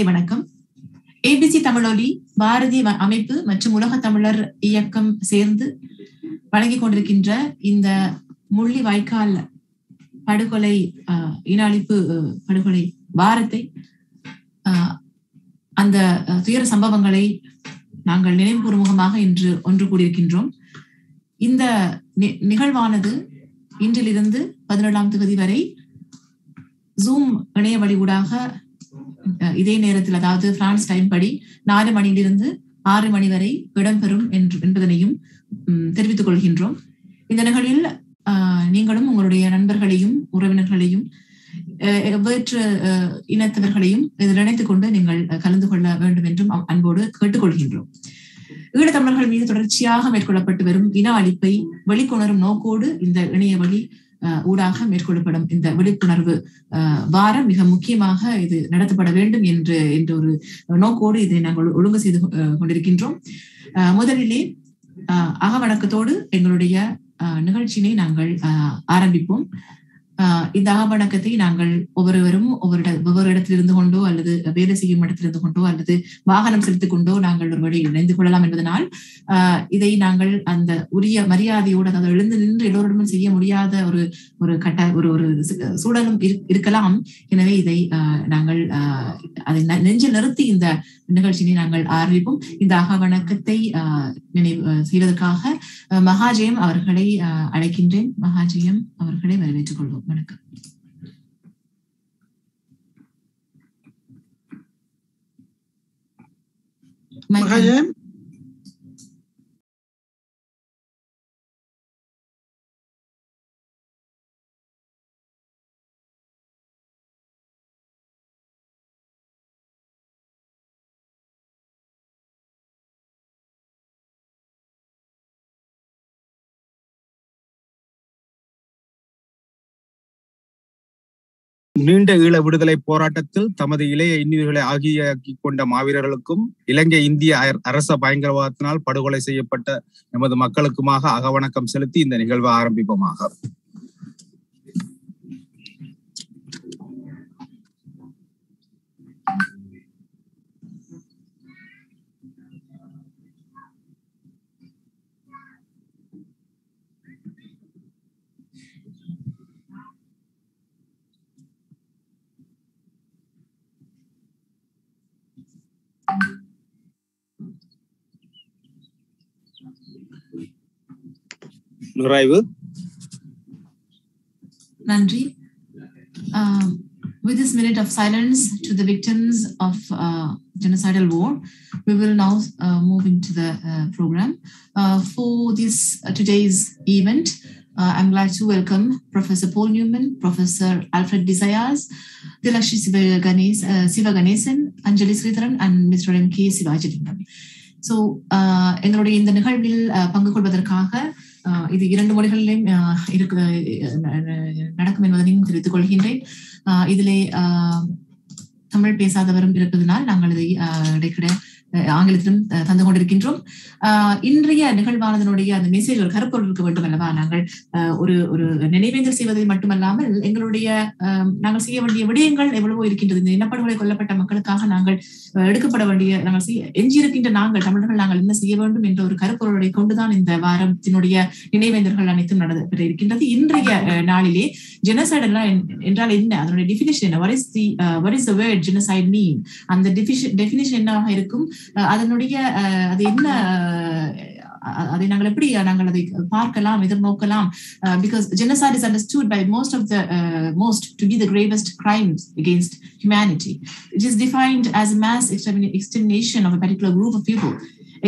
வணக்கம். ஏபிசி தமிழொலி, பாரதி அமைப்பு மற்றும் உலக தமிழர் இயக்கம் சேர்ந்து வழங்கிக் கொண்டிருக்கின்ற இந்த முள்ளிவாய்க்கால் படுகொலை இன அழிப்பு படுகொலை வாரத்தை அந்த துயர சம்பவங்களை நாங்கள் நினைவுகூரும் முகமாக இன்று ஒன்று கூடியிருக்கின்றோம். இந்த நிகழ்வானது இன்றிலிருந்து 17ஆம் தேதி வரை ஜூம் இணைய வழி ஊடாக இதே நேரத்தில், அதாவது பிரான்ஸ் டைம் படி 4 மணியிலிருந்து 6 மணி வரை இடம்பெறும் என்பதனையும் தெரிவித்துக் கொள்கின்றோம். இந்த நிகழ்வில் நீங்களும் உங்களுடைய நண்பர்களையும் உறவினர்களையும் வேற்று இனத்தவர்களையும் இதில் இணைத்துக் கொண்டு நீங்கள் கலந்து கொள்ள வேண்டும் என்றும் அன்போடு கேட்டுக்கொள்கின்றோம். ஈழத்தமிழர்கள் மீது தொடர்ச்சியாக மேற்கொள்ளப்பட்டு வரும் இன அழிப்பை வெளிக்கொணரும் நோக்கோடு இந்த இணைய வழி ஊடாக மேற்கொள்ளப்படும் இந்த விழிப்புணர்வு வாரம் மிக முக்கியமாக இது நடத்தப்பட வேண்டும் என்ற ஒரு நோக்கோடு இதை நாங்கள் ஒழுங்கு செய்து கொண்டிருக்கின்றோம். முதலிலே அகவணக்கத்தோடு எங்களுடைய நிகழ்ச்சியினை நாங்கள் ஆரம்பிப்போம். இந்த அகவணக்கத்தை நாங்கள் ஒவ்வொருவரும் ஒவ்வொரு இடத்தில் இருந்து கொண்டோ அல்லது வேலை செய்யும் இடத்தில் இருந்து கொண்டோ அல்லது வாகனம் செலுத்திக் கொண்டோ நாங்கள் ஒரு வழியில் இணைந்து கொள்ளலாம் என்பதனால் இதை நாங்கள் அந்த உரிய மரியாதையோடு, அதாவது எழுந்து நின்று எல்லோருடன் செய்ய முடியாத ஒரு சூழலும் இருக்கலாம். எனவே இதை நாங்கள் அதை நெஞ்சில் நிறுத்தி இந்த நிகழ்ச்சியை நாங்கள் ஆரம்பிப்போம். இந்த அகவணக்கத்தை நினைவு செய்வதற்காக மகாஜெயம் அவர்களை அழைக்கின்றேன். மகாஜெயம் அவர்களை வரவேற்றுக் கொள்வோம். வணக்கம். மகாஜெயம். நீண்ட ஈழ விடுதலை போராட்டத்தில் தமது இளைய இன்னுயிர்களை ஆகியாக்கி கொண்ட மாவீரர்களுக்கும் இலங்கை இந்திய அரச பயங்கரவாதத்தினால் படுகொலை செய்யப்பட்ட நமது மக்களுக்குமாக அகவணக்கம் செலுத்தி இந்த நிகழ்வை ஆரம்பிப்போமாக. நன்றி. With this minute of silence to the victims of genocidal war, we will now move into the program. For this today's event, I'm glad to welcome Professor Paul Newman, Professor Alfred Desayas, Dilakshi Sivaganesan, Anjali Sridharan, and Mr. M.K. Sivajilingam. So, எங்களுடைய இந்த நிகழ்வில் பங்கு கொள்வதற்காக இது 2 மொழிகளிலும் நடக்கும் என்பதனையும் தெரிவித்துக் கொள்கின்றேன். இதிலே தமிழ் பேசாதவரும் இருப்பதனால் நாங்கள் இதை இடைக்கிட ஆங்கிலத்திலும் தந்து கொண்டிருக்கின்றோம். இன்றைய நிகழ்வானதனுடைய அந்த மெசேஜ் ஒரு கருப்பொருள் இருக்க வேண்டும் அல்லவா? நாங்கள் ஒரு நினைவேந்தல் செய்வதை மட்டுமல்லாமல் எங்களுடைய நாங்கள் செய்ய வேண்டிய விடயங்கள் எவ்வளவோ இருக்கின்றது. இந்த இனப்படுகொலை கொல்லப்பட்ட மக்களுக்காக நாங்கள் எடுக்கப்பட வேண்டிய எஞ்சியிருக்கின்ற நாங்கள் தமிழர்கள் நாங்கள் என்ன செய்ய வேண்டும் என்ற ஒரு கருப்பொருளை கொண்டுதான் இந்த வாரத்தினுடைய நினைவேந்தல்கள் அனைத்தும் நடைபெற இருக்கின்றது. இன்றைய நாளிலே ஜெனோசைட் என்றால் என்ன, அதனுடைய டெஃபினிஷன் என்ன, what is the word genocide mean, அந்த டெஃபினிஷன் என்னவாக இருக்கும், அதனுடைய அது என்ன, அதை நாங்கள் எப்படி நாங்கள் அதை பார்க்கலாம், எதிர்நோக்கலாம். Because genocide is understood by most to be the gravest crimes against humanity. It is defined as a mass extermination of a particular group of people,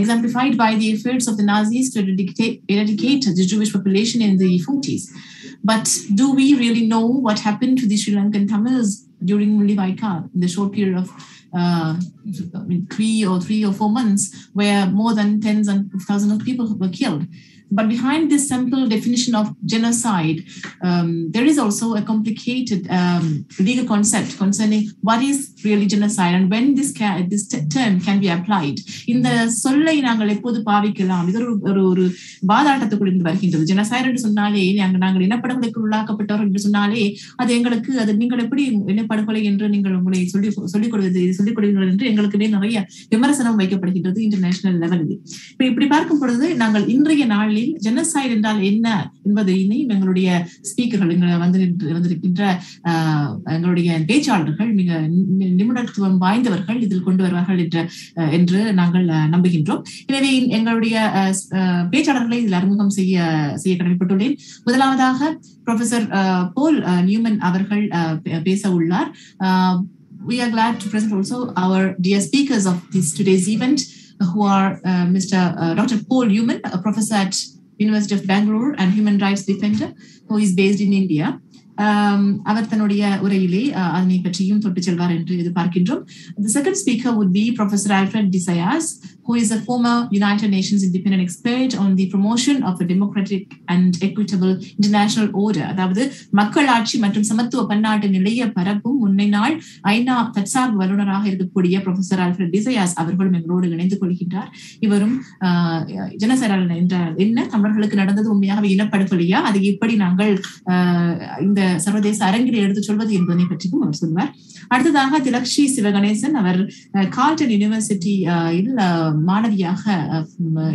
exemplified by the efforts of the Nazis to eradicate the Jewish population in the 40s. But do we really know what happened to the Sri Lankan Tamils during Mullivaikkal in the short period of 3 or 4 months, where more than tens and thousands of people were killed? But behind this simple definition of genocide, there is also a complicated legal concept concerning what is really genocide and when this term can be applied. இந்த சொல்லை நாங்கள் எப்போது பாவிக்கலாம், இது ஒரு வாதாட்டத்துக்குள் இருந்து வருகின்றது. Genocide என்று சொன்னாலே நாங்கள் இனப்படுகொலைக்கு உள்ளாக்கப்பட்டவர்கள் என்று சொன்னாலே அது எங்களுக்கு, அது நீங்கள் எப்படி இனப்படுகொலை என்று நீங்கள் உங்களை சொல்லிக் கொடுவீர்கள் என்று எங்களுக்குமே நிறைய விமர்சனம் வைக்கப்படுகின்றது இன்டர்நேஷனல் லெவலில். இப்படி பார்க்கும் பொழுது நாங்கள் இன்றைய நாளில் ஜெனோசைட் என்றால் என்ன என்பதையும் எங்களுடைய ஸ்பீக்கர்கள் வந்திருக்கின்ற எங்களுடைய பேச்சாளர்கள் மிக நிபுணத்துவம் வாய்ந்தவர்கள் இதில் கொண்டு வருவார்கள் என்று நாங்கள் நம்புகின்றோம். எனவே எங்களுடைய பேச்சாளர்களை இதில் அறிமுகம் செய்ய கடமைப்பட்டுள்ளேன். முதலாவதாக ப்ரொஃபசர் போல் நியூமன் அவர்கள் பேச உள்ளார். We are glad to present also our dear speakers of today's event, who are Mr. Dr. Paul Newman, a professor at University of Bangalore and human rights defender, who is based in India. அவர் தன்னுடைய உரையிலே அதனை பற்றியும் தொட்டு செல்வார் என்று எதிர்பார்க்கின்றோம். The second speaker would be Professor Alfred de Zayas, who is a former United Nations independent expert on the promotion of a democratic and equitable international order. அதாவது மக்களாட்சி மற்றும் சமத்துவ பன்னாட்டு நிலைய பரப்பும் முன்னை நாள் ஐநா தற்சார்பு வல்லுநராக இருக்கக்கூடிய ப்ரொஃபசர் ஆல்ஃபிரட் டி ஜயாஸ் அவர்களும் எங்களோடு இணைந்து கொள்கின்றார். இவரும் ஜெனோசைட் என்றால் என்ன, தமிழர்களுக்கு நடந்தது உண்மையாகவே இனப்படுகொலையா, அதை எப்படி நாங்கள் இந்த சர்வதேச அரங்கில் எடுத்து சொல்வது என்பதை பற்றியும் அவர் சொல்வார். அடுத்ததாக திலக்ஷி சிவகணேசன், அவர் கால்டன் யூனிவர்சிட்டியில் மாணவியாக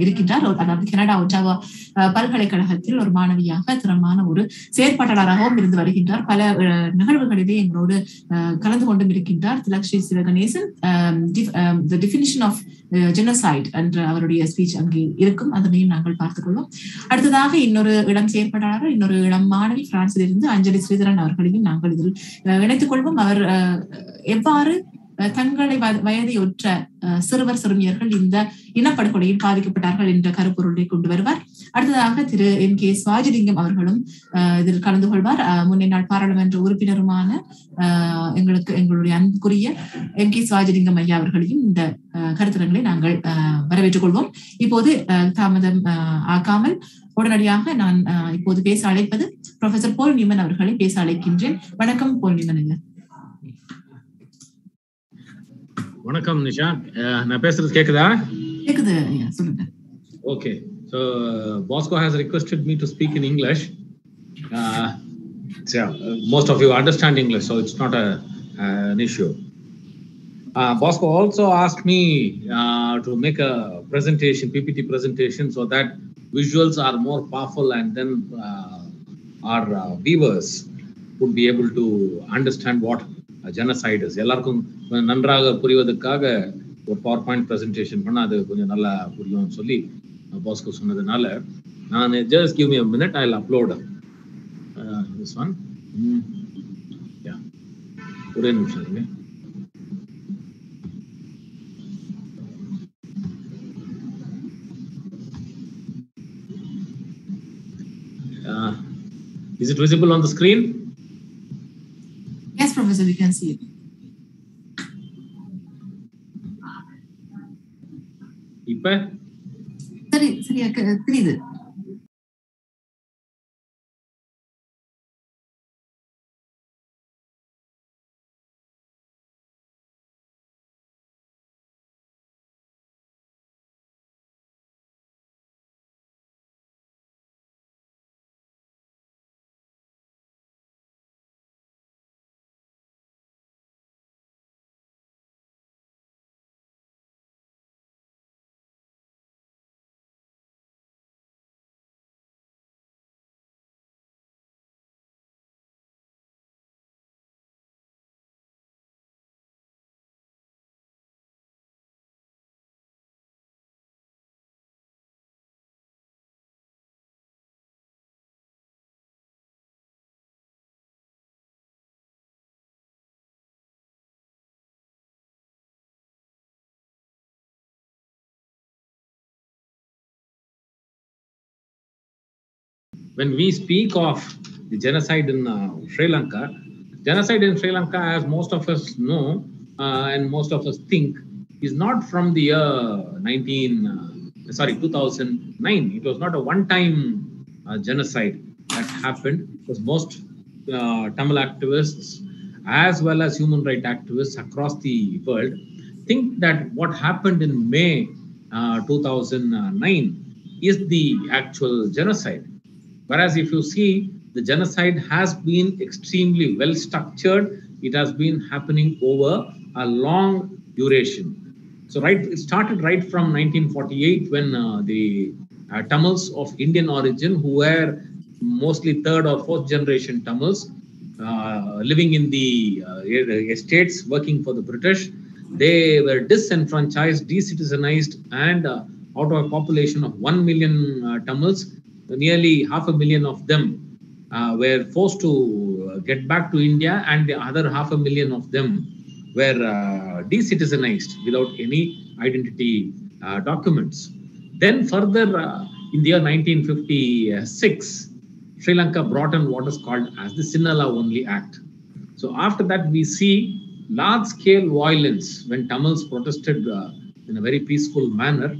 இருக்கின்றார். அதாவது கனடா ஒட்டாவா பல்கலைக்கழகத்தில் ஒரு மாணவியாக திறமான ஒரு செயற்பாட்டாளராகவும் இருந்து வருகின்றார். பல நிகழ்வுகளிலே எங்களோடு கலந்து கொண்டும் இருக்கின்றார். Dilakshi Sivaganesan the definition of genocide என்ற அவருடைய ஸ்பீச் அங்கே இருக்கும், அதனையும் நாங்கள் பார்த்துக் கொள்வோம். அடுத்ததாக இன்னொரு இளம் செயற்பாட்டாளர், இன்னொரு இளம் மாணவி பிரான்சிலிருந்து அஞ்சலி ஸ்ரீதரன் அவர்களையும் நாங்கள் இதில் இணைத்துக் கொள்வோம். அவர் எவ்வாறு தங்களை வயதை ஒற்ற சிறுவர் சிறுமியர்கள் இந்த இனப்படுகொலையில் பாதிக்கப்பட்டார்கள் என்ற கருப்பொருளை கொண்டு வருவார். அடுத்ததாக திரு எம் கே சுவாஜிலிங்கம் அவர்களும் இதில் கலந்து கொள்வார். முன்னை நாள் பாராளுமன்ற உறுப்பினருமான எங்களுடைய அன்புக்குரிய எம் கே சுவாஜிலிங்கம் ஐயா அவர்களையும் இந்த கருத்தரங்களை நாங்கள் வரவேற்றுக் கொள்வோம். இப்போது தாமதம் ஆக்காமல் உடனடியாக நான் இப்போது பேச அழைப்பது ப்ரொஃபசர் போல் நியூமன் அவர்களை பேச அழைக்கின்றேன். வணக்கம் போல் நியூமன் ஐயா. வணக்கம் நிஷா, நான் பேசுறது கேக்குதா? கேக்குது ஐயா, சொல்லுங்க. Okay, so Bosco has requested me to speak in English. So most of you understand English, so it's not an issue. Bosco also asked me to make a presentation, PPT presentation, so that visuals are more powerful and then our viewers would be able to understand what genocide is. எல்லாருக்கும் நன்றாக புரிவதற்காக ஒரு power point presentation பண்ண அது கொஞ்சம் நல்லா புரியும்னு சொல்லி Bosco சொன்னதுனால நான் just give me a minute, I'll upload this one. Yeah, ஒரே நிமிஷம் இருங்க. Is it visible on the screen? Yes, Professor, we can see it. இப்ப சரியா தெரியுது. When we speak of the genocide in Sri Lanka, as most of us know and most of us think, is not from the year 2009. It was not a one-time genocide that happened, because most Tamil activists as well as human rights activists across the world think that what happened in May 2009 is the actual genocide. Whereas if you see, the genocide has been extremely well structured it has been happening over a long duration. So it started right from 1948 when the Tamils of Indian origin, who were mostly third or fourth generation Tamils, living in the estates, working for the British, they were disenfranchised, decitizenized, and out of a population of 1 million Tamils, nearly 500,000 of them were forced to get back to India, and the other 500,000 of them were decitizenized without any identity documents. Then further, in the year 1956, Sri Lanka brought in what is called as the Sinhala Only Act. So after that, we see large-scale violence when Tamils protested in a very peaceful manner.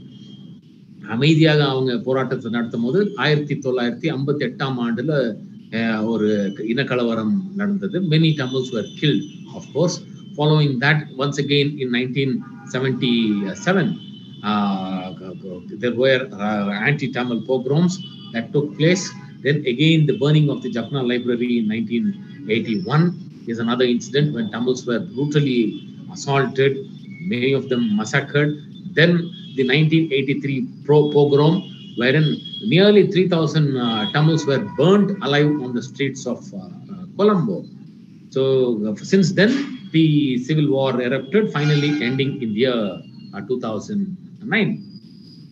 அமைதியாக அவங்க போராட்டத்தை நடத்தும் போது 1958ஆம் ஆண்டுல ஒரு இனக்கலவரம் நடந்தது. Many Tamils were killed, of course. Following that, once again in 1977, there were anti-Tamil pogroms that took place. Then again, the burning of the Jaffna Library in 1981 is another incident when Tamils were brutally assaulted, many of them massacred. Then the 1983 pogrom, wherein nearly 3,000 Tamils were burned alive on the streets of Colombo. So since then, the civil war erupted, finally ending in the year 2009.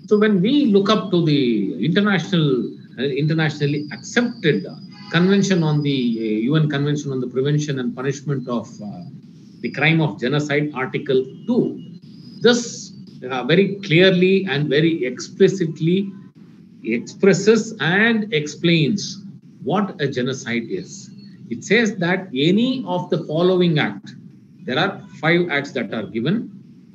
So when we look up to the internationally accepted convention on the UN Convention on the Prevention and Punishment of the Crime of Genocide, Article 2, this very clearly and very explicitly expresses and explains what a genocide is. It says that any of the following act, there are 5 acts that are given.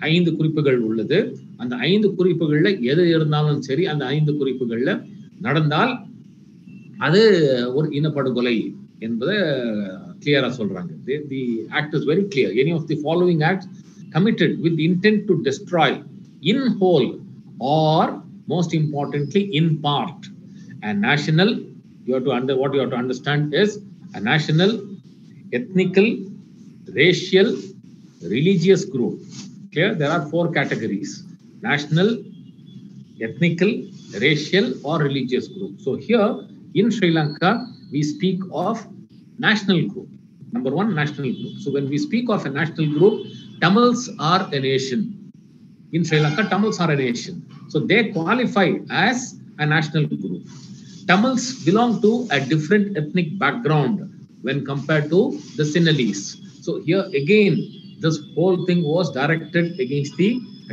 5 குறிப்புகள் உள்ளது. அந்த 5 குறிப்புகள்ல எது இருந்தாலும் சரி, அந்த 5 குறிப்புகள்ல நடந்தால் அது ஒரு இனப்படுகொலை என்பதை கிளியரா சொல்றாங்க. The act is very clear. Any of the following acts committed with the intent to destroy in whole or most importantly in part a national, what you have to understand is a national, ethnical, racial, religious group. Clear? There are 4 categories: national, ethnical, racial or religious group. So here in Sri Lanka, we speak of national group. Number 1, national group. So when we speak of a national group, Tamils are a nation. In Sri Lanka, Tamils are a nation. So they qualify as a national group. Tamils belong to a different ethnic background when compared to the Sinhalese. So here again, this whole thing was directed against the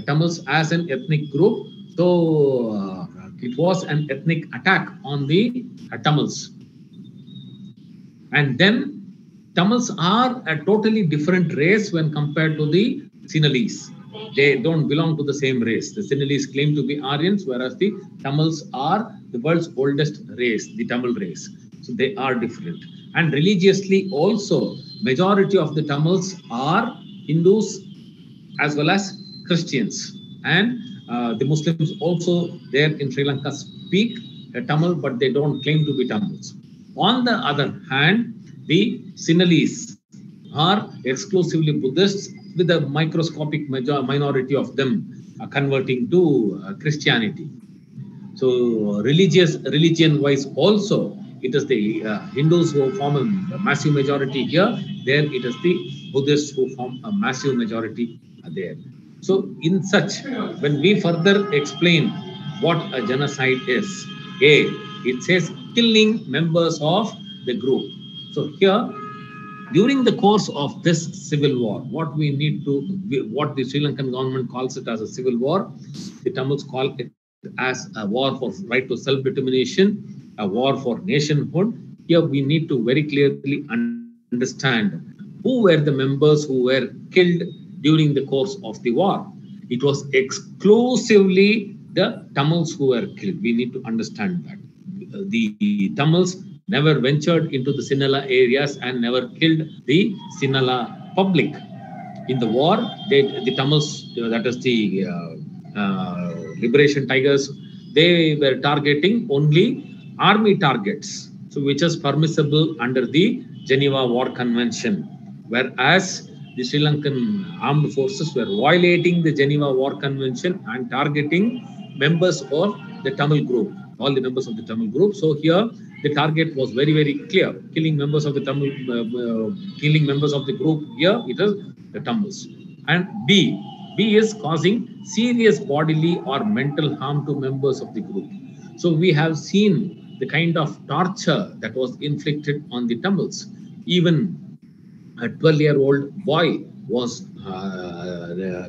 Tamils as an ethnic group. So it was an ethnic attack on the Tamils. And then Tamils are a totally different race when compared to the Sinhalese. They don't belong to the same race. The Sinhalese claim to be Aryans, whereas the Tamils are the world's oldest race, the Tamil race. So they are different. And religiously also, majority of the Tamils are Hindus as well as Christians. And the Muslims also there in Sri Lanka speak Tamil, but they don't claim to be Tamils. On the other hand, the Sinhalese are exclusively Buddhists, with a microscopic minority of them converting to Christianity. So religion-wise also, it is the Hindus who form a massive majority here. There it is the Buddhists who form a massive majority there. So in such, when we further explain what a genocide is, it says killing members of the group. So here, during the course of this civil war, what the Sri Lankan government calls it as a civil war, the Tamils call it as a war for right to self-determination, a war for nationhood. Here we need to very clearly understand who were the members who were killed during the course of the war. It was exclusively the Tamils who were killed. We need to understand that. The Tamils never ventured into the Sinhala areas and never killed the Sinhala public. In the war, the Tamils, that is the Liberation Tigers, they were targeting only army targets, so which is permissible under the Geneva War Convention. whereas the Sri Lankan armed forces were violating the Geneva War Convention and targeting members of the Tamil group, all the members of the Tamil group. So here the target was very, very clear: killing members of the Tamil, killing members of the group. Here it is the Tamils. And B is causing serious bodily or mental harm to members of the group. So we have seen the kind of torture that was inflicted on the Tamils. Even a 12-year-old boy was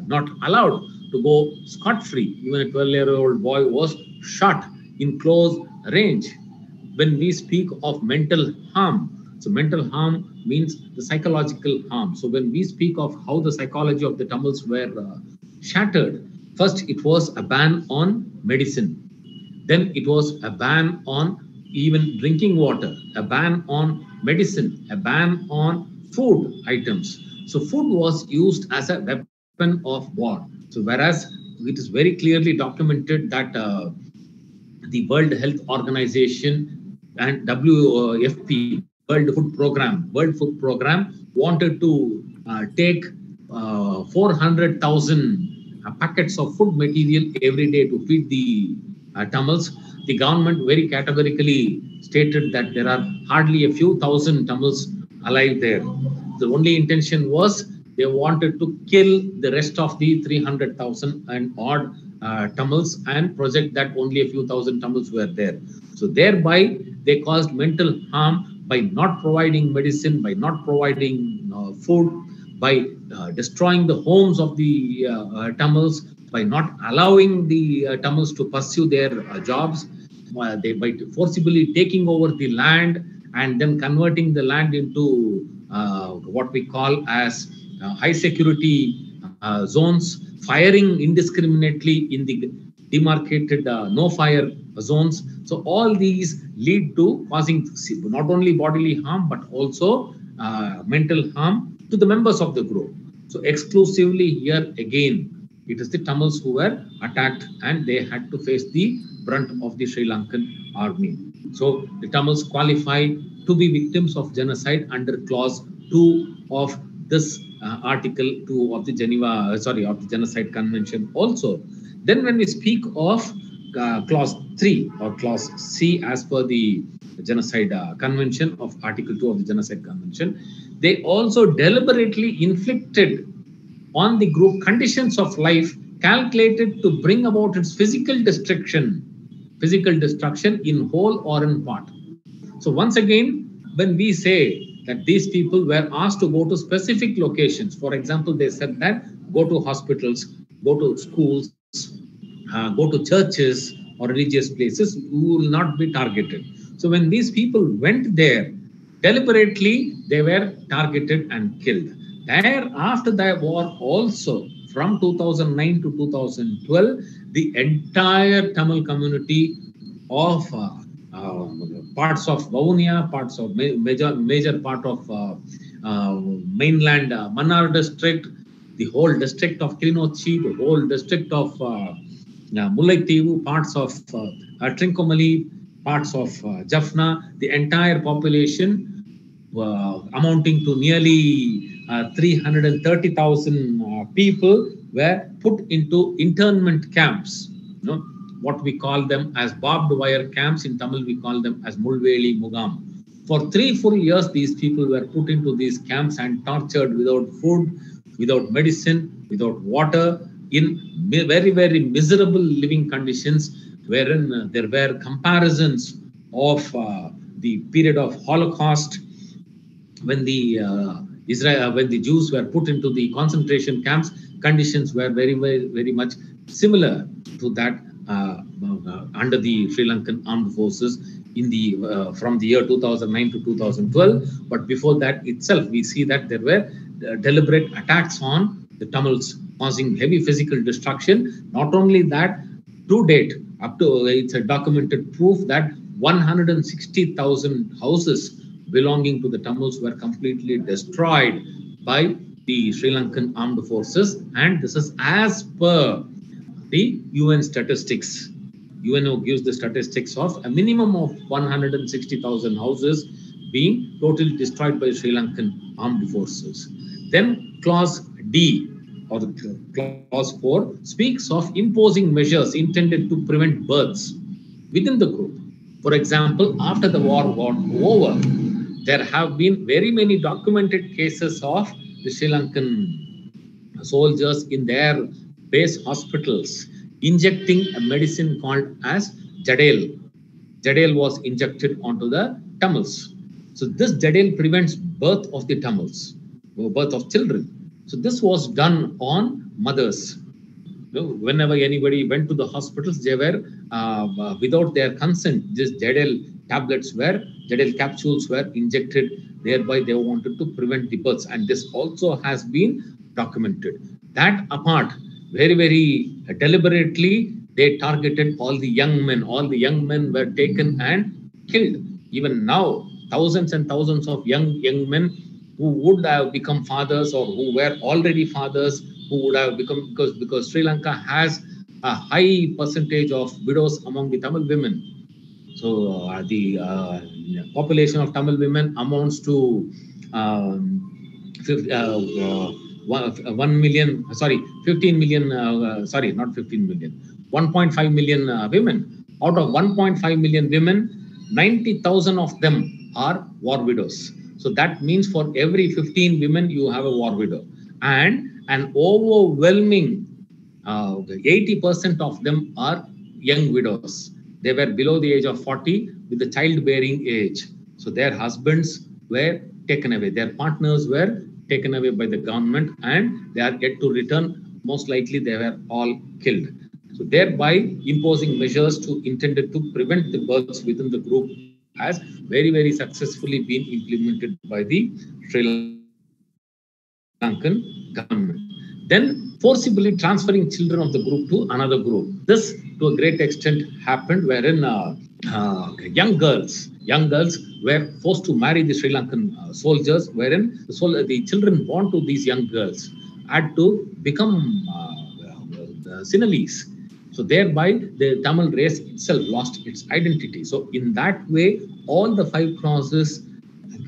not allowed to go scot-free. Even a 12-year-old boy was shot in close range. When we speak of mental harm, so mental harm means the psychological harm. So when we speak of how the psychology of the Tamils were shattered, first it was a ban on medicine. Then it was a ban on even drinking water, a ban on medicine, a ban on food items. So food was used as a weapon of war. So whereas it is very clearly documented that the World Health Organization and WFP, World Food Program wanted to take 400,000 packets of food material every day to feed the Tamils. The government very categorically stated that there are hardly a few thousand Tamils alive there. The only intention was they wanted to kill the rest of the 300,000 and odd Tamils and project that only a few thousand Tamils were there. So thereby they caused mental harm by not providing medicine, by not providing food, by destroying the homes of the Tamils, by not allowing the Tamils to pursue their jobs, by forcibly taking over the land and then converting the land into what we call as high security zones, firing indiscriminately in the demarcated no-fire zones. So all these lead to causing not only bodily harm but also mental harm to the members of the group. So exclusively here again, it is the Tamils who were attacked and they had to face the brunt of the Sri Lankan army. So the Tamils qualify to be victims of genocide under clause 2 of this article 2 of the of the Genocide Convention also. Then when we speak of clause 3 or clause C as per the Genocide Convention of Article 2 of the Genocide Convention, they also deliberately inflicted on the group conditions of life calculated to bring about its physical destruction in whole or in part. So once again, when we say that these people were asked to go to specific locations, for example, they said that go to hospitals, go to schools, go to churches or religious places, you will not be targeted. So when these people went there, deliberately they were targeted and killed. There, after the war also, from 2009 to 2012, the entire Tamil community of parts of Vavuniya, parts of major part of mainland Mannar district, the whole district of Kilinochi, the whole district of Mullaitivu, parts of Trincomalee, parts of Jaffna, the entire population amounting to nearly 330,000 people were put into internment camps. What we call them as barbed wire camps. In Tamil, we call them as Mulveli Mugam. For 3-4 years, these people were put into these camps and tortured without food, without medicine, without water, in very, very miserable living conditions, wherein there were comparisons of the period of Holocaust when the Jews were put into the concentration camps. Conditions were very, very, very much similar to that under the Sri Lankan armed forces in the from the year 2009 to 2012. But before that itself, we see that there were deliberate attacks on the Tamils, causing heavy physical destruction. Not only that, to date, up to it's a documented proof that 160,000 houses belonging to the Tamils were completely destroyed by the Sri Lankan armed forces, and this is as per the UN statistics. UNO gives the statistics of a minimum of 160,000 houses being totally destroyed by Sri Lankan armed forces. Then clause D, or clause 4, speaks of imposing measures intended to prevent births within the group. For example, after the war got over, there have been very many documented cases of the Sri Lankan soldiers in their base hospitals injecting a medicine called as Jadel. Jadel was injected onto the Tamils. So this Jadel prevents birth of the Tamils, birth of children. So this was done on mothers. Whenever anybody went to the hospitals, they were without their consent. These Jadel tablets were, Jadel capsules were injected. Thereby, they wanted to prevent the births, and this also has been documented. That apart, very, very deliberately, they targeted all the young men. All the young men were taken and killed. Even now, thousands and thousands of young men who would have become fathers or who were already fathers, who would have become, because Sri Lanka has a high percentage of widows among the Tamil women. So the population of Tamil women amounts to 1 million, sorry, 15 million, sorry, not 15 million, 1.5 million women. Out of 1.5 million women, 90,000 of them are war widows. So that means for every 15 women, you have a war widow. And an overwhelming 80% of them are young widows. They were below the age of 40 with the childbearing age. So their husbands were taken away. Their partners were taken away by the government, and they are yet to return. Most likely they were all killed. So thereby imposing measures intended to prevent the births within the group has very, very successfully been implemented by the Sri Lankan government. Then forcibly transferring children of the group to another group. This, to a great extent, happened wherein young girls were forced to marry the Sri Lankan soldiers, wherein the children born to these young girls had to become Sinhalese. So thereby, the Tamil race itself lost its identity. So in that way, all the 5 clauses,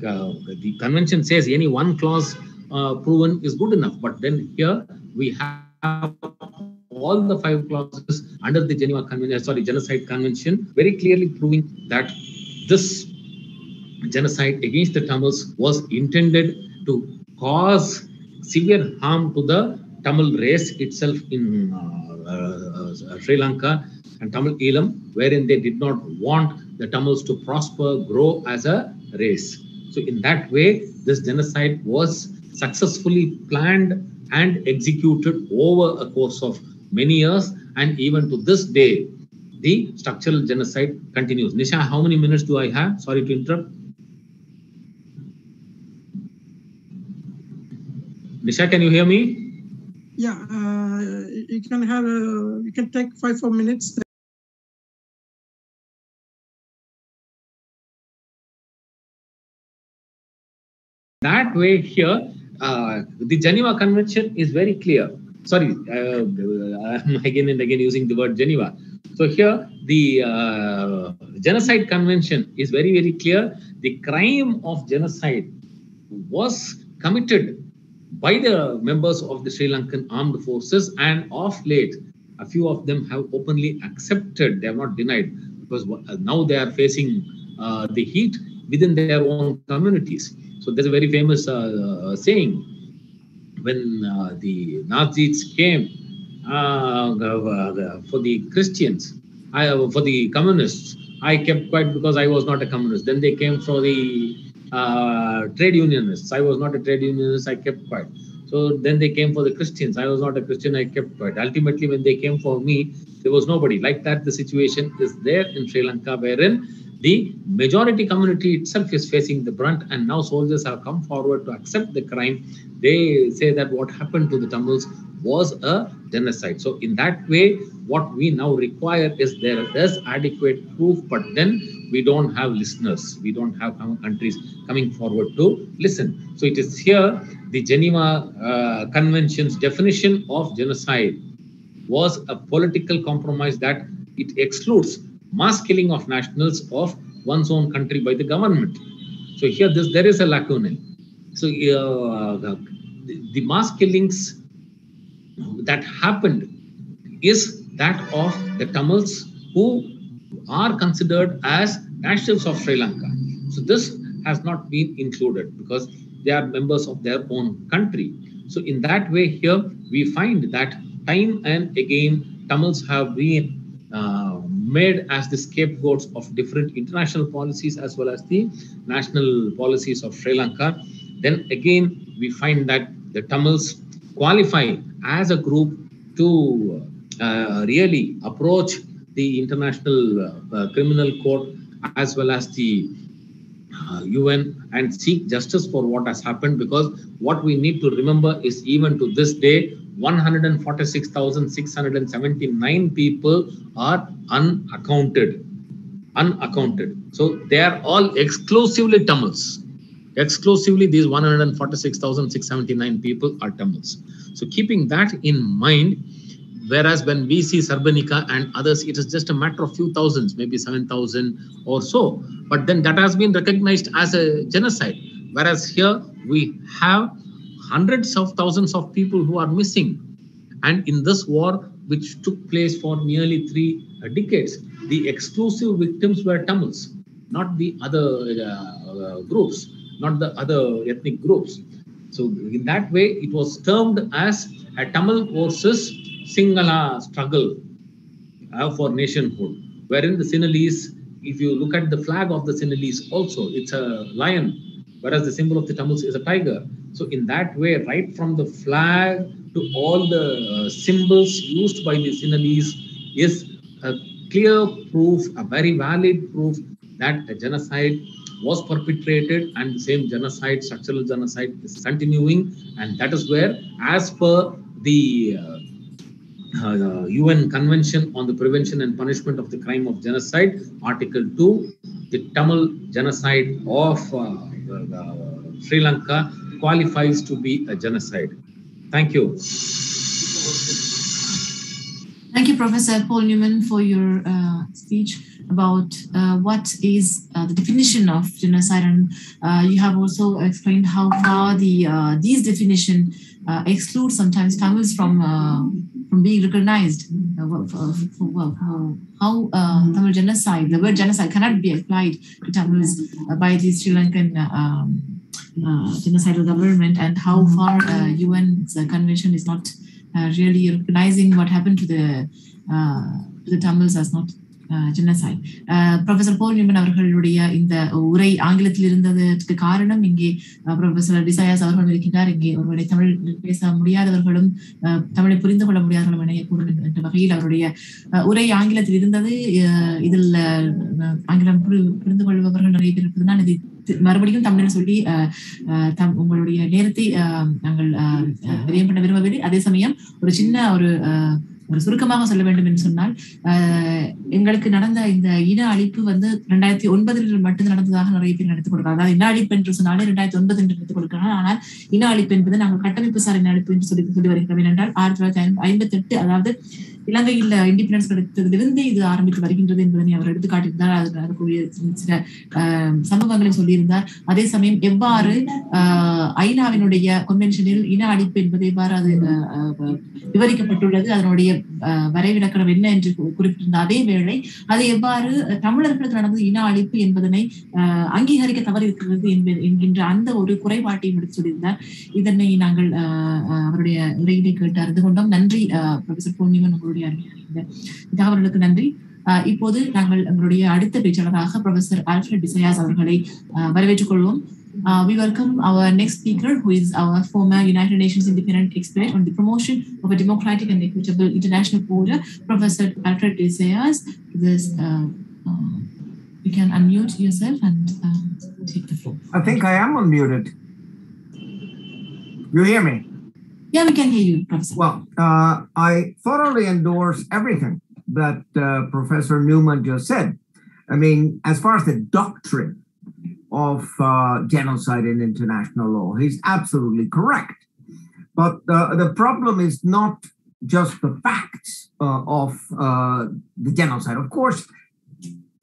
the convention says any one clause proven is good enough. But then here we have all the 5 clauses under the Geneva Convention, Genocide Convention, very clearly proving that this genocide against the Tamils was intended to cause severe harm to the Tamil race itself in Sri Lanka and Tamil Eelam, wherein they did not want the Tamils to prosper, grow as a race. So in that way, this genocide was successfully planned and executed over a course of many years, and even to this day, the structural genocide continues. Nisha, how many minutes do I have? Sorry to interrupt. Nisha, can you hear me? Yeah, you can have you can take 5 more minutes. That way here, the Geneva Convention is very clear. Sorry, I'm again and again using the word Geneva. So here, the Genocide Convention is very, very clear. The crime of genocide was committed by the members of the Sri Lankan armed forces, and of late, a few of them have openly accepted, they have not denied, because now they are facing the heat within their own communities. So there's a very famous saying, when the Nazis came for the Christians, for the communists, I kept quiet because I was not a communist. Then they came for the trade unionists. I was not a trade unionist, I kept quiet. So then they came for the Christians. I was not a Christian, I kept quiet. Ultimately, when they came for me, there was nobody. Like that, the situation is there in Sri Lanka, wherein the majority community itself is facing the brunt, and now soldiers have come forward to accept the crime. They say that what happened to the Tamils was a genocide. So in that way, what we now require is there is adequate proof, but then we don't have listeners. We don't have countries coming forward to listen. So it is here the Geneva Convention's definition of genocide was a political compromise that it excludes mass killing of nationals of one's own country by the government. So here, there is a lacuna. So the mass killings that happened is that of the Tamils who are considered as nationals of Sri Lanka. So this has not been included because they are members of their own country. So in that way here, we find that time and again, Tamils have been made as the scapegoats of different international policies as well as the national policies of Sri Lanka. Then again, we find that the Tamils qualify as a group to really approach the International Criminal Court as well as the UN and seek justice for what has happened, because what we need to remember is even to this day, 146,679 people are unaccounted. So they are all exclusively Tamils. Exclusively, these 146,679 people are Tamils. So keeping that in mind, whereas when we see Sarbanika and others, it is just a matter of few thousands, maybe 7,000 or so. But then that has been recognized as a genocide. Whereas here we have hundreds of thousands of people who are missing. And in this war, which took place for nearly 3 decades, the exclusive victims were Tamils, not the other groups, not the other ethnic groups. So in that way, it was termed as a Tamil versus Sinhala struggle for nationhood, wherein the Sinhalese, if you look at the flag of the Sinhalese also, it's a lion, whereas the symbol of the Tamils is a tiger. So in that way, right from the flag to all the symbols used by the Sinhalese is a clear proof, a very valid proof that a genocide was perpetrated, and the same genocide, structural genocide, is continuing. And that is where, as per the UN Convention on the Prevention and Punishment of the Crime of Genocide, Article 2, the Tamil genocide of Sri Lanka qualifies to be a genocide. Thank you. Thank you, Professor Paul Newman, for your speech about what is the definition of genocide, and you have also explained how far these definition exclude sometimes Tamils from being recognized. How Tamil genocide, the word genocide cannot be applied to Tamils by the Sri Lankan genocidal government, and how far UN's convention is not really recognizing what happened to the Tamils as not genocide. Professor Paul Newman அவர்களுடைய இந்த உரை ஆங்கிலத்தில் இருந்ததற்கு காரணம், இங்கே professor டிசையாஸ் அவர்கள் இருக்கின்றார். இங்கே ஒருவரை தமிழ் பேச முடியாதவர்களும் தமிழை புரிந்து கொள்ள முடியாதவர்களும் இணையக்கூடும் என்ற வகையில் அவருடைய உரை ஆங்கிலத்தில் இருந்தது. இதில் ஆங்கிலம் புரிந்து கொள்பவர்கள் நிறைய பேர் இருப்பதுனால் இது மறுபடியும் தமிழில் சொல்லி உங்களுடைய நேரத்தை நாங்கள் விரயம் பண்ண விரும்பவில்லை. அதே சமயம் ஒரு சின்ன ஒரு சுருக்கமாக சொல்ல வேண்டும் என்று சொன்னால், எங்களுக்கு நடந்த இந்த இன அழிப்பு 2009 மட்டும் நடந்ததாக நிறைய பேர் நடத்திக் கொடுக்கிறார். அதாவது இன அழிப்பு என்று சொன்னாலே 2009 என்று எடுத்துக் கொடுக்கிறார்கள். ஆனால் இன அழிப்பு என்பது நாங்கள் கட்டமைப்பு சார் இன அழிப்பு என்று சொல்லி வருகிறோம். ஏனென்றால் 1958, அதாவது இலங்கையில் இண்டிபெண்டன்ஸ் கிடைத்ததிலிருந்து இது ஆரம்பித்து வருகின்றது என்பதனை அவர் எடுத்துக்காட்டியிருந்தார். அதுக்குரிய சில சம்பவங்களை சொல்லியிருந்தார். அதே சமயம் எவ்வாறு ஐநாவினுடைய கன்வென்ஷனில் இன அழிப்பு என்பது எவ்வாறு அது விவரிக்கப்பட்டுள்ளது, அதனுடைய வரைவிலக்கணம் என்ன என்று குறிப்பிட்டிருந்த அதே வேளை அது எவ்வாறு தமிழர்களுக்கு நடந்த இன அழிப்பு என்பதனை அங்கீகரிக்க தவறு இருக்கிறது என்கின்ற அந்த ஒரு குறைபாட்டையும் எடுத்து சொல்லியிருந்தார். இதனை நாங்கள் அவருடைய உரையினை கேட்டு அறிந்து கொண்டோம். நன்றி ப்ரொஃபசர் பொன்னிவன், உங்களுடைய தகவல்களுக்கு நன்றி. இப்போது நாங்கள் எங்களுடைய அடுத்த பேச்சாளராக ப்ரொஃபசர் ஆல்ஃபிரட் டிசையாஸ் அவர்களை வரவேற்றுக் கொள்வோம். We welcome our next speaker, who is our former United Nations independent expert on the promotion of a democratic and equitable international order, Professor Alfred Desayas. You can unmute yourself and take the floor. I think I am unmuted. You hear me? Yeah, we can hear you, Professor. Well, I thoroughly endorse everything that Professor Newman just said. I mean, as far as the doctrine of genocide in international law, he's absolutely correct. But the problem is not just the facts of the genocide. Of course,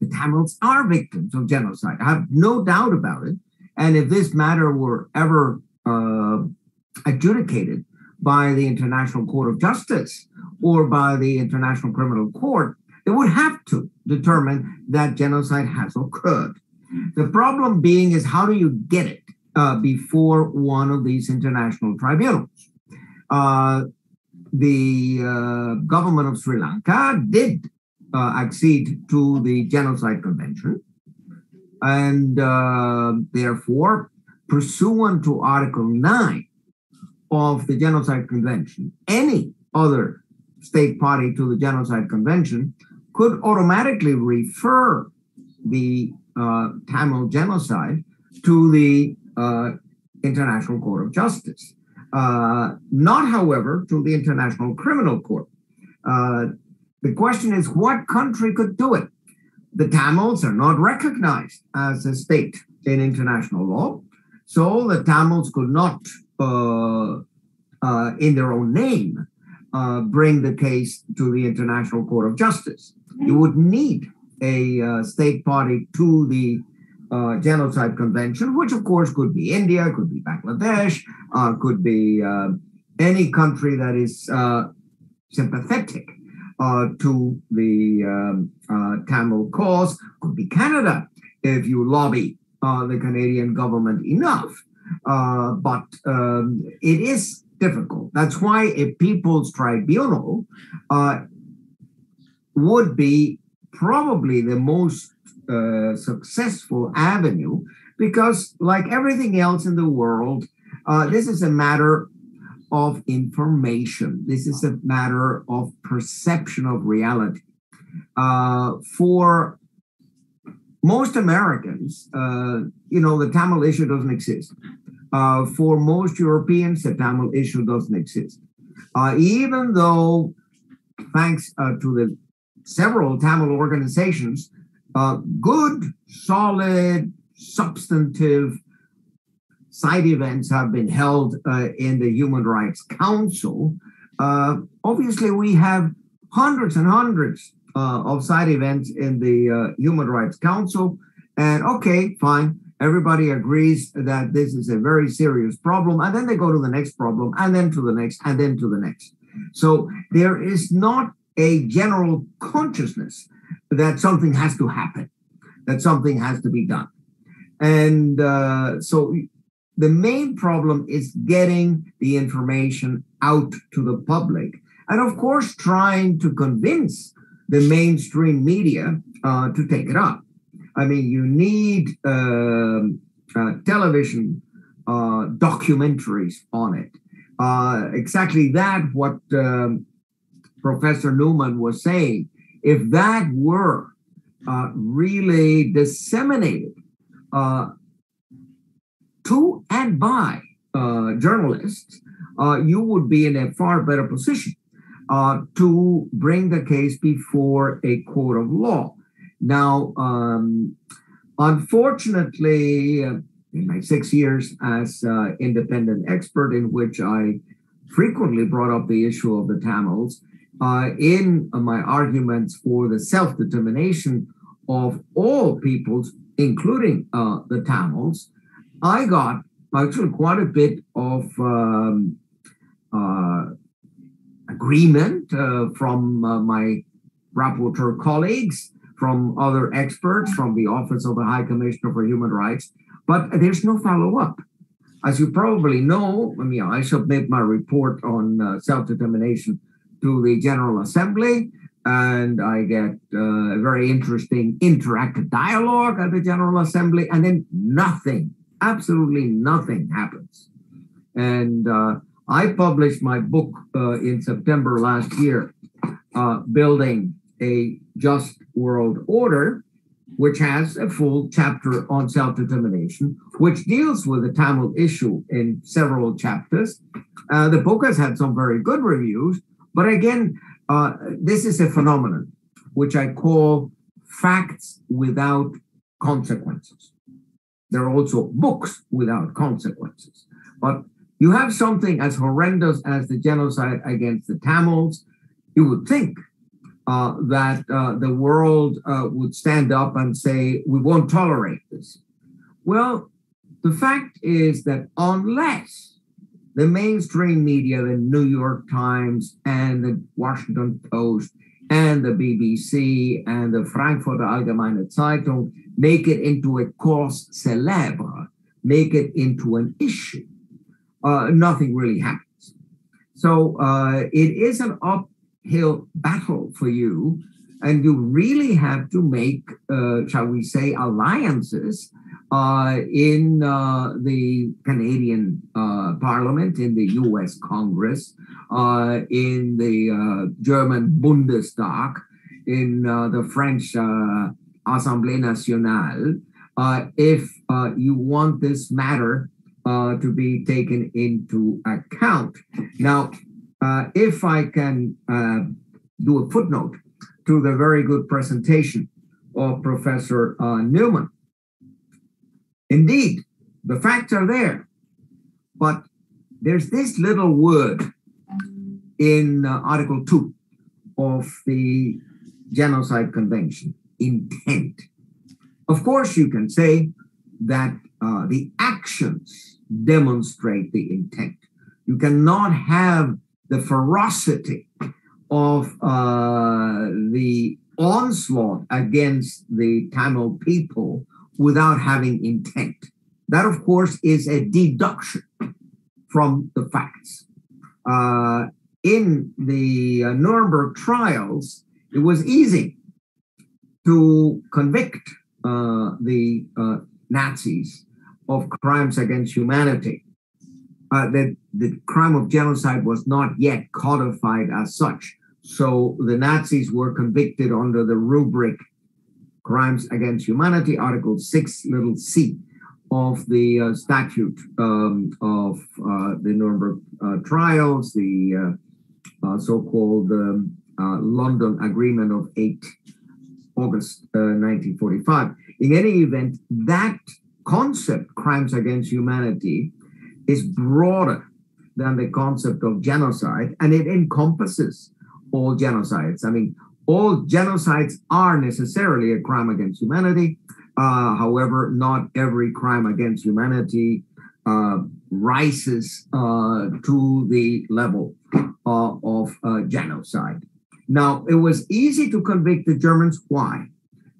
the Tamils are victims of genocide. I have no doubt about it. And if this matter were ever adjudicated by the International Court of Justice or by the International Criminal Court, it would have to determine that genocide has occurred. The problem being is, how do you get it before one of these international tribunals? The government of Sri Lanka did accede to the Genocide Convention, and therefore, pursuant to Article 9 of the Genocide Convention, any other state party to the Genocide Convention could automatically refer the Tamil genocide to the International Court of Justice. Not, however, to the International Criminal Court. The question is, what country could do it? The Tamils are not recognized as a state in international law, so the Tamils could not, in their own name, bring the case to the International Court of Justice. You would need a state party to the Genocide Convention, which of course could be India, could be Bangladesh, could be any country that is sympathetic to the Tamil cause, could be Canada if you lobby the Canadian government enough. But it is difficult. That's why a people's tribunal would be probably the most successful avenue, because like everything else in the world, this is a matter of information. This is a matter of perception of reality. For most Americans, the Tamil issue doesn't exist. For most Europeans, the Tamil issue doesn't exist. Even though, thanks to the several Tamil organizations, good, solid, substantive side events have been held in the Human Rights Council. Obviously, we have hundreds and hundreds of side events in the Human Rights Council. And okay, fine. Everybody agrees that this is a very serious problem. And then they go to the next problem, and then to the next, and then to the next. So there is not a general consciousness that something has to happen, that something has to be done. And so the main problem is getting the information out to the public. And of course, trying to convince the mainstream media to take it up. I mean, you need television documentaries on it. Exactly that, what Professor Newman was saying. If that were really disseminated to and by journalists, you would be in a far better position to bring the case before a court of law. Now, unfortunately, in my 6 years as independent expert, in which I frequently brought up the issue of the Tamils, in my arguments for the self-determination of all peoples, including the Tamils, I got actually quite a bit of agreement from my rapporteur colleagues, from other experts, from the Office of the High Commissioner for Human Rights, but there's no follow-up. As you probably know, I submit my report on self-determination to the General Assembly, and I get a very interesting interactive dialogue at the General Assembly, and then nothing, absolutely nothing happens. And I published my book in September last year, Building a Just World Order, which has a full chapter on self-determination, which deals with the Tamil issue in several chapters. The book has had some very good reviews, but again, this is a phenomenon which I call facts without consequences. There are also books without consequences. But you have something as horrendous as the genocide against the Tamils, you would think that the world would stand up and say, we won't tolerate this. Well, The fact is that unless the mainstream media, the New York Times and the Washington Post and the BBC and the Frankfurter Allgemeine Zeitung make it into a cause célèbre, make it into an issue, nothing really happens. So it is an uphill battle for you, and you really have to make, shall we say, alliances in the Canadian Parliament, in the US Congress, in the German Bundestag, in the French Assemblée Nationale, if you want this matter to be taken into account. Now, if I can do a footnote to the very good presentation of Professor Newman. Indeed, the facts are there, but there's this little word in Article 2 of the Genocide Convention, intent. Of course, you can say that the actions demonstrate the intent. You cannot have the ferocity of the onslaught against the Tamil people without having intent. That, of course, is a deduction from the facts. In the Nuremberg trials, it was easy to convict the Nazis of crimes against humanity. The crime of genocide was not yet codified as such. So the Nazis were convicted under the rubric Crimes Against Humanity, Article 6, little c of the statute of the Nuremberg trials, the so-called London Agreement of 8 August 1945. In any event, that concept, crimes against humanity, is broader than the concept of genocide, and it encompasses all genocides. I mean, all genocides are necessarily a crime against humanity. However, not every crime against humanity rises to the level of genocide. Now, it was easy to convict the Germans. Why?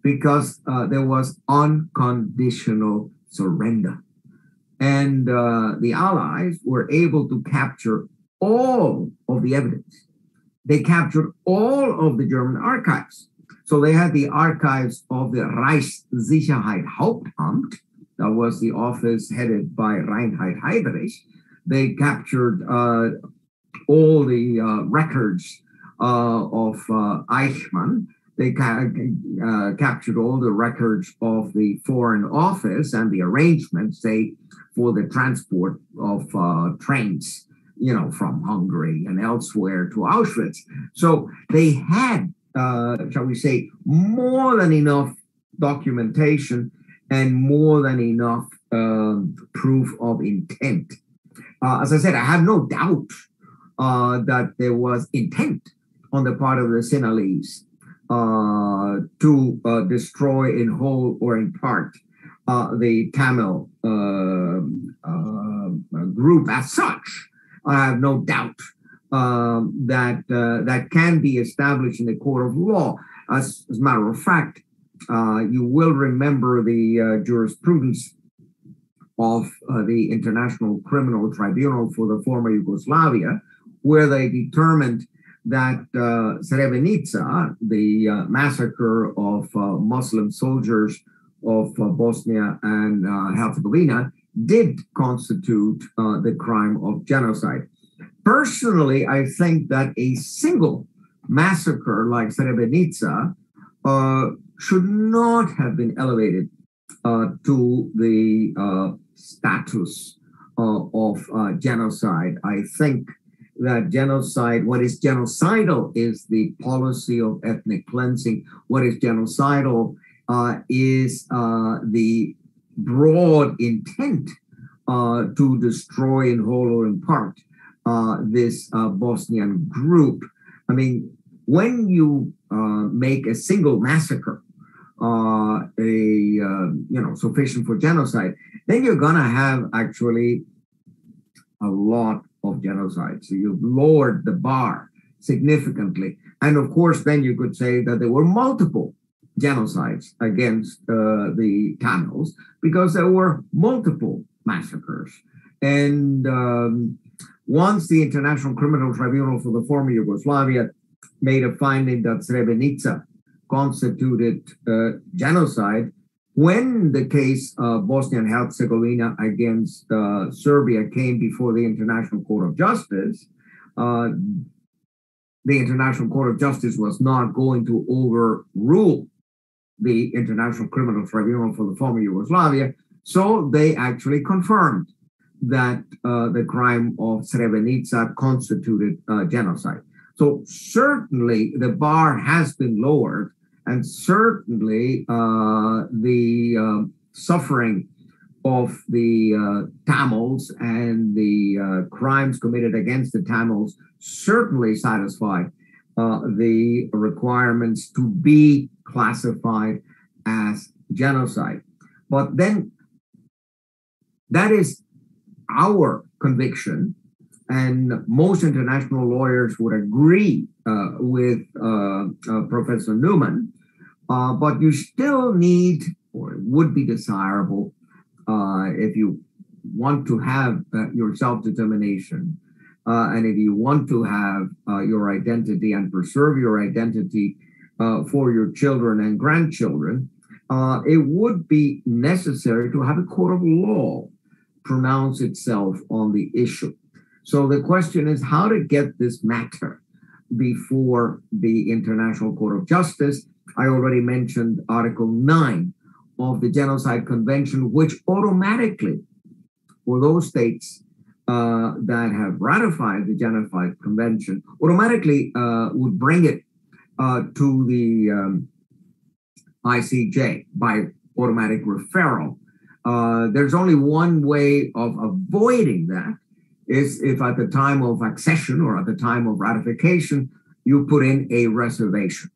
Because there was unconditional surrender. And the Allies were able to capture all of the evidence. They captured all of the German archives. So they had the archives of the Reichssicherheit-Hauptamt, that was the office headed by Reinhard Heydrich. They captured all the records of Eichmann. They captured all the records of the Foreign Office and the arrangements, say, for the transport of trains, you know, from Hungary and elsewhere to Auschwitz. So they had, shall we say, more than enough documentation and more than enough proof of intent. As I said, I have no doubt that there was intent on the part of the Sinhalese to destroy in whole or in part the Tamil group as such. I have no doubt that that can be established in the court of law. As a matter of fact, you will remember the jurisprudence of the International Criminal Tribunal for the former Yugoslavia, where they determined that Srebrenica, the massacre of Muslim soldiers of Bosnia and Herzegovina, did constitute the crime of genocide. Personally, I think that a single massacre like Srebrenica should not have been elevated to the status of genocide. I think that genocide, what is genocidal is the policy of ethnic cleansing. What is genocidal is the broad intent to destroy in whole or in part this Bosnian group. I mean, when you make a single massacre sufficient for genocide, then you're going to have actually a lot of genocides. So you've lowered the bar significantly. And of course, then you could say that there were multiple genocides against the Tamils because there were multiple massacres. And once the International Criminal Tribunal for the former Yugoslavia made a finding that Srebrenica constituted genocide, when the case of Bosnia and Herzegovina against Serbia came before the International Court of Justice, the International Court of Justice was not going to overrule the International Criminal Tribunal for the former Yugoslavia, so they actually confirmed that the crime of Srebrenica constituted genocide. So certainly the bar has been lowered, and certainly the suffering of the Tamils and the crimes committed against the Tamils certainly satisfy the requirements to be classified as genocide. But then that is our conviction, and most international lawyers would agree with Professor Newman, but you still need, or it would be desirable, if you want to have your self-determination, and if you want to have your identity and preserve your identity for your children and grandchildren, it would be necessary to have a court of law pronounce itself on the issue. So the question is how to get this matter before the International Court of Justice. I already mentioned Article 9 of the Genocide Convention, which automatically, for those states that have ratified the Genocide Convention, automatically would bring it to the ICJ by automatic referral. There's only one way of avoiding that, is if at the time of accession or at the time of ratification, you put in a reservation.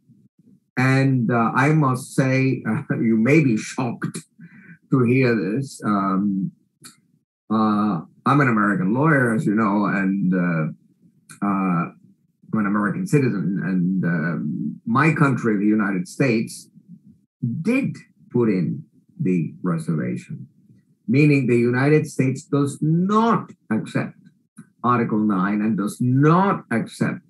And I must say, you may be shocked to hear this. I'm an American lawyer, as you know, and I'm an American citizen. And my country, the United States, did put in the reservation, meaning the United States does not accept Article 9 and does not accept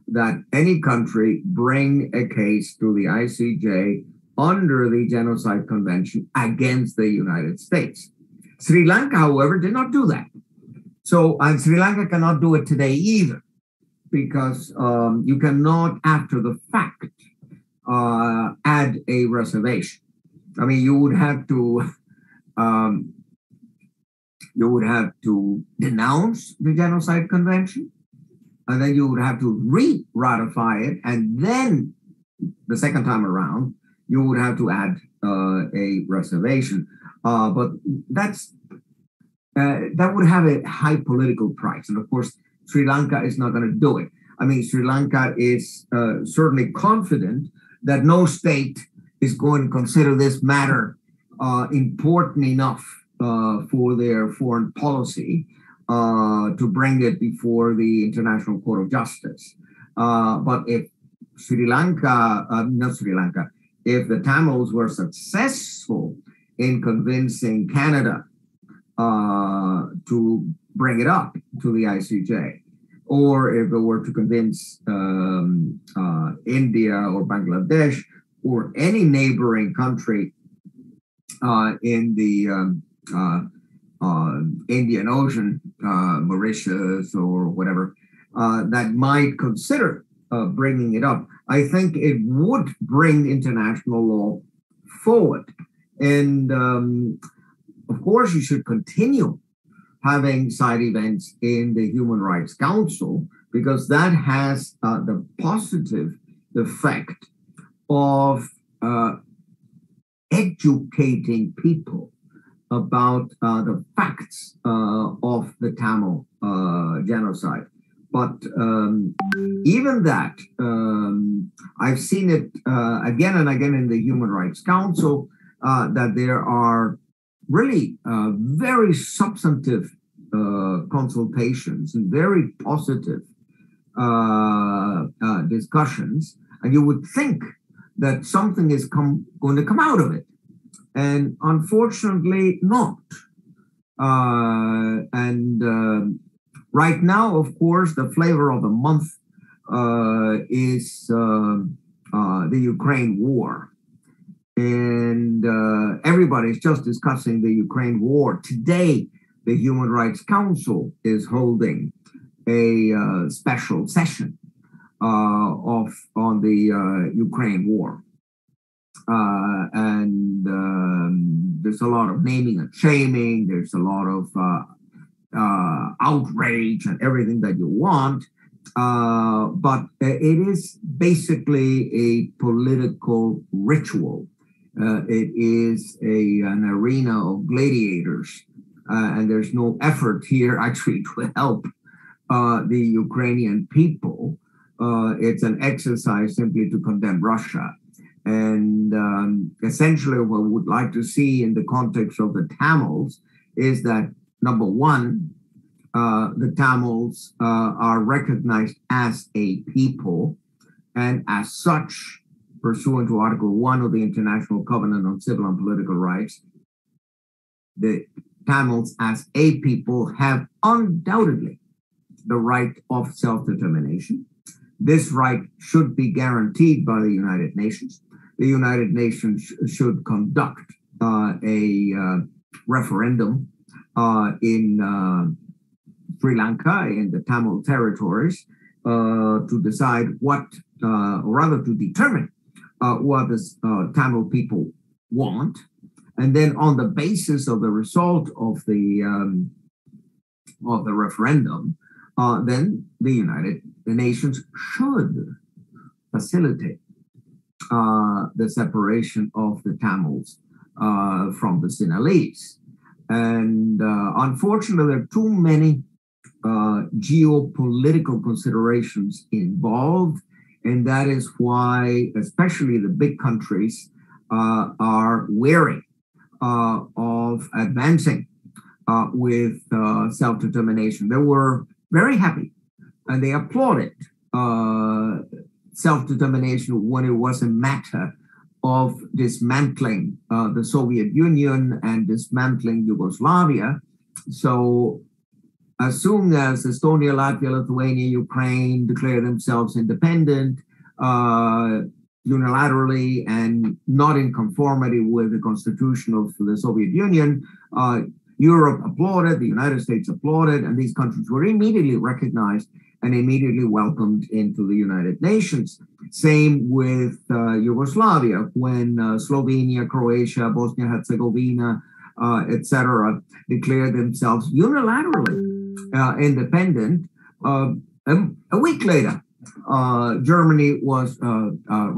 that any country bring a case to the ICJ under the Genocide Convention against the United States. Sri Lanka, however, did not do that. So, and Sri Lanka cannot do it today either, because you cannot, after the fact, add a reservation. I mean, you would have to denounce the Genocide Convention, and then you would have to re-ratify it, and then the second time around, you would have to add a reservation. But that would have a high political price, and of course, Sri Lanka is not going to do it. I mean, Sri Lanka is certainly confident that no state is going to consider this matter important enough for their foreign policy to bring it before the International Court of Justice. But if if the Tamils were successful in convincing Canada to bring it up to the ICJ, or if it were to convince India or Bangladesh or any neighboring country in the Indian Ocean, Mauritius or whatever, that might consider bringing it up, I think it would bring international law forward. And of course, you should continue having side events in the Human Rights Council, because that has the positive effect of educating people about the facts of the Tamil genocide. But even that, I've seen it again and again in the Human Rights Council, that there are really very substantive consultations and very positive discussions, and you would think that something is going to come out of it, and unfortunately not. Right now, of course, the flavor of the month is the Ukraine war. And everybody's just discussing the Ukraine war. Today, the Human Rights Council is holding a special session on the Ukraine war. There's a lot of naming and shaming. There's a lot of outrage and everything that you want. But it is basically a political ritual. It is an arena of gladiators, and there's no effort here actually to help the Ukrainian people. It's an exercise simply to condemn Russia. And essentially what we would like to see in the context of the Tamils is that, number one, the Tamils are recognized as a people, and as such, pursuant to Article 1 of the International Covenant on Civil and Political Rights, the Tamils as a people have undoubtedly the right of self-determination. This right should be guaranteed by the United Nations. The United Nations should conduct a referendum in Sri Lanka, in the Tamil territories, to decide what, or rather to determine what the Tamil people want. And then on the basis of the result of the referendum, then the United Nations should facilitate the separation of the Tamils from the Sinhalese. And unfortunately, there are too many geopolitical considerations involved, and that is why especially the big countries are wary of advancing with self-determination. They were very happy and they applauded self-determination when it was a matter of dismantling the Soviet Union and dismantling Yugoslavia. So as soon as Estonia, Latvia, Lithuania, Ukraine declare themselves independent unilaterally and not in conformity with the constitution of the Soviet Union, Europe applauded, the United States applauded, and these countries were immediately recognized and immediately welcomed into the United Nations. Same with Yugoslavia, when Slovenia, Croatia, Bosnia-Herzegovina, etc., declared themselves unilaterally independent. A week later, Germany was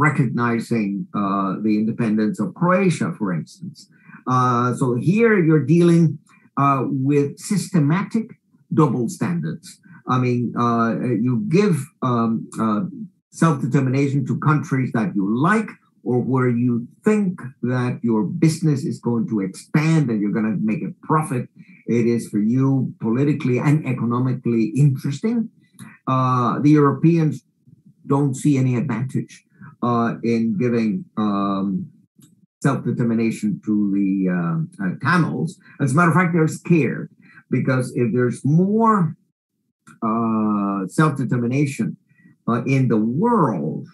recognizing the independence of Croatia, for instance. So here you're dealing with systematic double standards. I mean, you give self-determination to countries that you like, or where you think that your business is going to expand and you're going to make a profit. It is for you politically and economically interesting. The Europeans don't see any advantage in giving self-determination to the Tamils. As a matter of fact, they're scared, because if there's more self-determination in the world,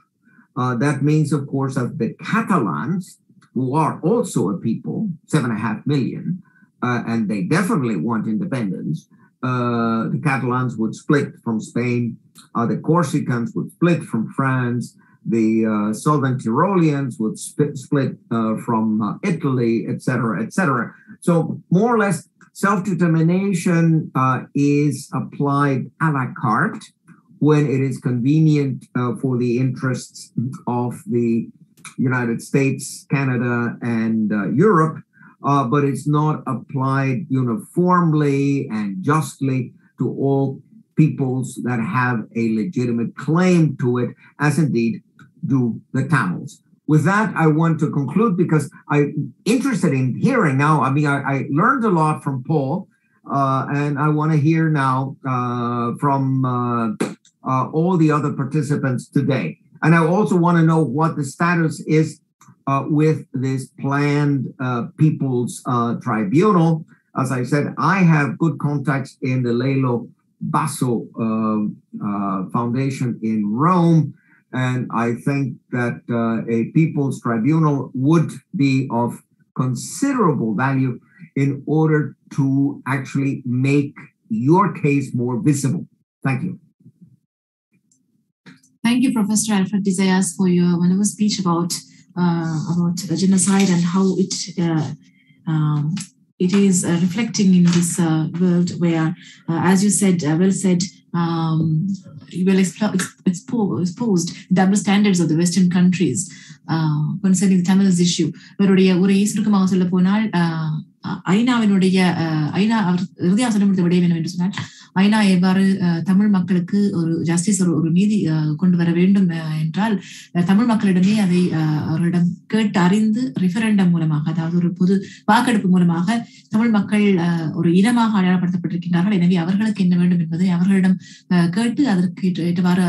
that means, of course, that the Catalans, who are also a people, 7.5 million, and they definitely want independence, the Catalans would split from Spain, the Corsicans would split from France, the Southern Tyroleans would split from Italy, etc., etc. So more or less, self-determination is applied a la carte when it is convenient for the interests of the United States, Canada, and Europe, but it's not applied uniformly and justly to all peoples that have a legitimate claim to it, as indeed do the Tamils. with that, I want to conclude because I'm interested in hearing now. I mean, I learned a lot from Paul, and I want to hear now from all the other participants today. And I also want to know what the status is with this planned People's Tribunal. As I said, I have good contacts in the Lelio Basso Foundation in Rome, and I think that a People's Tribunal would be of considerable value in order to actually make your case more visible. Thank you. Thank you, Professor Alfred de Zayas, for your wonderful speech about genocide and how it is reflecting in this world where, as you said, well said, exposed double standards of the Western countries concerning the Tamils issue. சுருக்கமாக சொல்ல போனால் ஐநாவினுடைய இறுதியாக சொல்ல முடிந்த விடயம் என்னவென்று சொன்னால் ஐநா எவ்வாறு தமிழ் மக்களுக்கு ஒரு ஜஸ்டிஸ் ஒரு நீதி கொண்டு வர வேண்டும் என்றால் தமிழ் மக்களிடமே அதை அவர்களிடம் கேட்டு அறிந்து ரெஃபரண்டம் மூலமாக, அதாவது ஒரு பொது வாக்கெடுப்பு மூலமாக தமிழ் மக்கள் ஒரு இனமாக அடையாளப்படுத்தப்பட்டிருக்கின்றார்கள். எனவே அவர்களுக்கு என்ன வேண்டும் என்பதை அவர்களிடம் கேட்டு அதற்கு ஏற்றவாறு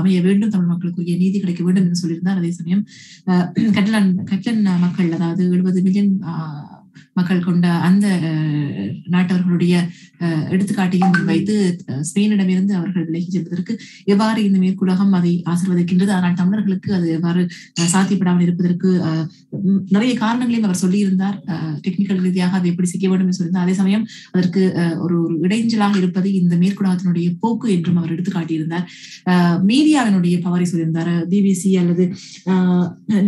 அமைய வேண்டும், தமிழ் மக்களுக்குரிய நீதி கிடைக்க வேண்டும் என்று சொல்லியிருந்தார். அதே சமயம் கட்லன் மக்கள், அதாவது 70 மில்லியன் மக்கள் கொண்ட அந்த நாட்டவர்களுடைய எடுத்துக்காட்டையும் வைத்து ஸ்பெயினிடமிருந்து அவர்கள் விலகி செல்வதற்கு எவ்வாறு இந்த மேற்குலகம் அதை ஆசீர்வதிக்கின்றது, ஆனால் தமிழர்களுக்கு அது எவ்வாறு சாத்தியப்படாமல் இருப்பதற்கு நிறைய காரணங்களையும் அவர் சொல்லியிருந்தார். டெக்னிக்கல் ரீதியாக அதை எப்படி செய்ய வேண்டும் என்று சொல்லியிருந்தார். அதே சமயம் அதற்கு ஒரு இடைஞ்சலாக இருப்பது இந்த மேற்குலகத்தினுடைய போக்கு என்றும் அவர் எடுத்துக்காட்டியிருந்தார். மீடியாவினுடைய பவரை சொல்லியிருந்தார். பிபிசி அல்லது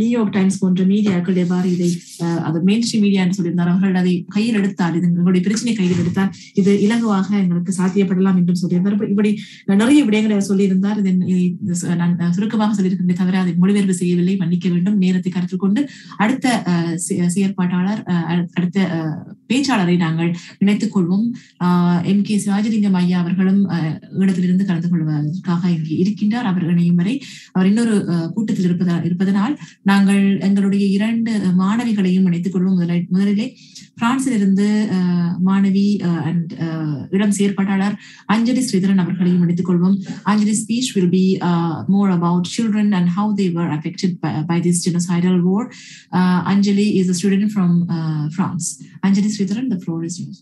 நியூயார்க் டைம்ஸ் போன்ற மீடியாக்கள் எவ்வாறு இதை மெயின் ஸ்ட்ரீம் மீடியா என்று சொல்லியிருந்தார். அவர்கள் அதை கையில் எடுத்தால், இது எங்களுடைய பிரச்சனை கையில் எடுத்தால் இது இலகுவாக எங்களுக்கு சாத்தியப்படலாம் என்றும் சொல்லியிருந்தார். இப்படி நிறைய விடயங்களை சொல்லியிருந்தார். நான் சுருக்கமாக சொல்லியிருக்கின்றேன் தவிர அதை மொழிபெயர்ப்பு செய்யவில்லை, மன்னிக்க வேண்டும். நேரத்தை கருத்தில் கொண்டு அடுத்த செயற்பாட்டாளர், அடுத்த பேச்சாளரை நாங்கள் இணைத்துக் கொள்வோம். MK சிவாஜிலிங்கம் ஐயா அவர்களும் இடத்திலிருந்து கலந்து கொள்வதற்காக இங்கே இருக்கின்றார். அவர் இணையும் வரை அவர் இன்னொரு கூட்டத்தில் இருப்பதனால் நாங்கள் எங்களுடைய 2 மாணவிகளையும் இணைத்துக் கொள்வோம். முதலிலே பிரான்சிலிருந்து மாணவி அண்ட் இளம் செயற்பாட்டாளர் அஞ்சலி ஸ்ரீதரன் அவர்களையும் எடுத்துக் கொள்வோம். Anjali's speech will be more about children and how they were affected by this genocidal war. Anjali is a student from France. Anjali Sridharan, the floor is yours.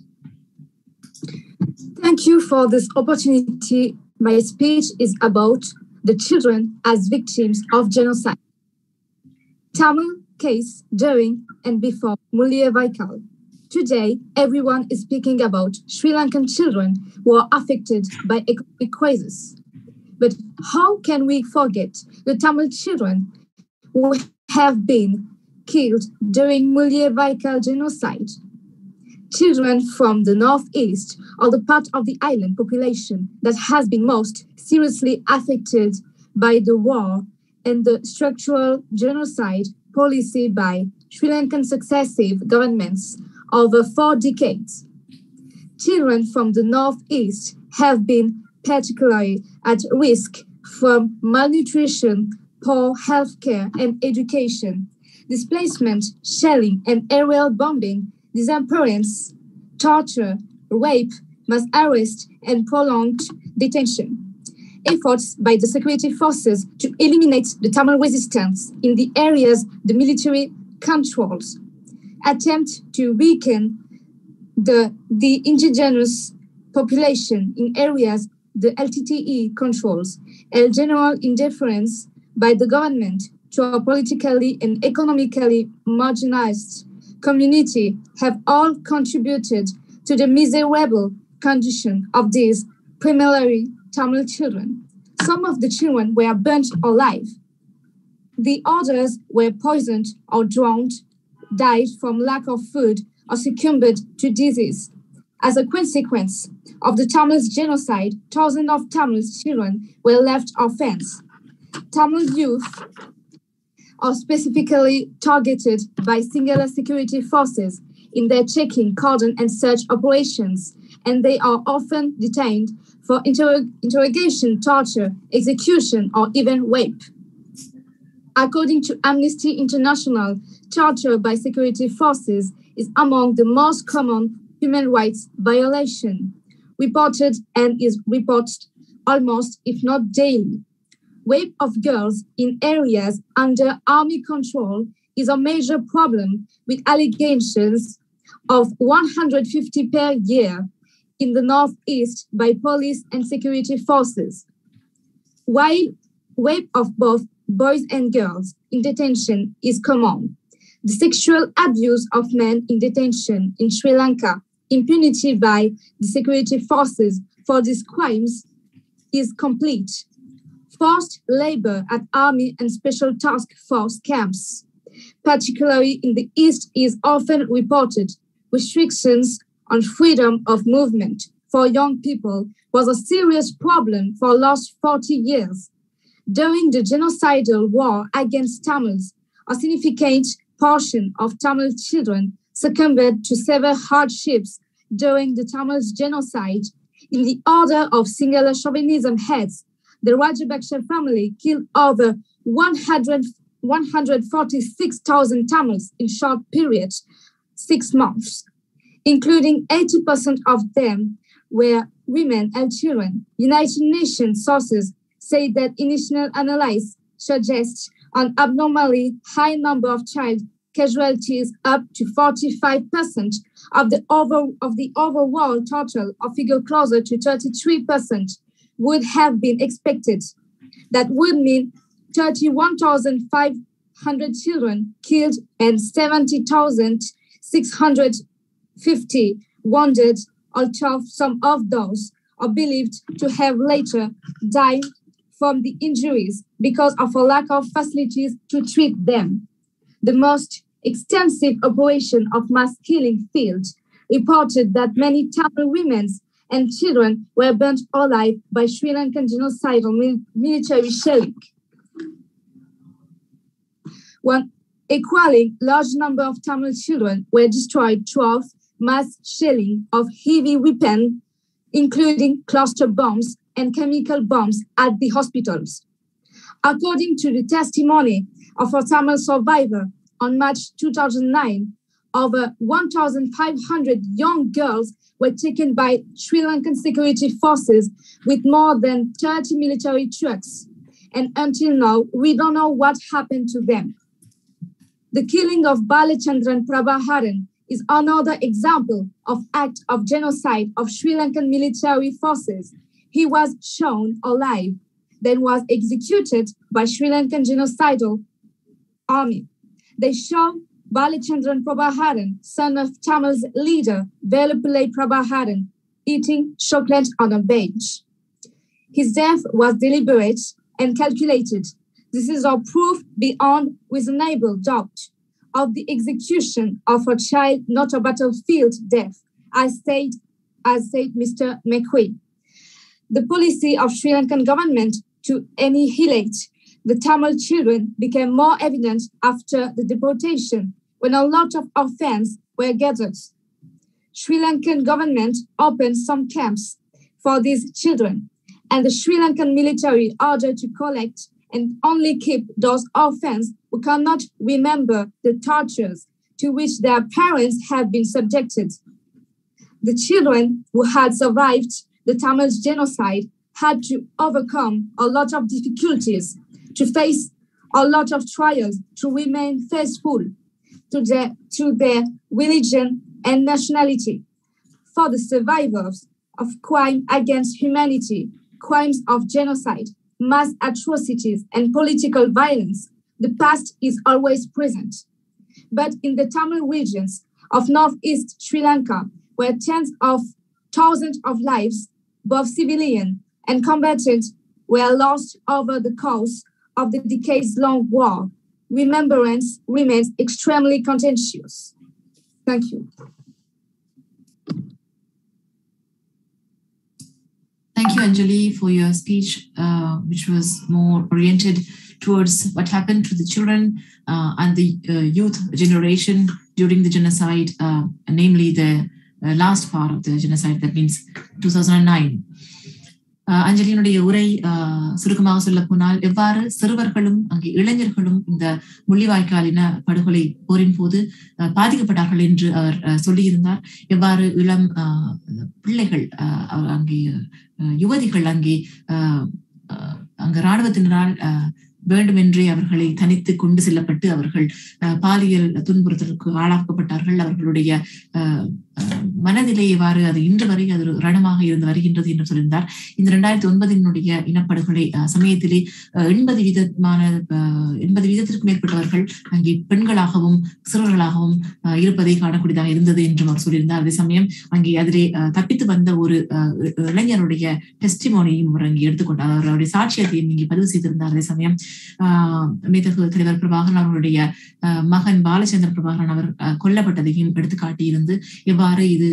Thank you for this opportunity. My speech is about the children as victims of genocide. Tamil case during and before Mulliyavaikal. Today, everyone is speaking about Sri Lankan children who are affected by economic crisis. But how can we forget the Tamil children who have been killed during Mulliyavaikal genocide? Children from the northeast are the part of the island population that has been most seriously affected by the war and the structural genocide policy by Sri Lankan successive governments over 4 decades. Children from the northeast have been particularly at risk from malnutrition, poor healthcare and education, displacement, shelling and aerial bombing, disappearance, torture, rape, mass arrest and prolonged detention. Efforts by the security forces to eliminate the Tamil resistance in the areas the military controls, attempt to weaken the indigenous population in areas the LTTE controls, and general indifference by the government to a politically and economically marginalized community have all contributed to the miserable condition of these primarily Tamil children. Some of the children were burnt alive. The others were poisoned or drowned, died from lack of food, or succumbed to disease. As a consequence of the Tamil genocide, thousands of Tamil children were left orphans. Tamil youth are specifically targeted by singular security forces in their checking, cordon, and search operations, and they are often detained for interrogation, torture, execution, or even rape. According to Amnesty International, torture by security forces is among the most common human rights violation, reported and is reported almost, if not daily. Rape of girls in areas under army control is a major problem, with allegations of 150 per year in the Northeast by police and security forces. While rape of both boys and girls in detention is common, the sexual abuse of men in detention in Sri Lanka, impunity by the security forces for these crimes is complete. Forced labor at army and special task force camps, particularly in the East, is often reported. Restrictions on freedom of movement for young people was a serious problem for the last 40 years. During the genocidal war against Tamils, a significant portion of Tamil children succumbed to severe hardships during the Tamil genocide. In the order of singular chauvinism heads, the Rajapaksa family killed over 146,000 Tamils in short periods, 6 months, including 80% of them were women and children. United Nations sources say that initial analysis suggests an abnormally high number of child casualties, up to 45% of the overall total, a figure closer to 33%, would have been expected. That would mean 31,500 children killed and 70,650 wounded, although some of those are believed to have later died from the injuries because of a lack of facilities to treat them. The most extensive operation of mass killing field reported that many Tamil women and children were burnt alive by Sri Lankan genocidal military shelling. One equally large number of Tamil children were destroyed through mass shelling of heavy weapons, including cluster bombs and chemical bombs at the hospitals. According to the testimony of a Tamil survivor, on March 2009, over 1,500 young girls were taken by Sri Lankan security forces with more than 30 military trucks. And until now, we don't know what happened to them. The killing of Balachandran Prabhaharan is another example of act of genocide of Sri Lankan military forces. He was shown alive, then was executed by Sri Lankan genocidal army. They show Balachandran Prabhaharan, son of Tamil's leader Velupillai Prabhaharan, eating chocolate on a bench. His death was deliberate and calculated. This is all proof beyond reasonable doubt of the execution of a child, not a battlefield death, as said Mr. McQueen. The policy of Sri Lankan government to annihilate the Tamil children became more evident after the deportation, when a lot of orphans were gathered. Sri Lankan government opened some camps for these children, and the Sri Lankan military ordered to collect and only keep those orphans who cannot remember the tortures to which their parents have been subjected. The children who had survived the Tamil genocide had to overcome a lot of difficulties, to face a lot of trials, to remain faithful to their religion and nationality. For the survivors of crime against humanity, crimes of genocide, mass atrocities, and political violence, the past is always present. But in the Tamil regions of northeast Sri Lanka, where tens of thousands of lives, both civilian and combatant, were lost over the course of the decades-long war, remembrance remains extremely contentious. Thank you. Thank you, Anjali, for your speech, which was more oriented towards what happened to the children and the youth generation during the genocide, namely the last part of the genocide, that means 2009. அஞ்சலியினுடைய உரை சுருக்கமாக சொல்ல போனால் எவ்வாறு சிறுவர்களும் அங்கே இளைஞர்களும் இந்த முள்ளிவாய்க்காலின படுகொலை போரின் போது பாதிக்கப்பட்டார்கள் என்று அவர் சொல்லியிருந்தார். எவ்வாறு இளம் பிள்ளைகள் அங்கே யுவதிகள் அங்கு இராணுவத்தினரால் வேண்டுமென்றே அவர்களை தனித்து கொண்டு செல்லப்பட்டு அவர்கள் பாலியல் துன்புறுத்தலுக்கு ஆளாக்கப்பட்டார்கள். அவர்களுடைய மனநிலை எவ்வாறு அது இன்று வரை அது ரணமாக இருந்து வருகின்றது என்று சொல்லியிருந்தார். இந்த 2009 இனப்படுகொலை சமயத்திலே 80 வீதத்திற்கும் மேற்பட்டவர்கள் அங்கே பெண்களாகவும் சிறுவர்களாகவும் இருப்பதை காணக்கூடியதாக இருந்தது என்றும் அவர் சொல்லியிருந்தார். அதே சமயம் அங்கே அதிலே தப்பித்து வந்த ஒரு இளைஞருடைய டெஸ்டிமோனியையும் அவர் அங்கே எடுத்துக்கொண்டார். அவருடைய சாட்சியத்தையும் இங்கே பதிவு செய்திருந்தார். அதே சமயம் மேதகு தலைவர் பிரபாகரன் அவருடைய மகன் பாலச்சந்திர பிரபாகரன் அவர் கொல்லப்பட்டதையும் எடுத்து காட்டியிருந்து எவ்வாறு இது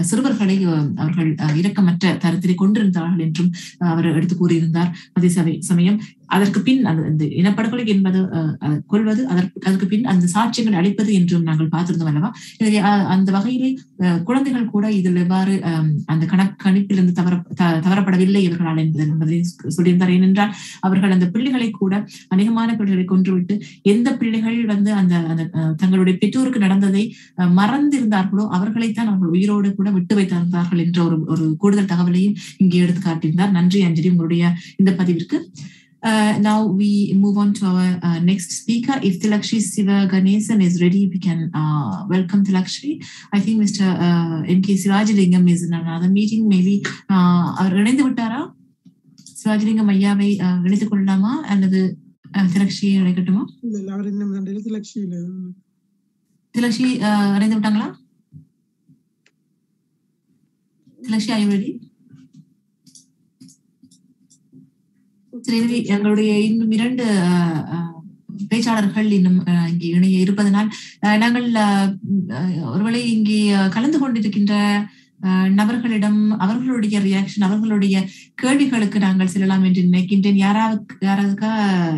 சிறுவர்களை அவர்கள் இரக்கமற்ற தரத்திலே கொண்டிருந்தார்கள் என்றும் அவர் எடுத்து கூறியிருந்தார். அதே சமயம் அதற்கு பின் அந்த இனப்படுகொலை என்பது கொள்வது, அதற்கு பின் அந்த சாட்சியங்கள் அளிப்பது என்றும் நாங்கள் பார்த்திருந்தோம் அல்லவா. எனவே அந்த வகையிலே குழந்தைகள் கூட இதில் எவ்வாறு அந்த கணிப்பிலிருந்து தவறப்படவில்லை இவர்களால் என்பதை சொல்லியிருந்தார். ஏனென்றால் அவர்கள் அந்த பிள்ளைகளை கூட அநேகமான பிள்ளைகளை கொன்றுவிட்டு எந்த பிள்ளைகள் அந்த தங்களுடைய பெற்றோருக்கு நடந்ததை மறந்திருந்தார்களோ அவர்களைத்தான் அவர்கள் உயிரோடு கூட விட்டு வைத்திருந்தார்கள் என்ற ஒரு கூடுதல் தகவலையும் இங்கே எடுத்து காட்டியிருந்தார். நன்றி அஞ்சலி உங்களுடைய இந்த பதிவிற்கு. Now we move on to our next speaker. If Tilakshri Siva Ganesan is ready, we can welcome Tilakshri. I think Mr. M.K. Sivajalingam is in another meeting. Maybe இணைந்து விட்டாரா? சிவாஜிலிங்கம் ஐயாவை இணைத்துக் கொள்ளலாமா அல்லது திலக்ஷியை இணைக்கட்டுமா? திலக்ஷி இணைந்து விட்டாங்களா? Dilakshi, are you ready? எங்களுடைய இன்னும் 2 பேச்சாளர்கள் இன்னும் இங்கே இணைய இருப்பதனால் நாங்கள் ஒருவேளை இங்கே கலந்து கொண்டிருக்கின்ற நபர்களிடம் அவர்களுடைய ரியாக்ஷன், அவர்களுடைய கேள்விகளுக்கு நாங்கள் செல்லலாம் என்று நினைக்கின்றேன்.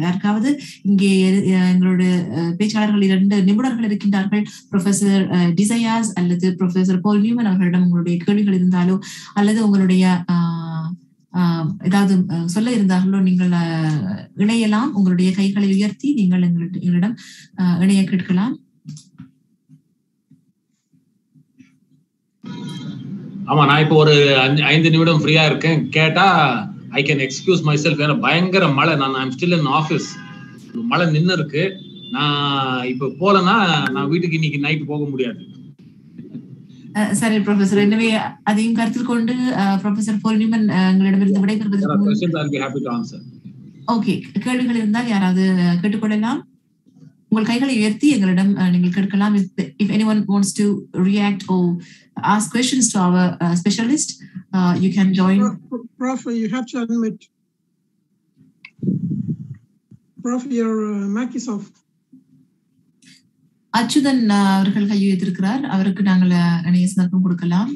யாருக்காவது இங்கே எங்களுடைய பேச்சாளர்கள் 2 நிபுணர்கள் இருக்கின்றார்கள், ப்ரொஃபசர் டிசையாஸ் அல்லது ப்ரொஃபசர் பால் நியூமன் அவர்களிடம் உங்களுடைய கேள்விகள் இருந்தாலோ அல்லது உங்களுடைய ஏதாவது சொல்ல இருந்தார்களோ நீங்கள் இணையலாம். உங்களுடைய கைகளை உயர்த்தி நீங்கள் எங்களிடம் இணைய கேட்கலாம். ஆமா, நான் இப்போ ஒரு 5 நிமிடம் ஃப்ரீயா இருக்கேன். கேட்டா I can excuse my self. ஏன்னா பயங்கர மழை, ஐம் ஸ்டில் இன் ஆஃபீஸ். மழை நின்று இருக்கு. நான் இப்போ போலன்னா நான் வீட்டுக்கு இன்னைக்கு நைட் போக முடியாது. சரி ப்ரொஃபசர், எனவே அதையும் கருத்தில் கொண்டு ப்ரொஃபசர் பால் நியூமன் எங்களிடமிருந்து விடைபெறுவதற்கு ஓகே, கேள்விகள் இருந்தால் யாராவது கேட்டுக்கொள்ளலாம். உங்கள் கைகளை உயர்த்தி எங்களிடம் நீங்கள் கேட்கலாம். If anyone wants to react or ask questions to our specialist, you can join. Prof, you have to admit. Prof, your mic is off. Achuthan அவர்கள் கை உயர்த்திருக்கிறார். அவருக்கு நாங்கள் இணைய சந்தர்ப்பம் கொடுக்கலாம்.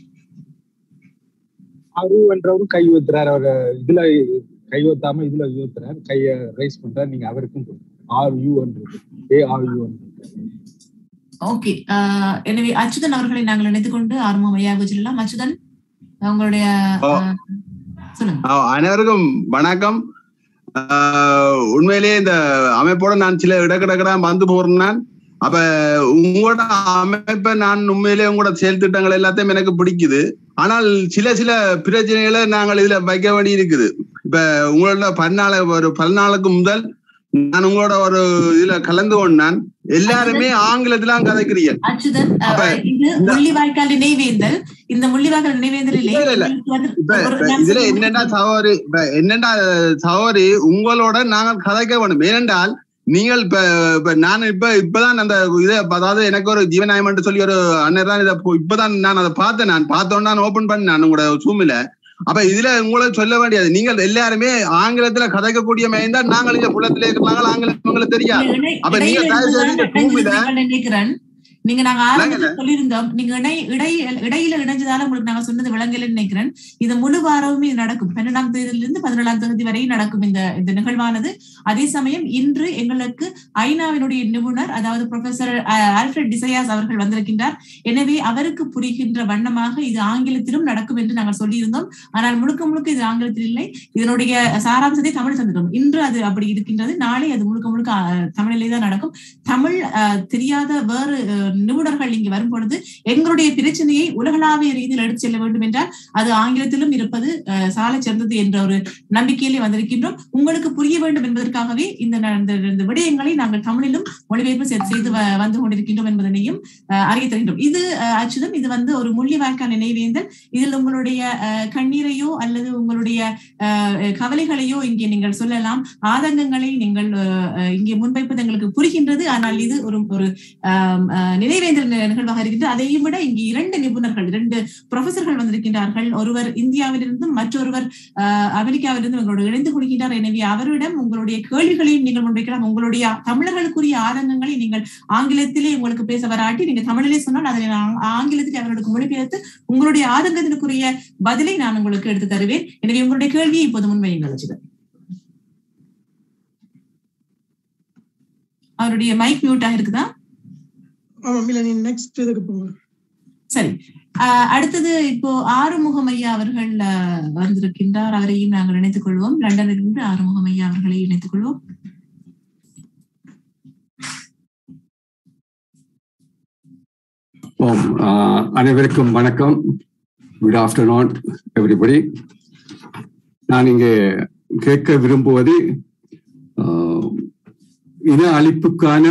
என்றவரும் கை உயர்த்துறார். அவர் இதுல கை உயர்த்தாம இதுல உயர்த்துறார், கைய ரைஸ் பண்றார். நீங்க அவருக்கும் ஓகே. எனவே அச்சுதன் அவர்களை நாங்கள் இணைத்துக் கொண்டு ஆர்வமையாக சொல்லலாம். அச்சுதன், உங்களுடைய சொல்லுங்க. அனைவருக்கும் வணக்கம். உண்மையிலேயே இந்த அமைப்போட நான் சில இடக்கிடக்கடா வந்து போறேன். அப்ப உங்களோட அமைப்பை நான் உண்மையிலேயே உங்களோட செயல் திட்டங்கள் எல்லாத்தையும் எனக்கு பிடிக்குது. ஆனால் சில பிரச்சனைகளை நாங்கள் இதுல வைக்க வேண்டி இருக்குது. இப்ப உங்களோட ஒரு 10 நாளுக்கு முதல் நான் உங்களோட ஒரு இதுல கலந்து கொண்டான். எல்லாருமே ஆங்கிலத்துல கதைக்கிறீங்க. இதுல என்னென்ன சகோதரி உங்களோட நாங்கள் கதைக்க வேணும். ஏனென்றால் நீங்கள் இப்ப நான் இப்பதான் அந்த இதை, அதாவது எனக்கு ஒரு ஜீவநாயகம் சொல்லி ஒரு அண்ணன் தான் இதை இப்பதான் நான் அதை பார்த்தேன். நான் பார்த்தோன்னு நான் ஓபன் பண்ணேன் நான் உங்களோட சூமில. அப்ப இதுல உங்களை சொல்ல வேண்டியது, நீங்கள் எல்லாருமே ஆங்கிலத்துல கதைக்கக்கூடிய மையம்தான். நாங்கள் இந்த புலத்திலே இருக்கிறாங்க, ஆங்கிலம் உங்களுக்கு தெரியாது. அப்ப நீங்க நீங்க நாங்க ஆரம்பத்தில் சொல்லியிருந்தோம், நீங்க இடையில இணைஞ்சதால உங்களுக்கு நாங்க சொன்னது விளங்கலன்னு நினைக்கிறேன். இது முழு வாரமும் இது நடக்கும். 12ஆம் தேதியிலிருந்து 17ஆம் தேதி வரை நடக்கும் இந்த நிகழ்வானது. அதே சமயம் இன்று எங்களுக்கு ஐநாவினுடைய நிபுணர், அதாவது ப்ரொஃபசர் ஆல்ஃபிரட் டிசையாஸ் அவர்கள் வந்திருக்கின்றார். எனவே அவருக்கு புரிகின்ற வண்ணமாக இது ஆங்கிலத்திலும் நடக்கும் என்று நாங்கள் சொல்லியிருந்தோம். ஆனால் முழுக்க இது ஆங்கிலத்தில் இல்லை. இதனுடைய சாராம்சத்தை தமிழ் தந்துட்டோம். இன்று அது அப்படி இருக்கின்றது. நாளை அது முழுக்க தமிழிலே தான் நடக்கும். தமிழ் தெரியாத வேறு நிபுணர்கள் இங்கு வரும் பொழுது எங்களுடைய பிரச்சனையை உலகளாவிய ரீதியில் எடுத்து செல்ல வேண்டும் என்றால் அது ஆங்கிலத்திலும் இருப்பது சாலை சிறந்தது என்ற ஒரு நம்பிக்கையிலே வந்திருக்கின்றோம். உங்களுக்கு புரிய வேண்டும் என்பதற்காகவே இந்த விடயங்களை நாங்கள் தமிழிலும் மொழிபெயர்ப்பு செய்து வந்து கொண்டிருக்கின்றோம் என்பதனையும் அறிய தருகின்றோம். இது அச்சுதம், இது ஒரு முள்ளிவாய்க்கால் நினைவேந்தல். இதில் உங்களுடைய கண்ணீரையோ அல்லது உங்களுடைய கவலைகளையோ இங்கே நீங்கள் சொல்லலாம். ஆதங்கங்களை நீங்கள் இங்கே முன்வைப்பது எங்களுக்கு புரிகின்றது. ஆனால் இது ஒரு நினைவேந்தல் நிகழ்வாக இருக்கின்றது. அதையும் விட இங்கு 2 நிபுணர்கள், 2 ப்ரொஃபசர்கள் வந்திருக்கின்றார்கள். ஒருவர் இந்தியாவிலிருந்தும் மற்றொருவர் அமெரிக்காவிலிருந்தும் எங்களோடு இணைந்து கொள்கின்றார். எனவே அவரிடம் உங்களுடைய கேள்விகளையும் நீங்கள் முன்வைக்கலாம். உங்களுடைய தமிழர்களுக்குரிய ஆதங்கங்களை நீங்கள் ஆங்கிலத்திலே உங்களுக்கு பேச வராட்டி நீங்க தமிழிலே சொன்னால் அதை ஆங்கிலத்தில் அவர்களுக்கு மொழிபெயர்த்து உங்களுடைய ஆதங்கத்திற்குரிய பதிலை நான் உங்களுக்கு எடுத்து தருவேன். எனவே உங்களுடைய கேள்வியை இப்போது முன்வையுங்கள். அவருடைய மைக் மியூட் ஆகிருக்குதா? சரி, அடுத்தது இப்போ ஆறுமுகம் ஐயா அவர்கள் வந்திருக்கின்றார். அவரையும் நாங்கள் இணைத்துக் கொள்வோம். லண்டனிலிருந்து ஆறுமுகம் ஐயா அவர்களை இணைத்துக் கொள்வோம். அனைவருக்கும் வணக்கம். Good afternoon everybody. நான் இங்கே கேட்க விரும்புவது இன அழிப்புக்கான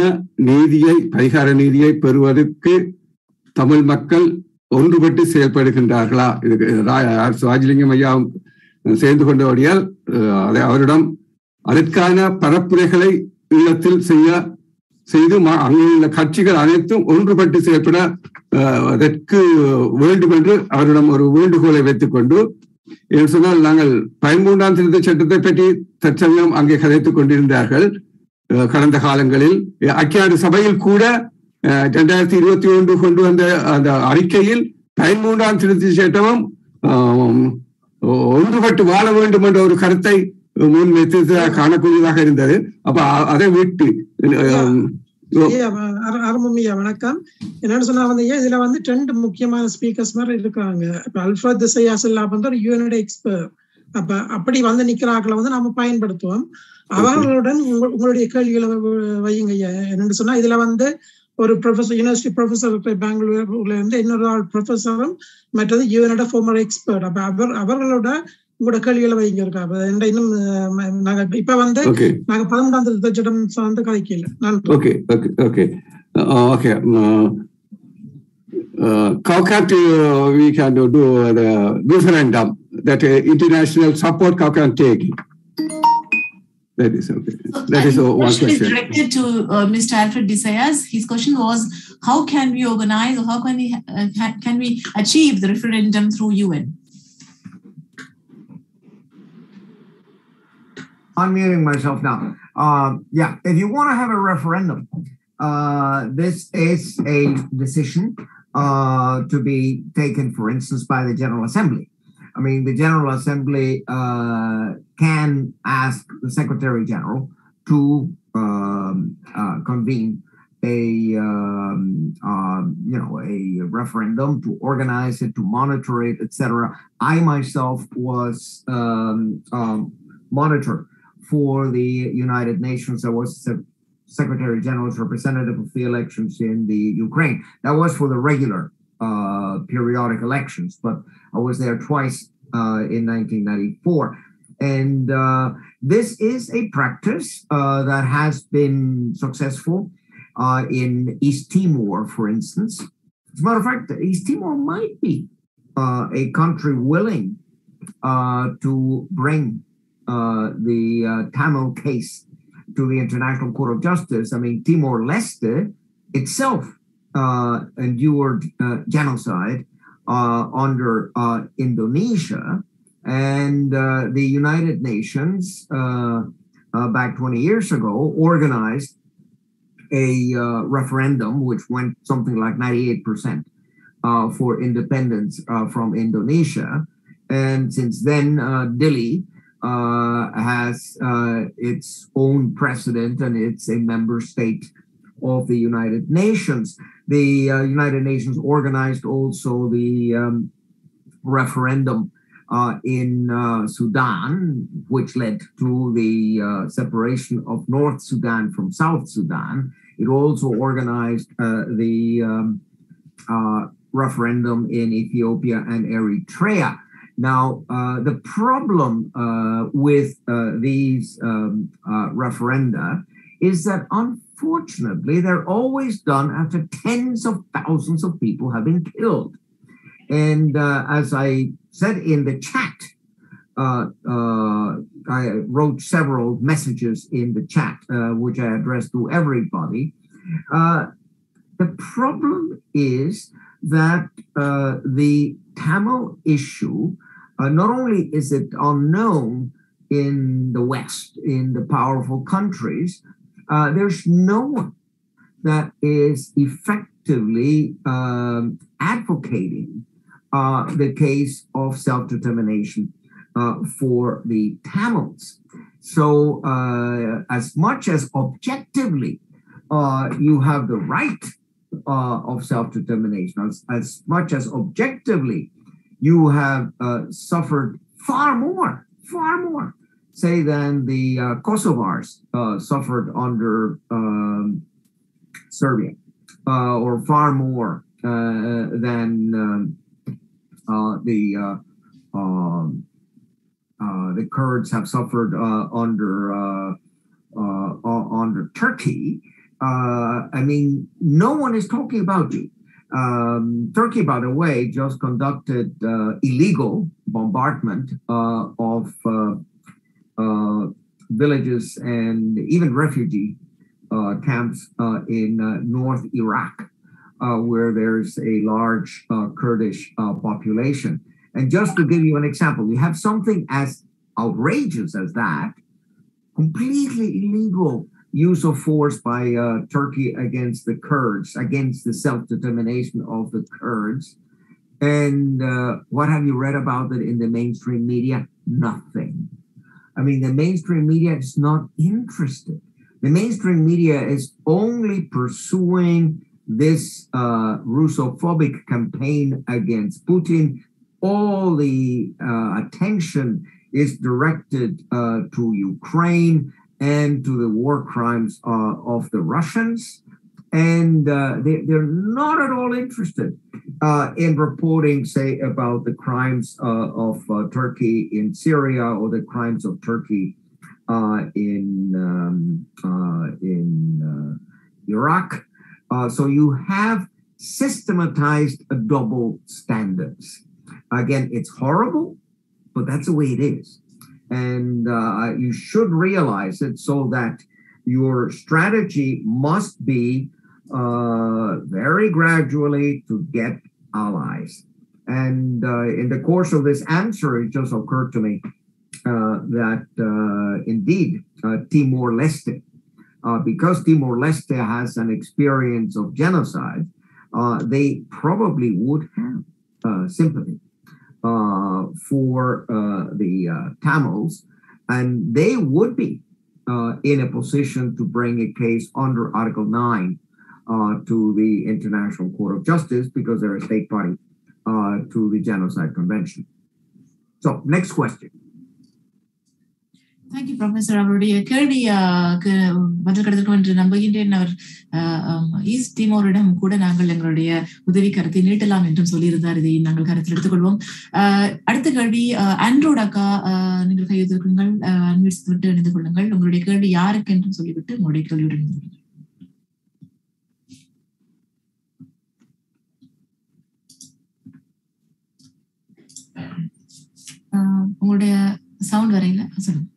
பரிகார நீதியை பெறுவதற்கு தமிழ் மக்கள் ஒன்றுபட்டு செயல்படுகின்றார்களா? ராஜலிங்கம் ஐயா சேர்ந்து கொண்டபடியால் அவரிடம் அதற்கான பரப்புரைகளை ஈழத்தில் செய்து அங்குள்ள கட்சிகள் அனைத்தும் ஒன்றுபட்டு செயல்பட அதற்கு வேண்டும் என்று அவரிடம் ஒரு வேண்டுகோளை வைத்துக் கொண்டு, என்று சொன்னால் நாங்கள் 13ஆம் திருத்த சட்டத்தை பற்றி தற்சமயம் அங்கே கதைத்துக் கொண்டிருந்தார்கள். கடந்த காலங்களில் ஐக்கிய சபையில் கூட 2021 கொண்டு வந்த அந்த அறிக்கையில் 13ஆம் திருத்த சட்டமும் ஒன்றுபட்டு வாழ வேண்டும் என்ற ஒரு கருத்தை முன்வைத்து காணக்கூடியதாக இருந்தது. அப்ப அதை விட்டு வணக்கம். என்னன்னு சொன்னா இதுல 2 முக்கியமான ஸ்பீக்கர்ஸ் மாதிரி இருக்காங்க. இப்ப ஆல்ஃபிரட் டிசையாஸ் ஒரு யூஎன்ஓ எக்ஸ்பர்ட். அப்படி நிக்கிறாக்களை நாம பயன்படுத்துவோம். அவர்களுடன் உங்களுடைய கேள்விகளை வையுங்க. என்னன்னு சொன்னா இதுல ஒரு ப்ரொஃபசர், யூனிவர்சிட்டி ப்ரொஃபசர் பெங்களூர்ல இருந்து இன்னொரு ஆள் ப்ரொஃபசரும், மற்றது யூஎன்ஓ ஃபார்மர் எக்ஸ்பர்ட். அப்ப அவர்களோட உங்களோட கேள்விகளை வைங்க இருக்கா. இன்னும் நாங்க இப்ப நாங்க 13ஆம் திருத்த சட்டம் சார்ந்த கதைக்கல. How can't we can do the referendum that international support how can take? That is okay. That is one question. Is directed to Mr. Alfred Disayas. His question was, how can we organize, or how can we achieve the referendum through UN? Unmuting myself now. If you want to have a referendum, this is a decision to be taken, for instance, by the General Assembly. I mean, the General Assembly can ask the Secretary General to convene a referendum, to organize it, to monitor it, etc. I myself was monitor for the United Nations. I was Secretary General's representative of the elections in the Ukraine. That was for the regular periodic elections, but I was there twice in 1994. And this is a practice that has been successful in East Timor, for instance. As a matter of fact, East Timor might be a country willing to bring the Tamil case to the International Court of Justice. I mean, Timor-Leste itself endured genocide under Indonesia, and the United Nations back 20 years ago organized a referendum which went something like 98% for independence from Indonesia. And since then, Delhi has its own president, and it's a member state of the United Nations. The United Nations organized also the referendum in Sudan, which led to the separation of North Sudan from South Sudan. It also organized the referendum in Ethiopia and Eritrea. Now, the problem with these referenda is that, unfortunately, they're always done after tens of thousands of people have been killed. And as I said in the chat, I wrote several messages in the chat, which I addressed to everybody. The problem is that the Tamil issue, not only is it unknown in the West, in the powerful countries, there's no one that is effectively advocating the case of self-determination for the Tamils. So as much as objectively you have the right of self-determination, as much as objectively you have suffered far more, say, than the Kosovars suffered under Serbia, or far more than the Kurds have suffered under Turkey. I mean, no one is talking about you. Turkey, by the way, just conducted illegal bombardment of villages and even refugee camps in North Iraq, where there's a large Kurdish population. And just to give you an example, we have something as outrageous as that, completely illegal use of force by Turkey against the Kurds, against the self-determination of the Kurds. And what have you read about it in the mainstream media? Nothing. I mean, the mainstream media is not interested. The mainstream media is only pursuing this Russophobic campaign against Putin. All the attention is directed to Ukraine and to the war crimes of the Russians. And they're not at all interested in reporting, say, about the crimes of Turkey in Syria or the crimes of Turkey in Iraq. So you have systematized double standards. Again, it's horrible, but that's the way it is. And you should realize it, so that your strategy must be very gradually to get allies. And in the course of this answer, it just occurred to me that indeed Timor-Leste, because Timor-Leste has an experience of genocide, they probably would have sympathy for the Tamils, and they would be in a position to bring a case under Article 9 to the International Court of Justice, because they're a state party to the Genocide Convention. So, next question. Thank you, Professor. அவருடைய கேள்விக்கு பதில் கிடைத்திருக்கும் என்று நம்புகின்றேன். அவர் east திமோரிடம் கூட நாங்கள் எங்களுடைய உதவி கருத்தை நீட்டலாம் என்றும் சொல்லியிருந்தார். இதை நாங்கள் கருத்தில் எடுத்துக்கொள்வோம். அடுத்த கேள்வி, ஆண்ட்ரோட் அக்கா, நீங்கள் கையெழுத்திருக்குங்கள், அன்மியூட் விட்டு இணைந்து கொள்ளுங்கள். உங்களுடைய கேள்வி யாருக்கு என்றும் சொல்லிவிட்டு உங்களுடைய கேள்வியுடன் இணைந்து கொள்ளுங்கள். உங்களுடைய சவுண்ட் வரையில சொல்லுங்க.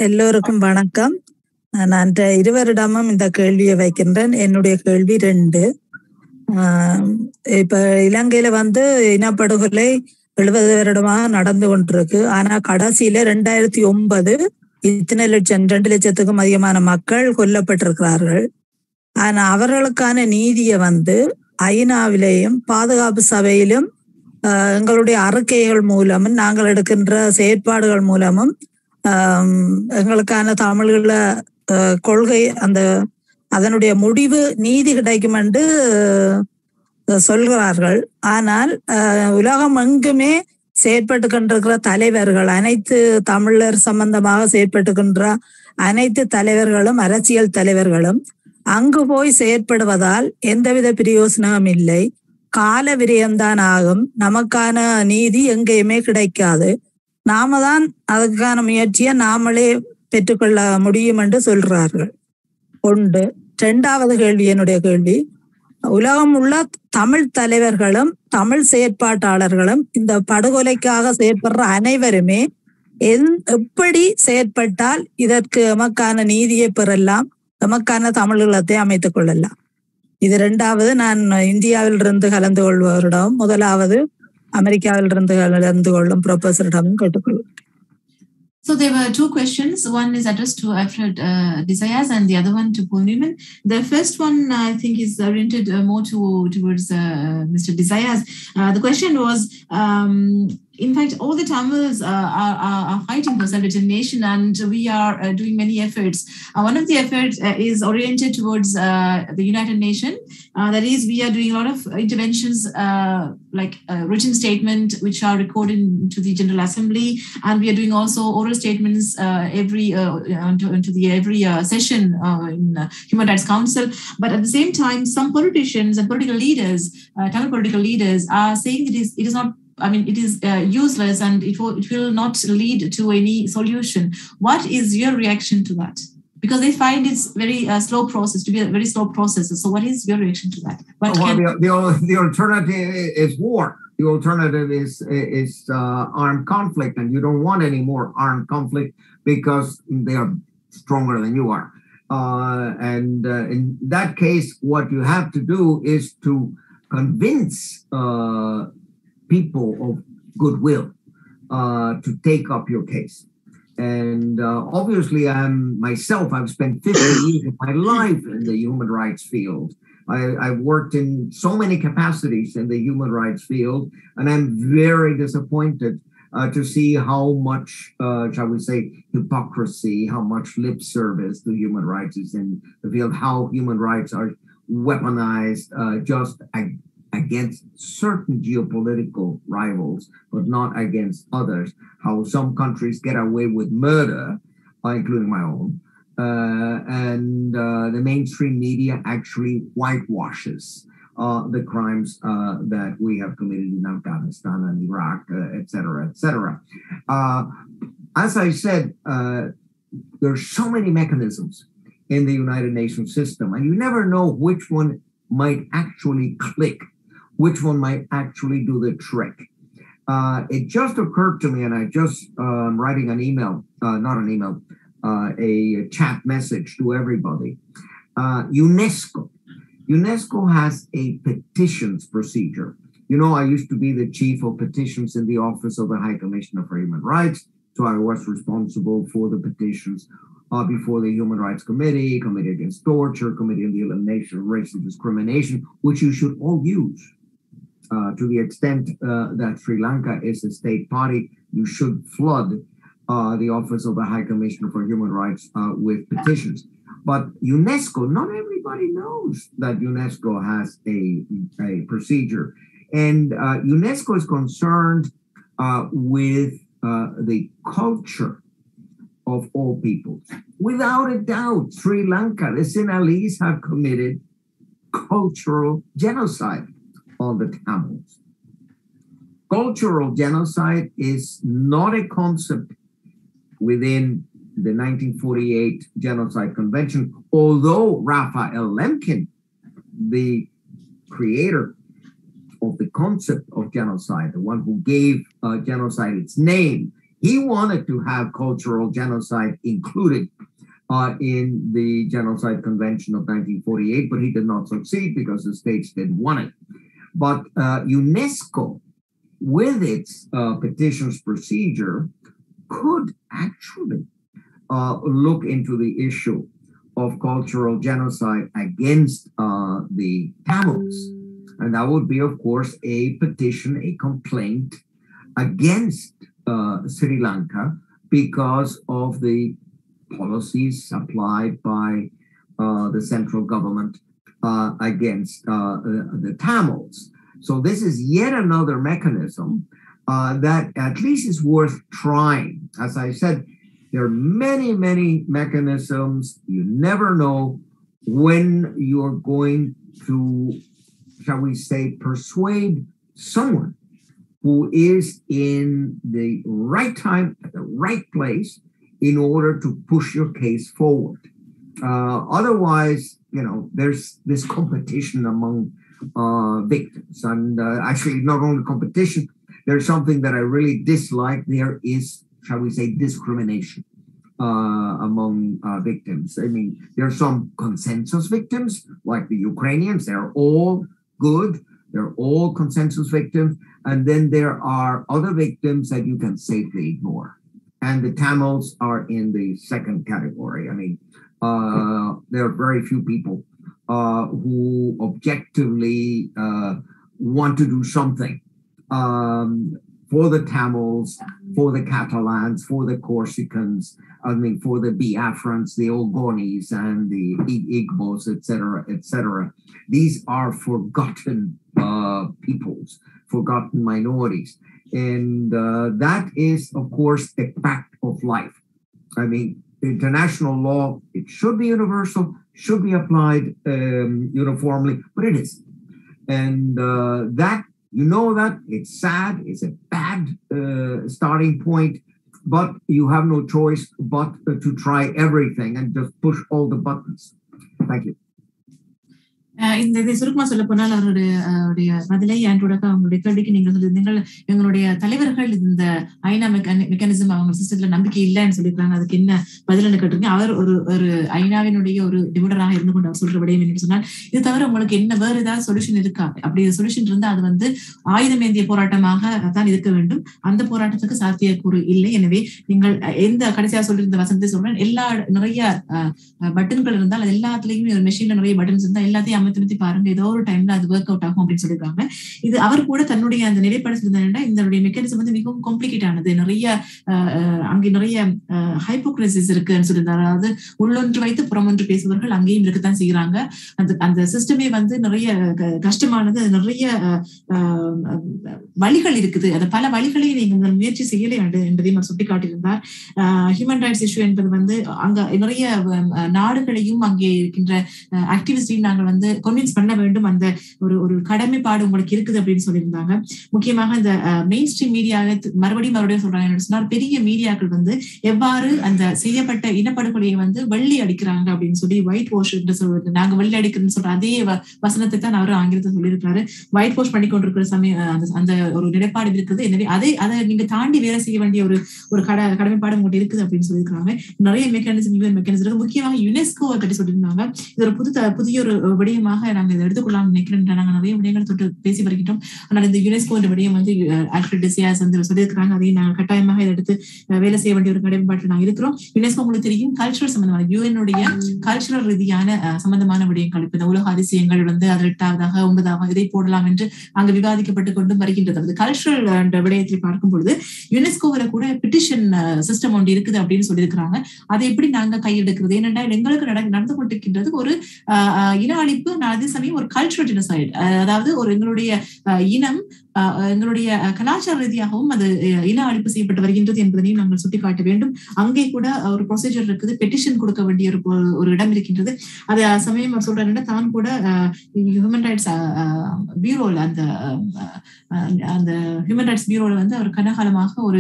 எல்லோருக்கும் வணக்கம். நான் இருவரிடமும் இந்த கேள்வியை வைக்கின்றேன். என்னுடைய கேள்வி 2. இப்ப இலங்கையில இனப்படுகொலை 70 வருடமாக நடந்து கொண்டிருக்கு. ஆனா கடைசியில 2009 இத்தனை லட்சம் 2 லட்சத்துக்கும் அதிகமான மக்கள் கொல்லப்பட்டிருக்கிறார்கள். ஆனா அவர்களுக்கான நீதியை ஐநாவிலேயும் பாதுகாப்பு சபையிலும் எங்களுடைய அறிக்கைகள் மூலமும் நாங்கள் எடுக்கின்ற செயற்பாடுகள் மூலமும் எங்களுக்கான தமிழீழ கொள்கை அதனுடைய முடிவு நீதி கிடைக்கும் என்று சொல்கிறார்கள். ஆனால் உலகம் எங்குமே செயற்பட்டு கொண்டிருக்கிற தலைவர்கள், அனைத்து தமிழர் சம்பந்தமாக செயற்பட்டுகின்ற அனைத்து தலைவர்களும், அரசியல் தலைவர்களும் அங்கு போய் செயற்படுவதால் எந்தவித பிரயோசனமும் இல்லை. கால விரயம்தான் ஆகும். நமக்கான நீதி எங்கேயுமே கிடைக்காது. நாம தான் அதுக்கான முயற்சியை நாமளே பெற்றுக்கொள்ள முடியும் என்று சொல்றார்கள். ஒன்று. 2வது கேள்வி, என்னுடைய கேள்வி, உலகம் உள்ள தமிழ் தலைவர்களும் தமிழ் செயற்பாட்டாளர்களும் இந்த படுகொலைக்காக செயற்படுற அனைவருமே எப்படி செயற்பட்டால் இதற்கு எமக்கான நீதியை பெறலாம், எமக்கான தமிழீழத்தை அமைத்துக் கொள்ளலாம்? இது 2வது. நான் இந்தியாவிலிருந்து கலந்து கொள்பவரிடம், 1வது அமெரிக்காவிலிருந்து கலந்து கொள்ளும் ப்ரொஃபஸரிடம் கேட்டுக்கொள்வேன். So there were 2 questions. One is addressed to Alfred Desayas and the other one to Paul Newman. The first one, I think, is oriented more towards Mr. Desayas. The question was, in fact, all the Tamils are fighting for self-determination, and we are doing many efforts. One of the efforts is oriented towards the United Nations. That is, we are doing a lot of interventions, like written statement, which are recorded to the General Assembly, and we are doing also oral statements every session in Human Rights Council. But at the same time, some politicians and political leaders, Tamil political leaders, are saying it is not. I mean, it is useless and it will not lead to any solution. What is your reaction to that? Because they find it's very slow process, to be a very slow process. So what is your reaction to that? The alternative is war. The alternative is armed conflict, and you don't want any more armed conflict because they are stronger than you are. In that case, what you have to do is to convince people of goodwill to take up your case. And obviously, I've spent 50 years of my life in the human rights field. I've worked in so many capacities in the human rights field, and I'm very disappointed to see how much, shall we say, hypocrisy, how much lip service to human rights is in the field, how human rights are weaponized just against certain geopolitical rivals, but not against others. How some countries get away with murder, including my own, and the mainstream media actually whitewashes the crimes that we have committed in Afghanistan and Iraq, etc., etc. As I said, there's so many mechanisms in the United Nations system, and you never know which one might actually click, which one might actually do the trick. It just occurred to me, and I just writing an email, a chat message to everybody. UNESCO has a petitions procedure. You know, I used to be the chief of petitions in the Office of the High Commissioner for Human Rights, so I was responsible for the petitions before the Human Rights Committee, Committee Against Torture, Committee on the Elimination of Racial Discrimination, which you should all use. To the extent that Sri Lanka is a state party, you should flood the Office of the High Commissioner for Human Rights with petitions. But UNESCO, not everybody knows that UNESCO has a procedure. And UNESCO is concerned with the culture of all peoples. Without a doubt, Sri Lanka, the Sinhalese have committed cultural genocide on the Tamils. Cultural genocide is not a concept within the 1948 Genocide Convention, although Raphael Lemkin, the creator of the concept of genocide, the one who gave genocide its name, he wanted to have cultural genocide included in the Genocide Convention of 1948, but he did not succeed because the states didn't want it. But UNESCO, with its petitions procedure, could actually look into the issue of cultural genocide against the Tamils. And that would be, of course, a petition, a complaint against Sri Lanka because of the policies applied by the central government against the Tamils. So this is yet another mechanism that at least is worth trying. As I said, there are many, many mechanisms. You never know when you're going to, shall we say, persuade someone who is in the right time, at the right place, in order to push your case forward. Otherwise, there's this competition among victims. And actually, not only competition, there's something that I really dislike. There is, shall we say, discrimination among victims. I mean, there are some consensus victims, like the Ukrainians. They're all good. They're all consensus victims. And then there are other victims that you can safely ignore. And the Tamils are in the second category. I mean, there are very few people who objectively want to do something for the Tamils, for the Catalans, for the Corsicans, I mean, for the Biafrans, the Ogonis, and the Igbos, etc., etc. These are forgotten peoples, forgotten minorities. And that is, of course, a fact of life. I mean, international law, it should be universal, should be applied uniformly, but it isn't. And that, that it's sad, it's a bad starting point, but you have no choice but to try everything and just push all the buttons. Thank you. இந்த இதை சுருக்கமா சொல்ல போனால் அவருடைய பதிலை அவங்களுடைய கேள்விக்கு நீங்கள் சொல்லியிருந்தீங்கள், எங்களுடைய தலைவர்கள் இந்த ஐநா மெக்கானிசம் அவங்க சிஸ்டத்துல நம்பிக்கை இல்லைன்னு சொல்லியிருக்காங்க, அதுக்கு என்ன பதில்னு கேட்டிருக்கீங்க. அவர் ஒரு ஐநாவினுடைய ஒரு டிவிடராக இருந்து கொண்டு அவர் சொல்ற விடயம் என்று சொன்னால், இது தவிர உங்களுக்கு என்ன வேறு ஏதாவது சொல்யூஷன் இருக்கா? அப்படி சொல்யூஷன் இருந்தா அது ஆயுதம் ஏந்திய போராட்டமாக தான் இருக்க வேண்டும். அந்த போராட்டத்துக்கு சாத்தியக்கூறு இல்லை. எனவே நீங்கள் எந்த கடைசியா சொல்லியிருந்த வசனத்தை சொல்றேன், நிறைய பட்டன்கள் இருந்தால் அது எல்லாத்துலயுமே ஒரு மெஷின்ல நிறைய பட்டன்ஸ் இருந்தால் எல்லாத்தையும் அமைத்து பாருங்க, ஏதோ ஒரு டைம்ல அது ஒர்க் அவுட் ஆகும் அப்படின்னு சொல்லிருக்காங்க. இது அவர் கூட தன்னுடைய அந்த நிலைப்பாடு சொல்லியிருந்தா, இதனுடைய மெக்கானிசம் மிகவும் காம்ப்ளிகேட் ஆனது, அங்கே நிறைய ஹைப்போக்ரசிஸ் இருக்குன்னு சொல்லியிருந்தாரு. அதாவது உள்ளொன்று வைத்து புறமொன்று பேசுபவர்கள் அங்கேயும் இருக்கத்தான் செய்யறாங்க. அந்த சிஸ்டமே நிறைய கஷ்டமானது, நிறைய வழிகள் இருக்குது. அது பல வழிகளை நீங்க முயற்சி செய்யலை என்பதையும் அவர் சுட்டிக்காட்டியிருந்தார். ஹியூமன் ரைட்ஸ் இஷ்யூ என்பது அங்க நிறைய நாடுகளையும் அங்கே இருக்கின்ற ஆக்டிவிஸ்டையும் நாங்கள் கன்வின்ஸ் பண்ண வேண்டும். அந்த ஒரு கடமைப்பாடு உங்களுக்கு இருக்குது அப்படின்னு சொல்லியிருந்தாங்க. முக்கியமாக இந்த மெயின் ஸ்ட்ரீம் மீடியாவை மறுபடியும் சொல்றாங்க சொன்னால், பெரிய மீடியாக்கள் எவ்வாறு அந்த செய்யப்பட்ட இனப்படுகொலையை வெள்ளி அடிக்கிறாங்க அப்படின்னு சொல்லி ஒயிட் வாஷ் என்று சொல்றது, நாங்க வெள்ளி அடிக்கிறோம்னு சொல்ற அதே வசனத்தை தான் அவரு ஆங்கிலத்தை சொல்லியிருக்காரு. ஒயிட் வாஷ் பண்ணி கொண்டிருக்கிற சமயம் அந்த ஒரு நிலைப்பாடு இருக்குது. எனவே அதை நீங்க தாண்டி வேலை செய்ய வேண்டிய ஒரு கடமைப்பாடு உங்கள்கிட்ட இருக்குது அப்படின்னு சொல்லியிருக்காங்க. நிறைய மெக்கானிசம் இருக்கு. முக்கியமாக யுனெஸ்கோ பற்றி சொல்லியிருந்தாங்க. இது ஒரு புதிய ஒரு விடயமாக நாங்க இதை எடுத்துக்கொள்ளலாம் நினைக்கிறேன். நாங்க நிறைய விடயங்களை தொட்டு பேசி வருகின்றோம். ஆனால் இந்த யுனெஸ்கோ விடயம் ஆல்ஃபிரட் டெசியாஸ் சொல்லியிருக்கிறாங்க. அதையும் நாங்கள் கட்டாயமாக இதை எடுத்து வேலை செய்ய வேண்டிய ஒரு கடமைப்பாட்டில் நாங்கள் இருக்கிறோம். யுனெஸ்கோ உங்களுக்கு தெரியும், கல்ச்சுரல் சம்பந்தமான யூஎன்னுடைய கல்ச்சுரல் ரீதியான சம்பந்தமான விடயங்கள், இப்ப இந்த உலக அதிசயங்கள் அதில் 8வது 9வது இதை போடலாம் என்று அங்கு விவாதிக்கப்பட்டு கொண்டும் வருகின்றது. அது கல்ச்சுரல் என்ற விடயத்தை பார்க்கும் பொழுது யுனெஸ்கோவில கூட பெட்டிஷன் சிஸ்டம் ஒன்று இருக்குது அப்படின்னு சொல்லியிருக்கிறாங்க. அதை எப்படி நாங்க கையெடுக்கிறது? ஏனென்றால் எங்களுக்கு நடந்து கொண்டிருக்கின்றது ஒரு இன அழிப்பு, அதே சமயம் ஒரு கல்ச்சுரல் ஜெனோசைட். அதாவது எங்களுடைய இனம், எங்களுடைய கலாச்சார ரீதியாகவும் அது இன அழிப்பு செய்யப்பட்டு வருகின்றது என்பதையும் நாங்கள் சுட்டிக்காட்ட வேண்டும். அங்கே கூட ஒரு ப்ரொசீஜர் இருக்குது, பெட்டிஷன் கொடுக்க வேண்டிய ஒரு இடம் இருக்கின்றது. அது சமயம் அவர் சொல்றாருன்னா, தான் கூட ஹியூமன் ரைட்ஸ் பியூரோல அந்த ஹியூமன் ரைட்ஸ் பியூரோல அவர் கனகாலமாக ஒரு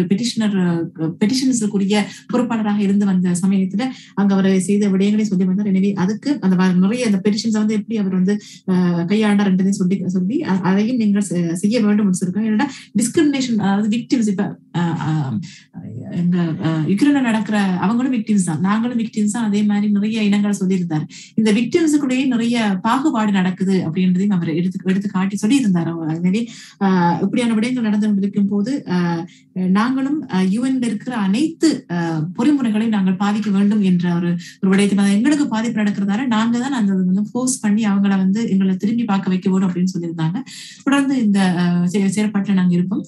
பெட்டிஷன்ஸுக்குரிய பொறுப்பாளராக இருந்து வந்த சமயத்துல அங்க அவர் செய்த விடயங்களை சொல்லி வந்தார். எனவே அதுக்கு அந்த நிறைய அந்த பெட்டிஷன்ஸ் எப்படி அவர் கையாண்டார் என்றதையும் சொல்லி அதையும் நீங்கள் செய்ய வேண்டும் சொல்லிருக்காங்க. ஏன்னா டிஸ்கிரிமினேஷன், அதாவது விக்டிம்ஸ், இப்ப எங்க யுக்ரைன்ல நடக்கிற அவங்களும் விக்டிம்ஸ் தான், நாங்களும் விக்டிம்ஸ் தான். அதே மாதிரி நிறைய இனங்களை சொல்லியிருந்தாரு. இந்த விக்டிம்ஸுக்குள்ளேயே நிறைய பாகுபாடு நடக்குது அப்படின்றதையும் அவர் எடுத்து காட்டி சொல்லியிருந்தார். எனவே இப்படியான விடயங்கள் நடந்து கொண்டிருக்கும் போது நாங்களும் யுஎன்ல இருக்கிற அனைத்து பொறிமுறைகளையும் நாங்கள் பாதிக்க வேண்டும் என்ற ஒரு விடயத்தை, எங்களுக்கு பாதிப்பு நடக்கிறதால நாங்க தான் அந்த ஃபோர்ஸ் பண்ணி அவங்கள எங்களை திரும்பி பார்க்க வைக்க வேண்டும் அப்படின்னு சொல்லியிருந்தாங்க. தொடர்ந்து இந்த செயற்பாட்டில் நாங்க இருப்போம்.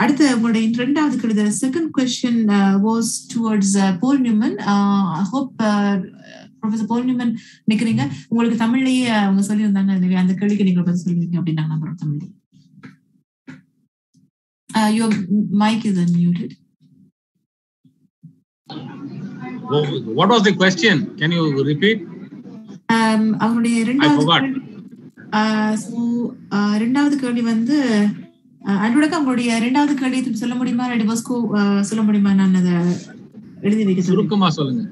அடுத்த உங்களுடைய இரண்டாவது கேள்வி, second question was towards Paul Newman. I hope professor Paul Newman நினைக்கிறீங்க உங்களுக்கு தமிழ்லயே அவங்க சொல்லியிருந்தாங்க, எனவே அந்த கேள்விக்கு நீங்க பதில் சொல்லுவீங்க அப்படின்னு நாங்க நம்புறோம். Tamil your mic is unmuted. What was the question? Can you repeat? அவங்களுடைய இரண்டாவது கேள்வி அன்றுடக்க அவங்களுடைய இரண்டாவது கேள்வி சொல்ல முடியுமா? டிவோஸ்கோ சொல்ல முடியுமா? நான் அதை எழுதி வைக்க சுருக்கமா சொல்லுங்க.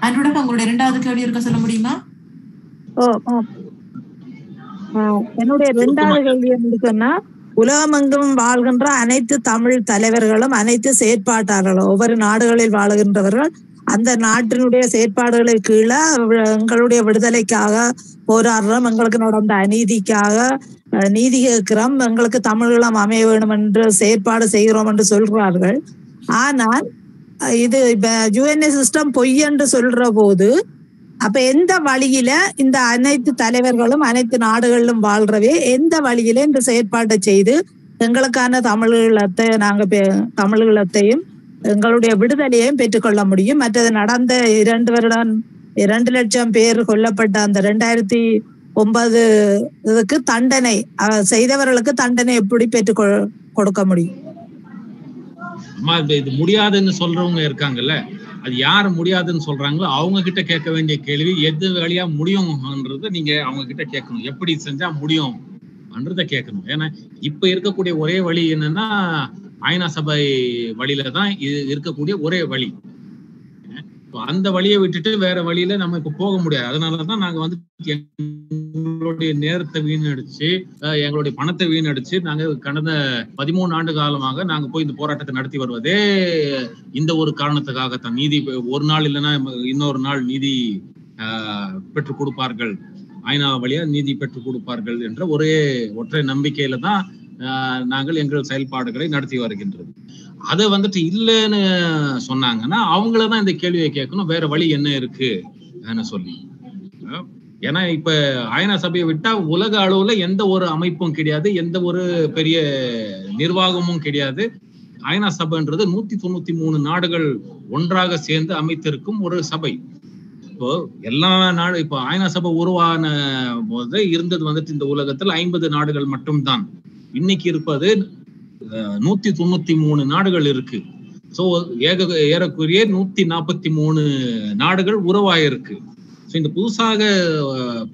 அன்றுடக்க அவங்களுடைய இரண்டாவது கேள்வி இருக்க சொல்ல முடியுமா? என்னுடைய இரண்டாவது கேள்வி என்று சொன்னா, உலகமெங்கும் வாழ்கின்ற அனைத்து தமிழ் தலைவர்களும் அனைத்து செயற்பாட்டாளர்களும் ஒவ்வொரு நாடுகளில் வாழுகின்றவர்கள் அந்த நாட்டினுடைய செயற்பாடுகளுக்கு கீழே எங்களுடைய விடுதலைக்காக போராடுறோம், எங்களுக்கு நடந்த அநீதிக்காக நீதி கேட்கிறோம், எங்களுக்கு தமிழீழம் அமைய வேண்டும் என்று செயற்பாடு செய்கிறோம் என்று சொல்கிறார்கள். ஆனால் இது இப்ப யுஎன்ஏ சிஸ்டம் பொய் என்று சொல்ற போது அப்ப எந்த வழியில இந்த அனைத்து தலைவர்களும் அனைத்து நாடுகளிலும் வாழ்றவே எந்த வழியில இந்த செயற்பாட்டை செய்து எங்களுக்கான தமிழீழத்தையும் எங்களுடைய விடுதலையையும் பெற்றுக்கொள்ள முடியும்? மற்றது நடந்த 2 லட்சம் பேர் கொல்லப்பட்ட அந்த 2009 தண்டனை செய்தவர்களுக்கு தண்டனை எப்படி பெற்றுக் கொடுக்க முடியும்? இது முடியாதுன்னு சொல்றவங்க இருக்காங்கல்ல, அது யாரு முடியாதுன்னு சொல்றாங்களோ அவங்க கிட்ட கேட்க வேண்டிய கேள்வி எது வழியா முடியும்ன்றத நீங்க அவங்க கிட்ட கேட்கணும். எப்படி செஞ்சா முடியும்ன்றத கேட்கணும். ஏன்னா இப்ப இருக்கக்கூடிய ஒரே வழி என்னன்னா ஐநா சபை வழியில தான் இது இருக்கக்கூடிய ஒரே வழி. அந்த வழியை விட்டுட்டு வேற வழியில நம்ம இப்ப போக முடியாது. அதனாலதான் நாங்க எங்களுடைய நேரத்தை வீணடிச்சு எங்களுடைய பணத்தை வீணடிச்சு நாங்க கடந்த 13 ஆண்டு காலமாக நாங்க போய் இந்த போராட்டத்தை நடத்தி வருவதே இந்த ஒரு காரணத்துக்காகத்தான். நீதி ஒரு நாள் இல்லைன்னா இன்னொரு நாள் நீதி பெற்றுக் கொடுப்பார்கள், ஐநா வழியா நீதி பெற்றுக் கொடுப்பார்கள் என்ற ஒற்றை நம்பிக்கையில தான் நாங்கள் எங்கள் செயல்பாடுகளை நடத்தி வருகின்றது. அதை இல்லைன்னு சொன்னாங்கன்னா அவங்களதான் இந்த கேள்வியை கேட்கணும், வேற வழி என்ன இருக்கு சொல்லி. ஏன்னா இப்ப ஐநா சபையை விட்டா உலக அளவுல எந்த ஒரு அமைப்பும் கிடையாது, எந்த ஒரு பெரிய நிர்வாகமும் கிடையாது. ஐநா சபைன்றது 193 நாடுகள் ஒன்றாக சேர்ந்து அமைத்திருக்கும் ஒரு சபை. இப்போ எல்லா நாடு இப்போ ஐநா சபை உருவான போது இருந்தது இந்த உலகத்தில் 50 நாடுகள் மட்டும்தான். இன்னைக்கு இருப்பது 193 நாடுகள் இருக்கு. சோ ஏறக்குறைய 143 நாடுகள் உருவாயிருக்கு. இந்த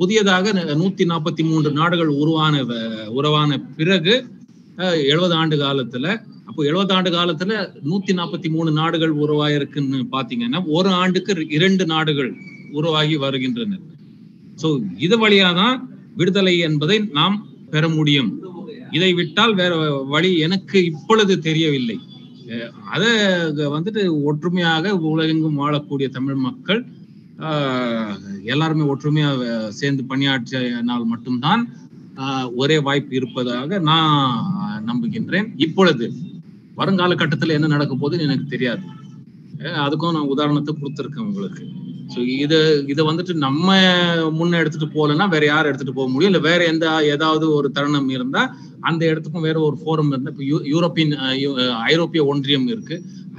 புதியதாக 143 நாடுகள் உருவான பிறகு 70 ஆண்டு காலத்துல, அப்போ 70 ஆண்டு காலத்துல 143 நாடுகள் உருவாயிருக்குன்னு பாத்தீங்கன்னா ஒரு ஆண்டுக்கு 2 நாடுகள் உருவாகி வருகின்றன. சோ இது வழியாதான் விடுதலை என்பதை நாம் பெற முடியும். இதை விட்டால் வேற வழி எனக்கு இப்பொழுது தெரியவில்லை. அதை ஒற்றுமையாக உலகெங்கும் வாழக்கூடிய தமிழ் மக்கள் எல்லாருமே ஒற்றுமையா சேர்ந்து பணியாற்றினால் மட்டும்தான் ஒரே வாய்ப்பு இருப்பதாக நான் நம்புகின்றேன். இப்பொழுது வருங்கால கட்டத்துல என்ன நடக்க போகுதுன்னு எனக்கு தெரியாது. அதுக்கும் நான் உதாரணத்தை கொடுத்துருக்கேன் உங்களுக்கு. ஸோ இதை நம்ம முன்ன எடுத்துட்டு போகலன்னா வேற யார் எடுத்துட்டு போக முடியும்? இல்லை வேற ஏதாவது ஒரு தருணம் இருந்தா அந்த இடத்துக்கும் வேற ஒரு ஃபோரம் இருந்தா, இப்போ ஐரோப்பிய ஒன்றியம் இருக்கு.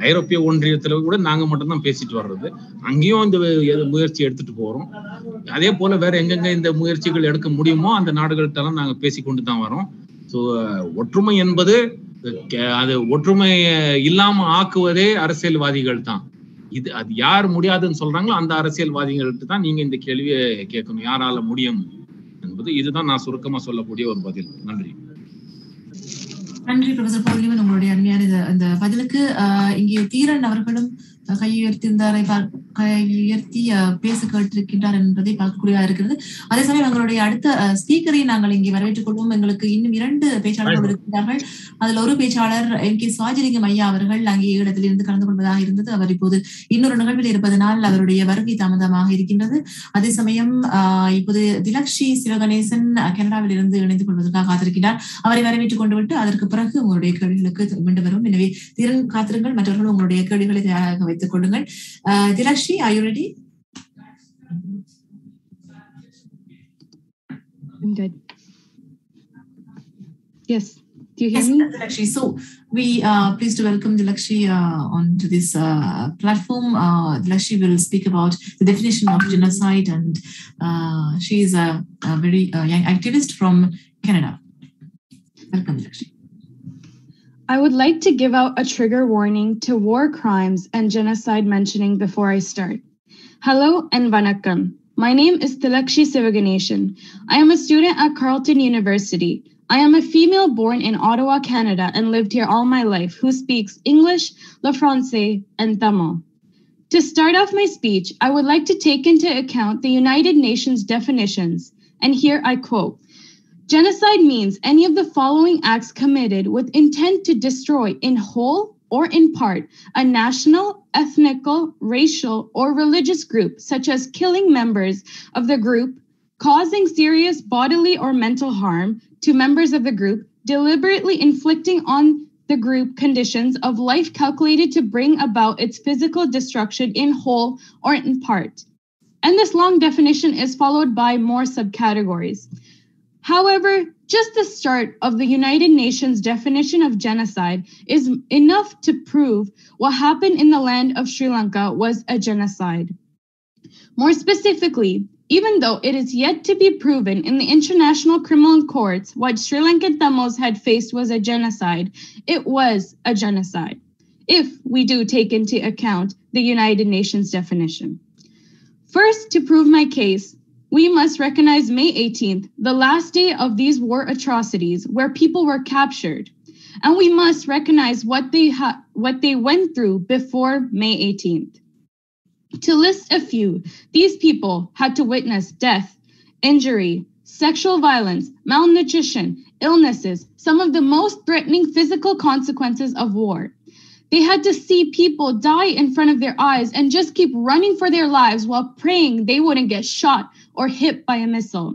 ஐரோப்பிய ஒன்றியத்துல கூட நாங்க மட்டும்தான் பேசிட்டு வர்றது. அங்கேயும் இந்த முயற்சி எடுத்துட்டு போறோம். அதே போல வேற எங்கெங்க இந்த முயற்சிகள் எடுக்க முடியுமோ அந்த நாடுகள்கிட்டலாம் நாங்க பேசிக்கொண்டு தான் வரோம். ஸோ ஒற்றுமை என்பது அது ஒற்றுமை இல்லாம ஆக்குவதே அரசியல்வாதிகள் தான். அது யார் முடியாதுன்னு சொல்றாங்களோ அந்த அரசியல்வாதிகள்கிட்ட தான் நீங்க இந்த கேள்வியை கேட்கணும், யாரால முடியும் என்பது. இதுதான் நான் சுருக்கமா சொல்லக்கூடிய ஒரு பதில். நன்றி. நன்றி ப்ரொஃபசர் Paul உங்களுடைய அருமையான இந்த பதிலுக்கு. இங்கே தீரன் அவர்களும் கையை உயர்த்தியிருந்தாரை உயர்த்தி பேச கேட்டிருக்கின்றார் என்பதை பார்க்கக்கூடியதாக இருக்கிறது. அதே சமயம் எங்களுடைய அடுத்த ஸ்பீக்கரை நாங்கள் இங்கே வரவேற்றுக் கொள்வோம். எங்களுக்கு இன்னும் 2 பேச்சாளர்கள் இருக்கிறார்கள். அதில் ஒரு பேச்சாளர் MK சுவாஜிலிங்கம் ஐயா அவர்கள் அங்கே இடத்தில் இருந்து கலந்து கொள்வதாக இருந்தது. அவர் இப்போது இன்னொரு நிகழ்வில் இருப்பதனால் அவருடைய வருகை தாமதமாக இருக்கின்றது. அதே சமயம் இப்போது திலக்ஷி சிவகணேசன் கனடாவில் இருந்து இணைந்து கொள்வதற்காக காத்திருக்கிறார். அவரை வரவேற்றுக் கொண்டு விட்டு அதற்கு பிறகு உங்களுடைய கேள்விகளுக்கு மீண்டு வரும். எனவே திறன் காத்திருங்கள். மற்றவர்கள் உங்களுடைய கேள்விகளை தயாராக வைத்துக் கொள்ளுங்கள். Dilakshi, are you ready? I'm good. Yes. Do you hear me? Dilakshi. So we pleased to welcome Dilakshi onto this platform. Dilakshi will speak about the definition of genocide, and she is a very young activist from Canada. Welcome, Dilakshi. I would like to give out a trigger warning to war crimes and genocide mentioning before I start. Hello and vanakkam. My name is Tilakshi Sivaganation. I am a student at Carleton University. I am a female born in Ottawa, Canada, and lived here all my life who speaks English, Le Français, and Tamil. To start off my speech, I would like to take into account the United Nations definitions, and here I quote, "Genocide means any of the following acts committed with intent to destroy in whole or in part a national, ethnical, racial, or religious group, such as killing members of the group, causing serious bodily or mental harm to members of the group, deliberately inflicting on the group conditions of life calculated to bring about its physical destruction in whole or in part." And this long definition is followed by more subcategories. However, just the start of the United Nations definition of genocide is enough to prove what happened in the land of Sri Lanka was a genocide. More specifically, even though it is yet to be proven in the international criminal courts what Sri Lankan Tamils had faced was a genocide, it was a genocide, if we do take into account the United Nations definition. First, to prove my case, we must recognize May 18th, the last day of these war atrocities where people were captured. And we must recognize what they went through before May 18th. To list a few, these people had to witness death, injury, sexual violence, malnutrition, illnesses, some of the most threatening physical consequences of war. They had to see people die in front of their eyes and just keep running for their lives while praying they wouldn't get shot or hit by a missile.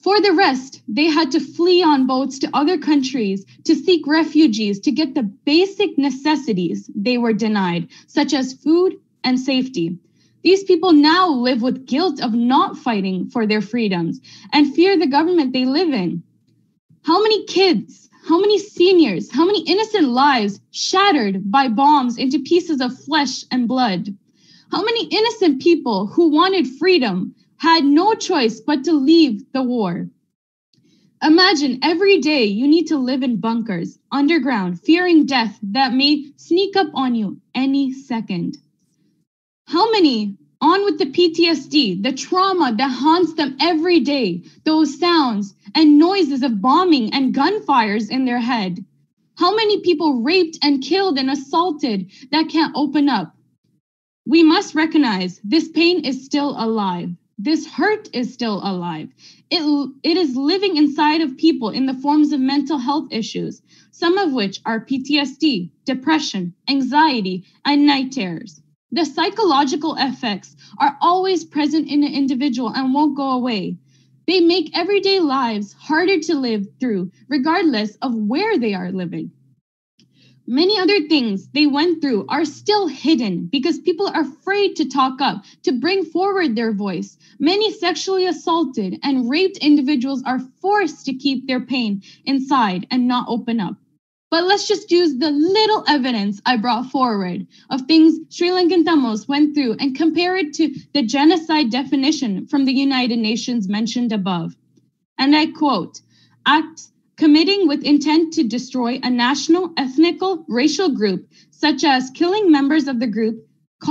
For the rest, they had to flee on boats to other countries to seek refugees to get the basic necessities they were denied, such as food and safety. These people now live with guilt of not fighting for their freedoms and fear the government they live in. How many kids, how many seniors, how many innocent lives shattered by bombs into pieces of flesh and blood? How many innocent people who wanted freedom had no choice but to leave the war? Imagine every day you need to live in bunkers, underground, fearing death that may sneak up on you any second. How many on with the PTSD, the trauma that haunts them every day, those sounds and noises of bombing and gunfires in their head? How many people raped and killed and assaulted that can't open up? We must recognize this pain is still alive. This hurt is still alive. It is living inside of people in the forms of mental health issues, some of which are PTSD, depression, anxiety, and night terrors. The psychological effects are always present in an individual and won't go away. They make everyday lives harder to live through, regardless of where they are living. Many other things they went through are still hidden because people are afraid to talk up, to bring forward their voice. Many sexually assaulted and raped individuals are forced to keep their pain inside and not open up. But let's just use the little evidence I brought forward of things Sri Lankan Tamils went through and compare it to the genocide definition from the United Nations mentioned above. And I quote, "Acts committing with intent to destroy a national, ethnical, racial group, such as killing members of the group,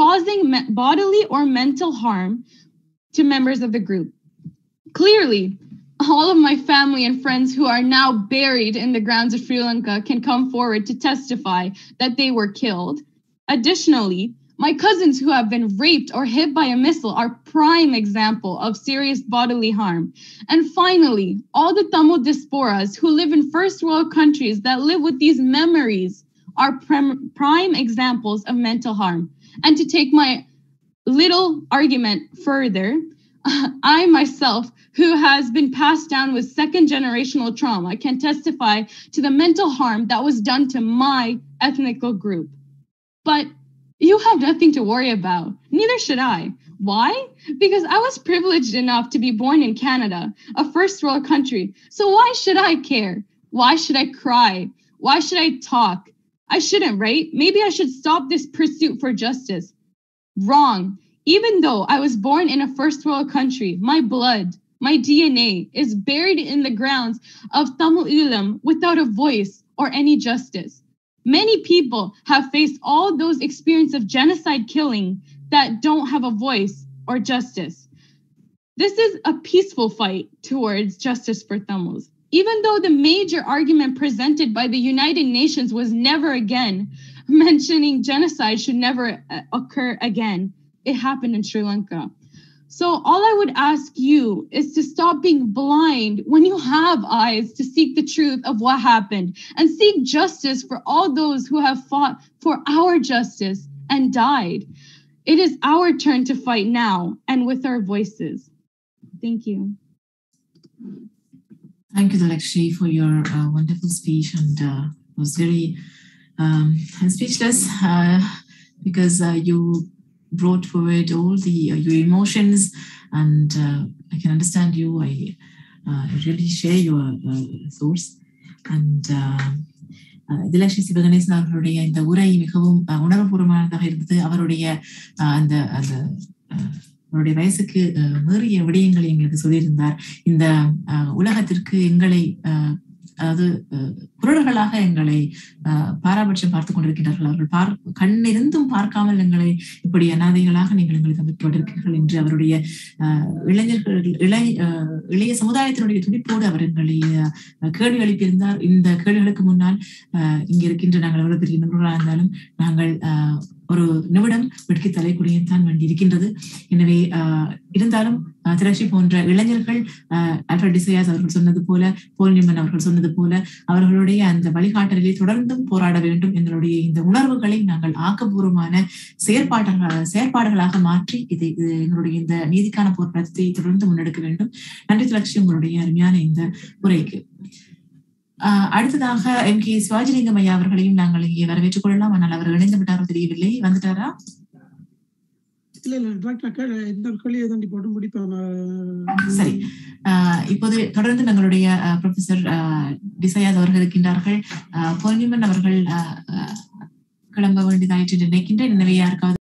causing bodily or mental harm to members of the group." Clearly, all of my family and friends who are now buried in the grounds of Sri Lanka can come forward to testify that they were killed. Additionally, My cousins who have been raped or hit by a missile are prime example of serious bodily harm. And finally, all the Tamil diasporas who live in first world countries that live with these memories are prime examples of mental harm. And to take my little argument further, I myself, who has been passed down with second generational trauma, can testify to the mental harm that was done to my ethnical group. But you have nothing to worry about. Neither should I. Why? Because I was privileged enough to be born in Canada, a first world country. So why should I care? Why should I cry? Why should I talk? I shouldn't, right? Maybe I should stop this pursuit for justice. Wrong. Even though I was born in a first world country, my blood, my DNA is buried in the grounds of Tamil Eelam without a voice or any justice. Many people have faced all those experiences of genocide killing that don't have a voice or justice. This is a peaceful fight towards justice for Tamils. Even though the major argument presented by the United Nations was never again mentioning genocide should never occur again, it happened in Sri Lanka. So all I would ask you is to stop being blind when you have eyes to seek the truth of what happened and seek justice for all those who have fought for our justice and died. It is our turn to fight now and with our voices. Thank you. Thank you, Tilakshi, for your wonderful speech, and it was very I'm speechless because you brought forward all the your emotions, and I can understand you. I really share your thoughts. And Dilakshi Sivaganesan அவர்களுடைய இந்த உரை மிகவும் உணர்வுபூர்வமானதாக இருந்தது. அவருடைய அந்த அந்த அவருடைய வயசுக்கு மீறிய விடயங்களை எங்களுக்கு சொல்லியிருந்தார். இந்த உலகத்திற்கு எங்களை அதாவது குரல்களாக எங்களை பாராபட்சம் பார்த்துக் கொண்டிருக்கிறார்கள். அவர்கள் கண்ணிருந்தும் பார்க்காமல் எங்களை இப்படி அநாதைகளாக நீங்கள் எங்களை தவிர்க்கப்பட்டிருக்கிறீர்கள் என்று அவருடைய இளைஞர்கள் இளைய சமுதாயத்தினுடைய துடிப்போடு அவர் எங்களை கேள்வி எழுப்பியிருந்தார். இந்த கேள்விகளுக்கு முன்னால் இங்க இருக்கின்ற நாங்கள் எவ்வளவு பெரிய நண்பர்களாக இருந்தாலும் நாங்கள் ஒரு நிமிடம் வெட்கி தலைக்குடியத்தான் வேண்டி இருக்கின்றது. எனவே இருந்தாலும் திலக்ஷி போன்ற இளைஞர்கள் ஆல்ஃபிரட் டிசையாஸ் அவர்கள் சொன்னது போல, போல் நியூமன் அவர்கள் சொன்னது போல அவர்களுடைய அந்த வழிகாட்டலில் தொடர்ந்தும் போராட வேண்டும். எங்களுடைய இந்த உணர்வுகளை நாங்கள் ஆக்கப்பூர்வமான செயற்பாடுகளாக மாற்றி இது எங்களுடைய இந்த நீதிக்கான போராட்டத்தை தொடர்ந்து முன்னெடுக்க வேண்டும். நன்றி திலக்ஷி, உங்களுடைய அருமையான இந்த உரைக்கு. அடுத்ததாக எம்.கே. சிவாஜிலிங்கம் ஐயா அவர்களையும் நாங்கள் இங்கே வரவேற்றுக் கொள்ளலாம். ஆனால் அவர் இணைந்து விட்டாரோ தெரியவில்லை. வந்துட்டாரா? சரி, இப்போது தொடர்ந்து எங்களுடைய ப்ரொஃபசர் டிசையாஸ் அவர்கள் இருக்கின்றார்கள். பொன்னிமன் அவர்கள் கிளம்ப வேண்டியதாயிற்று நினைக்கின்றேன். எனவே யாருக்காவது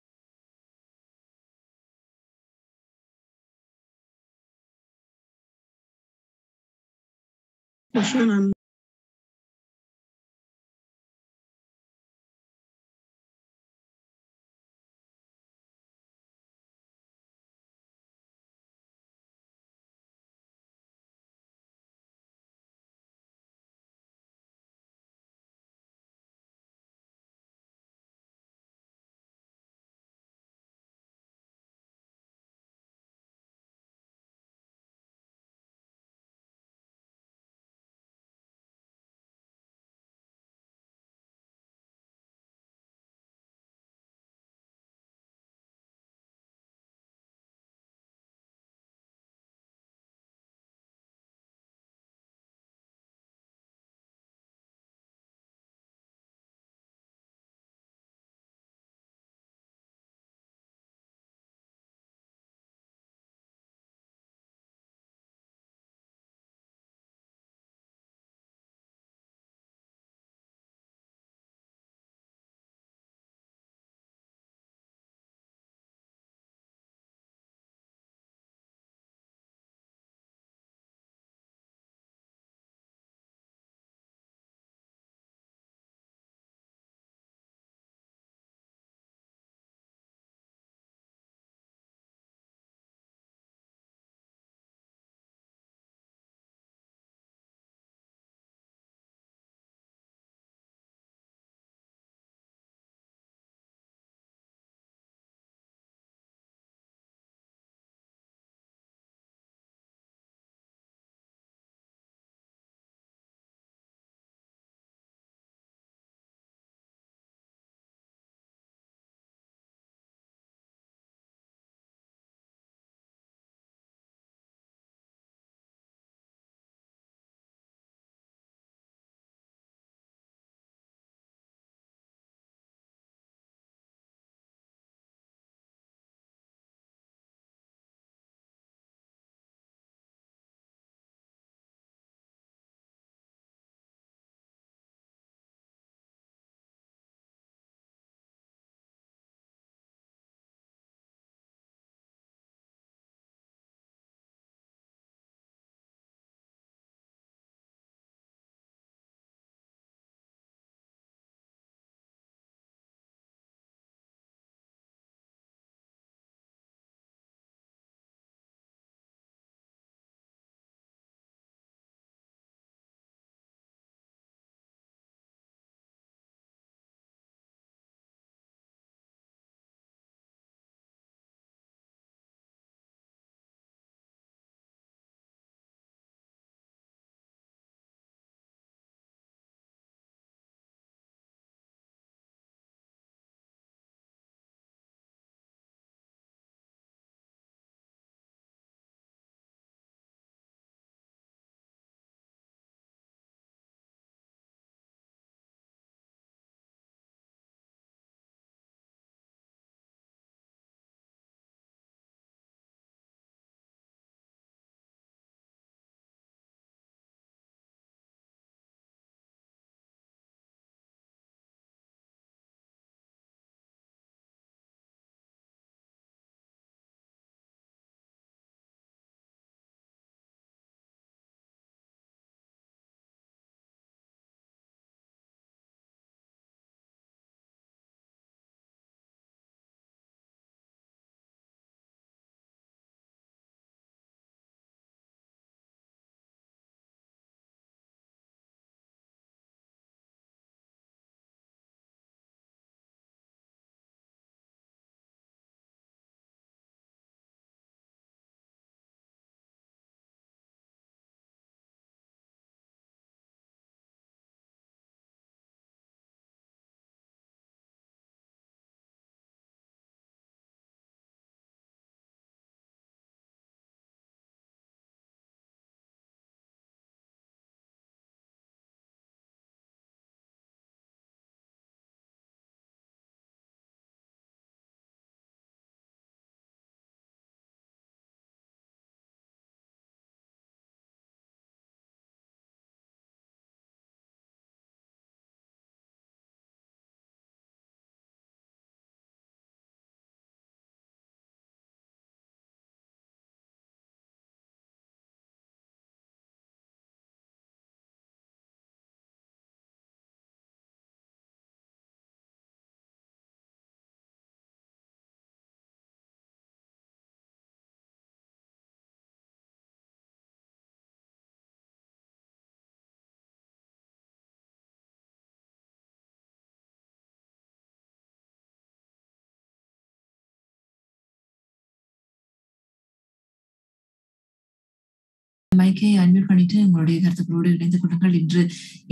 மைக்கை அன்மியூட் பண்ணிட்டு உங்களுடைய கருத்துக்களோடு இணைந்து கொள்ளுங்கள். இன்று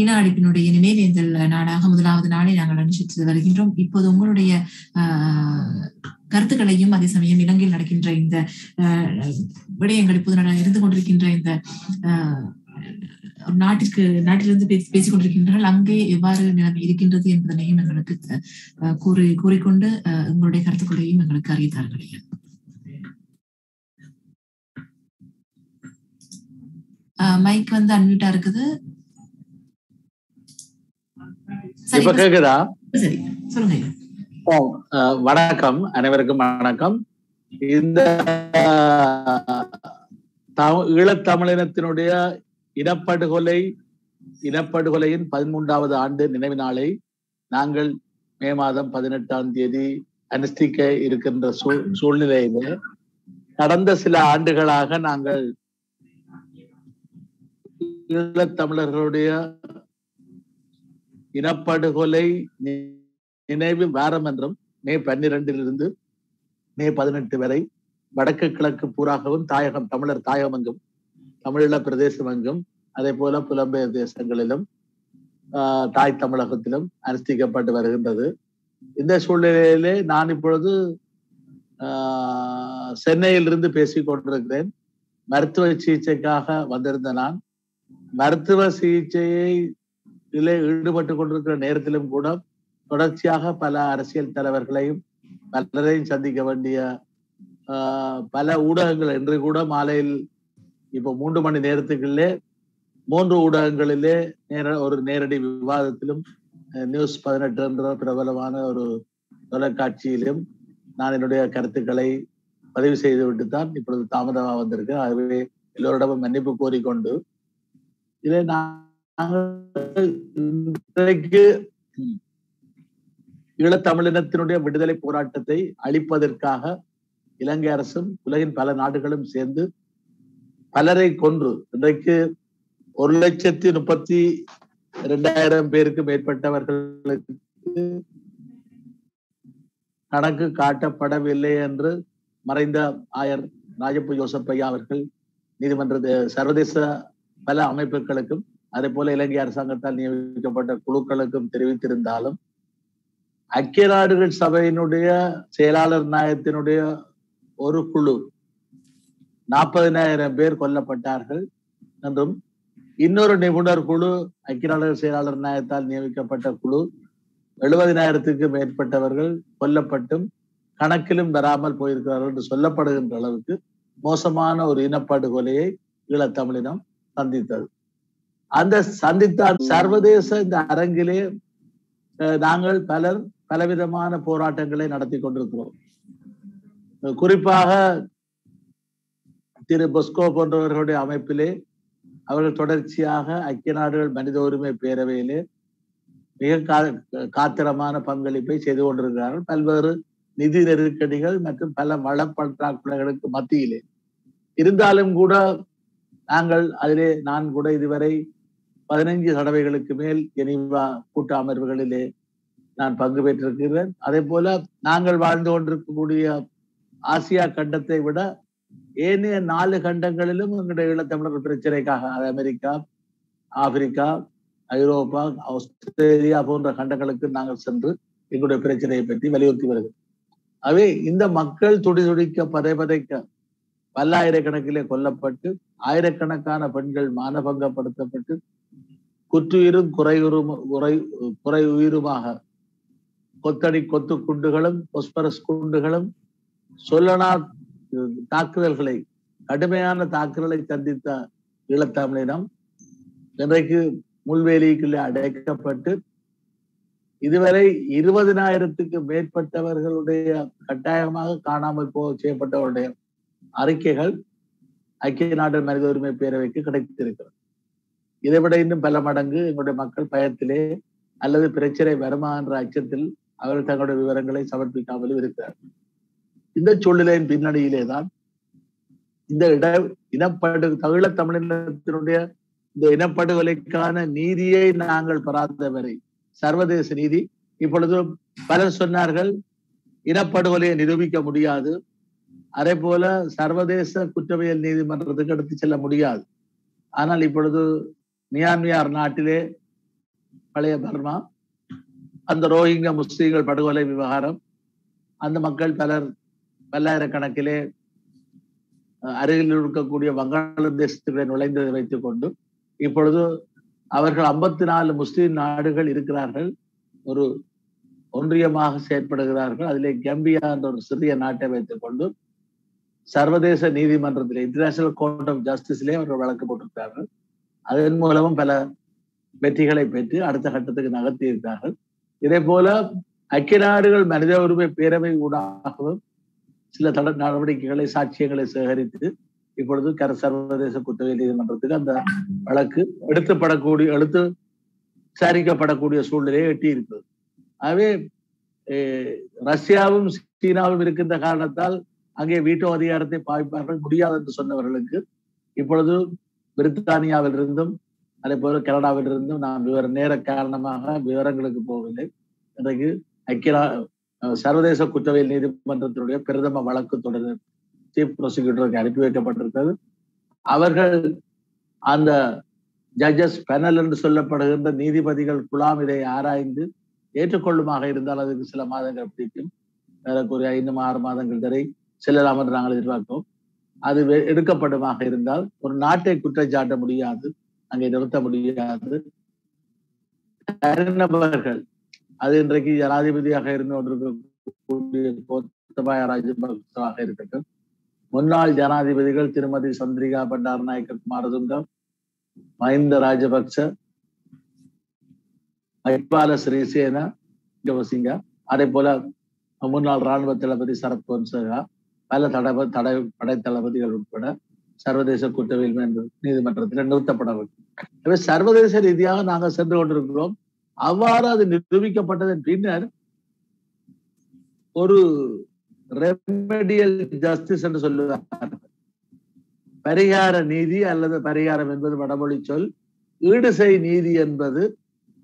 இன அழிப்பினுடைய நினைவேந்தல் நாளாக 1வது நாளை நாங்கள் அனுஷ்டித்து வருகின்றோம். இப்போது உங்களுடைய கருத்துக்களையும் அதே சமயம் இலங்கையில் நடக்கின்ற இந்த விடயங்கள் இப்போது இருந்து கொண்டிருக்கின்ற இந்த நாட்டிலிருந்து பேசிக் கொண்டிருக்கின்றார்கள், அங்கே எவ்வாறு நிலைமை இருக்கின்றது என்பதனையும் எங்களுக்கு கூறிக்கொண்டு உங்களுடைய கருத்துக்களையும் எங்களுக்கு அறிவித்தார்கள். மைக் வந்து அன்மியூட்டா இருக்குது. இப்ப கேக்குதா? சரி, சொல்லுங்க. வணக்கம், அனைவருக்கும் வணக்கம். இந்த ஈழத்தமிழினத்தினுடைய இனப்படுகொலையின் 13வது ஆண்டு நினைவு நாளை நாங்கள் மே மாதம் 18ஆம் தேதி அனுஷ்டிக்க இருக்கின்ற சூழ்நிலையில கடந்த சில ஆண்டுகளாக நாங்கள் ஈழத்தமிழர்களுடைய இனப்படுகொலை நினைவு வாரம் என்றும் மே 12 மே 18 வரை வடக்கு கிழக்கு பூராகவும் தமிழர் தாயகமெங்கும் தமிழீழ பிரதேசமெங்கும் அதே போல புலம்பெயர் தேசங்களிலும் தாய் தமிழகத்திலும் அனுஷ்டிக்கப்பட்டு வருகின்றது. இந்த சூழ்நிலையிலே நான் இப்பொழுது சென்னையிலிருந்து பேசிக் கொண்டிருக்கிறேன். மருத்துவ சிகிச்சைக்காக வந்திருந்த நான் மருத்துவ சிகிச்சையிலே ஈடுபட்டு கொண்டிருக்கிற நேரத்திலும் கூட தொடர்ச்சியாக பல அரசியல் தலைவர்களையும் பலரையும் சந்திக்க வேண்டிய பல ஊடகங்கள் இன்று கூட மாலையில் இப்போ 3 மணி நேரத்துக்குள்ளே 3 ஊடகங்களிலே ஒரு நேரடி விவாதத்திலும் நியூஸ் 18 என்ற பிரபலமான ஒரு தொலைக்காட்சியிலும் நான் என்னுடைய கருத்துக்களை பதிவு செய்துவிட்டு தான் இப்பொழுது தாமதமாக வந்திருக்கேன். ஆகவே எல்லோரிடமும் மன்னிப்பு கோரிக்கொண்டு இதை இன்றைக்கு ஈழத்தமிழினத்தினுடைய விடுதலை போராட்டத்தை அழிப்பதற்காக இலங்கை அரசும் உலகின் பல நாடுகளும் சேர்ந்து பலரை கொன்று இன்றைக்கு 1,32,000 பேருக்கு மேற்பட்டவர்களுக்கு கணக்கு காட்டப்படவில்லை என்று மறைந்த ஆயர் ராஜப்பு யோசப்பையா அவர்கள் நீதிமன்ற சர்வதேச பல அமைப்புகளுக்கும் அதே போல இலங்கை அரசாங்கத்தால் நியமிக்கப்பட்ட குழுக்களுக்கும் தெரிவித்திருந்தாலும் ஐக்கிய நாடுகள் சபையினுடைய செயலாளர் நாயகத்தினுடைய ஒரு குழு 40,000 பேர் கொல்லப்பட்டார்கள் என்றும் இன்னொரு நிபுணர் குழு ஐக்கிய நாடுகள் செயலாளர் நாயகத்தால் நியமிக்கப்பட்ட குழு 70,000க்கு மேற்பட்டவர்கள் கொல்லப்பட்டும் கணக்கிலும் வராமல் போயிருக்கிறார்கள் என்று சொல்லப்படுகின்ற அளவுக்கு மோசமான ஒரு இனப்படுகொலையை ஈழத்தமிழினம் சந்தித்தது. அந்த சந்தித்த சர்வதேச இந்த அரங்கிலே நாங்கள் பலவிதமான போராட்டங்களை நடத்தி கொண்டிருக்கிறோம். குறிப்பாக திரு பொஸ்கோ போன்றவர்களுடைய அமைப்பிலே அவர்கள் தொடர்ச்சியாக ஐக்கிய நாடுகள் மனித உரிமை பேரவையிலே மிக காத்திரமான பங்களிப்பை செய்து கொண்டிருக்கிறார்கள். பல்வேறு நிதி நெருக்கடிகள் மற்றும் பல வளப்பற்றாக்குறைகளுக்கு மத்தியிலே இருந்தாலும் கூட நான் கூட இதுவரை 15 தடவைகளுக்கு மேல் ஜெனீவா கூட்ட அமர்வுகளிலே நான் பங்கு பெற்றிருக்கிறேன். அதே போல நாங்கள் வாழ்ந்து கொண்டிருக்கக்கூடிய ஆசியா கண்டத்தை விட ஏனைய 4 கண்டங்களிலும் எங்களுடைய ஈழத்தமிழர் பிரச்சனைக்காக அமெரிக்கா, ஆப்பிரிக்கா, ஐரோப்பா, ஆஸ்திரேலியா போன்ற கண்டங்களுக்கு நாங்கள் சென்று எங்களுடைய பிரச்சனையை பற்றி வலியுறுத்தி வருகிறோம். அவை இந்த மக்கள் துடிதுடிக்க பதைக்க பல்லாயிரக்கணக்கிலே கொல்லப்பட்டு ஆயிரக்கணக்கான பெண்கள் மானபங்கப்படுத்தப்பட்டு குற்றுயிரும் குறை உயிருமாக கொத்து குண்டுகளும் பொஸ்பரஸ் குண்டுகளும் சொல்லனா தாக்குதல்களை கடுமையான தாக்குதலை சந்தித்த ஈழத்தமிழினம் இன்றைக்கு முள்வேலிக்குள்ளே அடைக்கப்பட்டு இதுவரை 20,000க்கு மேற்பட்டவர்களுடைய கட்டாயமாக காணாமல் செய்யப்பட்டவருடைய அறிக்கைகள் ஐக்கிய நாடுகள் மனித உரிமை பேரவைக்கு கிடைத்திருக்கிறது. இதை விட இன்னும் பல மடங்கு எங்களுடைய மக்கள் பயத்திலே அல்லது பிரச்சனை வருமா என்ற அச்சத்தில் அவர்கள் தங்களுடைய விவரங்களை சமர்ப்பிக்காமலும் இருக்கிறார்கள். இந்த சூழ்நிலையின் பின்னணியிலே தான் இந்த ஈழத் தமிழினத்தினுடைய இந்த இனப்படுகொலைக்கான நீதியை நாங்கள் பெறாத வரை சர்வதேச நீதி இப்பொழுது பலர் சொன்னார்கள் இனப்படுகொலையை நிரூபிக்க முடியாது, அதே போல சர்வதேச குற்றவியல் நீதிமன்றத்துக்கு எடுத்து செல்ல முடியாது. ஆனால் இப்பொழுது மியான்மர் நாட்டிலே பழைய பர்மா அந்த ரோஹிங்கா முஸ்லீம்கள் படுகொலை விவகாரம், அந்த மக்கள் பல்லாயிரக்கணக்கிலே அருகில் இருக்கக்கூடிய வங்காளதேசத்திலே நுழைந்ததை வைத்துக் கொண்டு இப்பொழுது அவர்கள் 54 முஸ்லீம் நாடுகள் இருக்கிறார்கள், ஒரு ஒன்றியமாக செயற்படுகிறார்கள். அதிலே கம்பியா என்ற ஒரு சிறிய நாட்டை வைத்துக் கொண்டு சர்வதேச நீதிமன்றத்திலே இன்டர்நேஷனல் கோர்ட் ஆஃப் ஜஸ்டிஸ்லே அவர்கள் வழக்கு போட்டிருக்கிறார்கள். அதன் மூலமும் பல வெற்றிகளை பெற்று அடுத்த கட்டத்துக்கு நகர்த்தி இருக்கிறார்கள். இதே போல ஐக்கிய நாடுகள் மனித உரிமை பேரவை ஊடாகவும் சில நடவடிக்கைகளை சாட்சியங்களை சேகரித்து இப்பொழுது சர்வதேச குற்றவியல் நீதிமன்றத்துக்கு அந்த வழக்கு எடுத்து விசாரிக்கப்படக்கூடிய சூழ்நிலையை எட்டி இருக்கிறது. ஆகவே ரஷ்யாவும் சீனாவும் இருக்கின்ற காரணத்தால் அங்கே வீட்டோ அதிகாரத்தை பாய்ப்பார்கள் முடியாது என்று சொன்னவர்களுக்கு இப்பொழுது பிரித்தானியாவில் இருந்தும் அதே போல கனடாவில் இருந்தும் நான் நேர காரணமாக விவரங்களுக்கு போகவில்லை. இன்றைக்கு சர்வதேச குற்றவியல் நீதிமன்றத்தினுடைய பிரதம வழக்கு தொடர் சீஃப் ப்ராசிக்யூட்டருக்கு அனுப்பி வைக்கப்பட்டிருக்கிறது. அவர்கள் அந்த ஜட்ஜஸ் பேனல் என்று சொல்லப்படுகின்ற நீதிபதிகள் குழாம் இதை ஆராய்ந்து ஏற்றுக்கொள்ளுமாக இருந்தால் அதுக்கு சில மாதங்கள் பிடிக்கும். ஏறக்குறைய இன்னும் 6 மாதங்கள் வரை செல்லலாம் என்று நாங்கள் எதிர்பார்க்கிறோம். அது எடுக்கப்படுமாக இருந்தால் ஒரு நாட்டை குற்றச்சாட்ட முடியாது, அங்கே நிறுத்த முடியாது. தனிநபர்கள், அது இன்றைக்கு ஜனாதிபதியாக இருந்து கொண்டிருக்கக்கூடிய கோத்தபாய ராஜபக்சவாக இருக்கட்டும், முன்னாள் ஜனாதிபதிகள் திருமதி சந்திரிகா பண்டாரநாயக்க குமாரதுங்கம், மஹிந்த ராஜபக்ச, மைத்பால சிறிசேனா, சிங்கா, அதே போல முன்னாள் ராணுவ தளபதி சரத் பொன்சேகா, பல படை தளபதிகள் உட்பட சர்வதேச குற்றவியல் நீதிமன்றத்தில் நிறுத்தப்பட வேண்டும். சர்வதேச ரீதியாக நாங்கள் சென்று கொண்டிருக்கிறோம். அவ்வாறு அது நிரூபிக்கப்பட்டதன் பின்னர் ஒரு ரெமெடியல் ஜஸ்டிஸ் என்று சொல்லுவார், பரிகார நீதி அல்லது பரிகாரம் என்பது வடமொழி சொல். ஈடுசெய் நீதி என்பது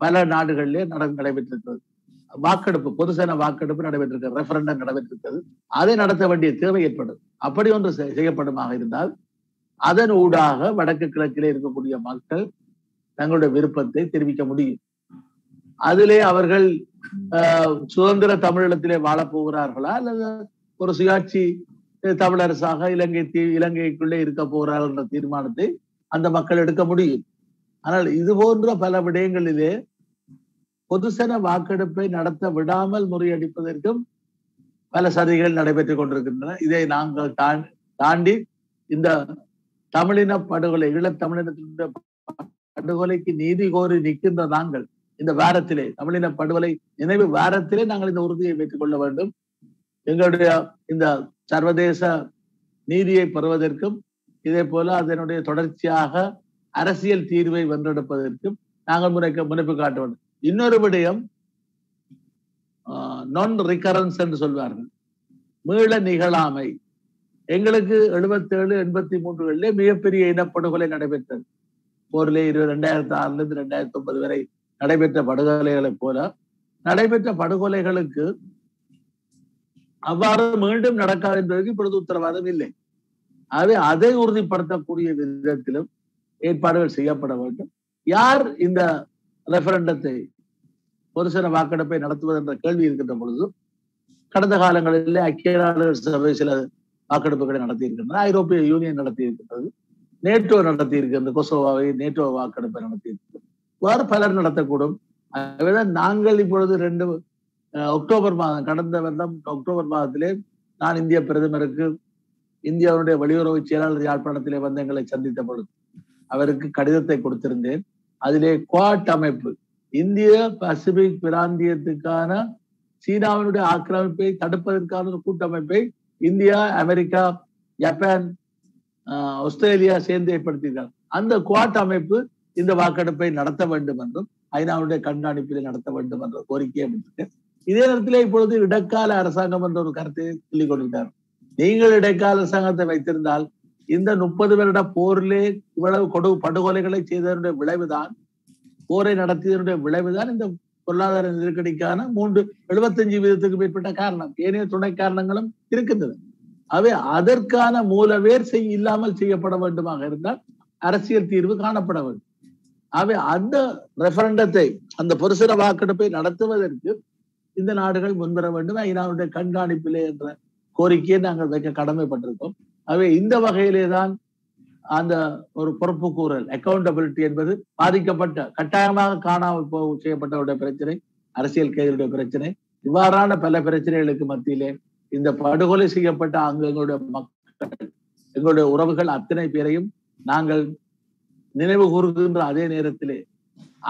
பல நாடுகளிலே நடைபெற்றிருக்கிறது. வாக்கெடுப்பு, பொதுசன வாக்கெடுப்பு நடைபெற்றிருக்கிறது, ரெஃபரண்டம் நடைபெற்றிருக்கிறது. அதை நடத்த வேண்டிய தேவை ஏற்படும். அப்படி ஒன்று செய்யப்படுமாக இருந்தால் அதன் ஊடாக வடக்கு கிழக்கிலே இருக்கக்கூடிய மக்கள் தங்களுடைய விருப்பத்தை தெரிவிக்க முடியும். அதிலே அவர்கள் சுதந்திர தமிழீழத்திலே வாழப் போகிறார்களா அல்லது ஒரு சுயாட்சி தமிழரசாக இலங்கைக்குள்ளே இருக்க போகிறார்கள் என்ற தீர்மானத்தை அந்த மக்கள் எடுக்க முடியும். ஆனால் இது போன்ற பல விடயங்களிலே பொதுசன வாக்கெடுப்பை நடத்த விடாமல் முறியடிப்பதற்கும் பல சதிகள் நடைபெற்றுக் கொண்டிருக்கின்றன. இதை நாங்கள் தாண்டி இந்த தமிழின படுகொலை, ஈழத்தமிழினத்தினுடைய படுகொலைக்கு நீதி கோரி நிற்கின்ற நாங்கள் இந்த வாரத்திலே, தமிழின படுகொலை நினைவு வாரத்திலே நாங்கள் இந்த உறுதியை வைத்துக் கொள்ள வேண்டும். எங்களுடைய இந்த சர்வதேச நீதியை பெறுவதற்கும் இதே போல அதனுடைய தொடர்ச்சியாக அரசியல் தீர்வை வென்றெடுப்பதற்கும் நாங்கள் முனைப்பு காட்ட வேண்டும். இன்னொரு விடயம் நான் ரிகரன்ஸ் என்று சொல்வார்கள், மீள நிகழாமை. எங்களுக்கு 77, 83களிலே மிகப்பெரிய இனப்படுகொலை நடைபெற்றது. போரிலே 2006 2009 வரை நடைபெற்ற படுகொலைகளைப் போல நடைபெற்ற படுகொலைகளுக்கு அவ்வாறு மீண்டும் நடக்காது என்பதற்கு இப்பொழுது உத்தரவாதம் இல்லை. ஆகவே அதை உறுதிப்படுத்தக்கூடிய விதத்திலும் ஏற்பாடுகள் செய்யப்பட வேண்டும். யார் இந்த ரெஃபரண்டத்தை, பொதுசன வாக்கெடுப்பை நடத்துவது என்ற கேள்வி இருக்கின்ற பொழுது கடந்த காலங்களிலே ஐக்கிய நாடுகள் சபை சில வாக்கெடுப்புகளை நடத்தி இருக்கின்றன, ஐரோப்பிய யூனியன் நடத்தி இருக்கின்றது, நேட்டோ நடத்தி இருக்கின்றது, கொசோவாவை நேட்டோ வாக்கெடுப்பை நடத்தி இருக்கின்றது. வேறு பலர் நடத்தக்கூடும். ஆகவேதான் நாங்கள் இப்பொழுது அக்டோபர் மாதம், கடந்த வருடம் அக்டோபர் மாதத்திலே நான் இந்திய பிரதமருக்கு இந்தியாவுடைய வெளியுறவு செயலாளர் யாழ்ப்பாணத்திலே வந்து எங்களை சந்தித்த பொழுது அவருக்கு கடிதத்தை கொடுத்திருந்தேன். அதிலே குவாட் அமைப்பு, இந்திய பசிபிக் பிராந்தியத்துக்கான சீனாவினுடைய ஆக்கிரமிப்பை தடுப்பதற்கான ஒரு கூட்டமைப்பை இந்தியா, அமெரிக்கா, ஜப்பான், ஆஸ்திரேலியா சேர்ந்து ஏற்படுத்தியிருக்காங்க. அந்த குவாட் அமைப்பு இந்த வாக்கெடுப்பை நடத்த வேண்டும் என்றும் ஐநாவுடைய கண்காணிப்பிலே நடத்த வேண்டும் என்ற கோரிக்கையை விட்டுருக்கேன். இதே நேரத்திலே இப்பொழுது இடைக்கால அரசாங்கம் என்ற ஒரு கருத்தை சொல்லிக் கொண்டிருக்கார். நீங்கள் இடைக்கால அரசாங்கத்தை வைத்திருந்தால் இந்த 30 வருட போரிலே இவ்வளவு படுகொலைகளை செய்ததனுடைய விளைவுதான், போரை நடத்தியதனுடைய விளைவுதான் இந்த பொருளாதார நெருக்கடிக்கான 75% மேற்பட்ட காரணம். ஏனைய துணை காரணங்களும் இருக்கின்றன. அவை அதற்கான மூலவேர் இல்லாமல் செய்யப்பட வேண்டுமாக இருந்தால் அரசியல் தீர்வு காணப்பட வேண்டும். ஆகவே அந்த ரெஃபரண்டத்தை, அந்த பொருசன வாக்கெடுப்பை நடத்துவதற்கு இந்த நாடுகள் முன்வர வேண்டும். ஐநாவுடைய கண்காணிப்பிலே என்ற கோரிக்கையை நாங்கள் வைக்க கடமைப்பட்டிருக்கோம். ஆகவே இந்த வகையிலே தான் அந்த ஒரு பொறுப்பு கூறல், அக்கௌண்டபிலிட்டி என்பது பாதிக்கப்பட்ட, கட்டாயமாக காணாமல் செய்யப்பட்டவருடைய பிரச்சனை, அரசியல் கைதிகளுடைய பிரச்சனை, இவ்வாறான பல பிரச்சனைகளுக்கு மத்தியிலே இந்த படுகொலை செய்யப்பட்ட எங்களுடைய மக்கள், எங்களுடைய உறவுகள் அத்தனை பேரையும் நாங்கள் நினைவு கூறுகின்ற அதே நேரத்திலே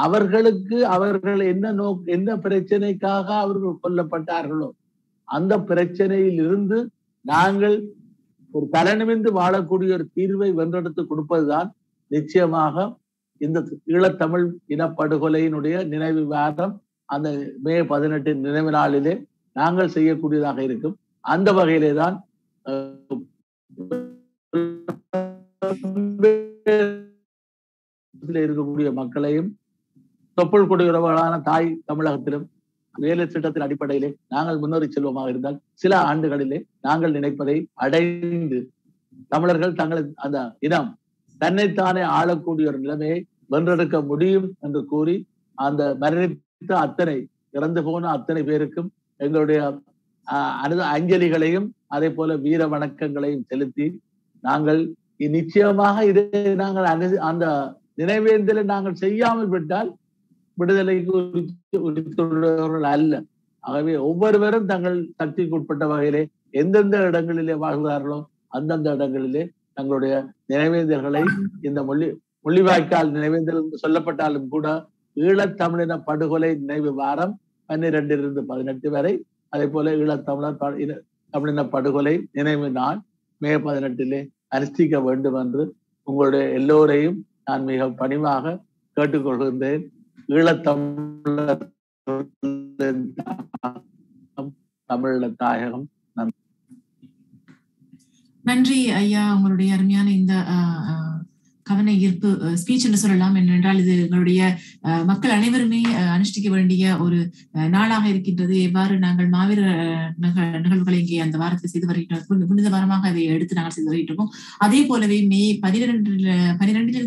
அவர்களுக்கு அவர்கள் என்ன பிரச்சனைக்காக அவர்கள் கொல்லப்பட்டார்களோ அந்த பிரச்சனையில் இருந்து நாங்கள் ஒரு தலைநிமிர்ந்து வாழக்கூடிய ஒரு தீர்வை வென்றெடுத்து கொடுப்பதுதான் நிச்சயமாக இந்த ஈழத்தமிழ் இனப்படுகொலையினுடைய நினைவு வாரம் அந்த மே 18 நினைவு நாளிலே நாங்கள் செய்யக்கூடியதாக இருக்கும். அந்த வகையிலே தான் இருக்கக்கூடிய மக்களையும் தொப்புள் குடியுறவுகளான தாய் தமிழகத்திலும் வேலை திட்டத்தின் அடிப்படையிலே நாங்கள் முன்னேறி செல்வமாக இருந்தால் சில ஆண்டுகளிலே நாங்கள் நினைப்பதை அடைந்து தமிழர்கள் தங்கள் அந்த இனம் தன்னைத்தானே ஆளக்கூடிய ஒரு நிலைமையை வென்றெடுக்க முடியும் என்று கூறி அந்த மரணித்த அத்தனை, இறந்து போன அத்தனை பேருக்கும் எங்களுடைய அஞ்சலிகளையும் அதே போல வீர வணக்கங்களையும் செலுத்தி நாங்கள் நிச்சயமாக இதை நாங்கள் அந்த நினைவேந்தலை நாங்கள் செய்யாமல் விட்டால் விடுதலைக்கு உரித்துள்ளவர்கள் அல்ல. ஆகவே ஒவ்வொருவரும் தங்கள் சக்திக்கு உட்பட்ட வகையிலே எந்தெந்த இடங்களிலே வாழ்கிறார்களோ அந்தந்த இடங்களிலே தங்களுடைய நினைவேந்தல்களை இந்த முள்ளிவாய்க்கால் நினைவேந்தல் என்று சொல்லப்பட்டாலும் கூட ஈழத்தமிழின படுகொலை நினைவு வாரம் 12 to 18 வரை, அதே போல ஈழத்தமிழர் தமிழின படுகொலை நினைவு நாள் மே 18 அனுஷ்டிக்க வேண்டும் என்று உங்களுடைய எல்லோரையும் நான் மிக பணிவாக கேட்டுக்கொள்கின்றேன். ஈழத்தமிழர் தமிழ தாயகம். நன்றி ஐயா, உங்களுடைய அருமையான இந்த கவன ஈர்ப்பு ஸ்பீச் என்று சொல்லலாம். என்னென்றால் இது எங்களுடைய மக்கள் அனைவருமே அனுஷ்டிக்க வேண்டிய ஒரு நாளாக இருக்கின்றது. எவ்வாறு நாங்கள் மாவீர நிகழ்வுகளை இங்கே அந்த வாரத்தில் செய்து வருகின்றோம், புனித வாரமாக அதை எடுத்து நாங்கள் செய்து வருகின்றோம். அதே போலவே மே 12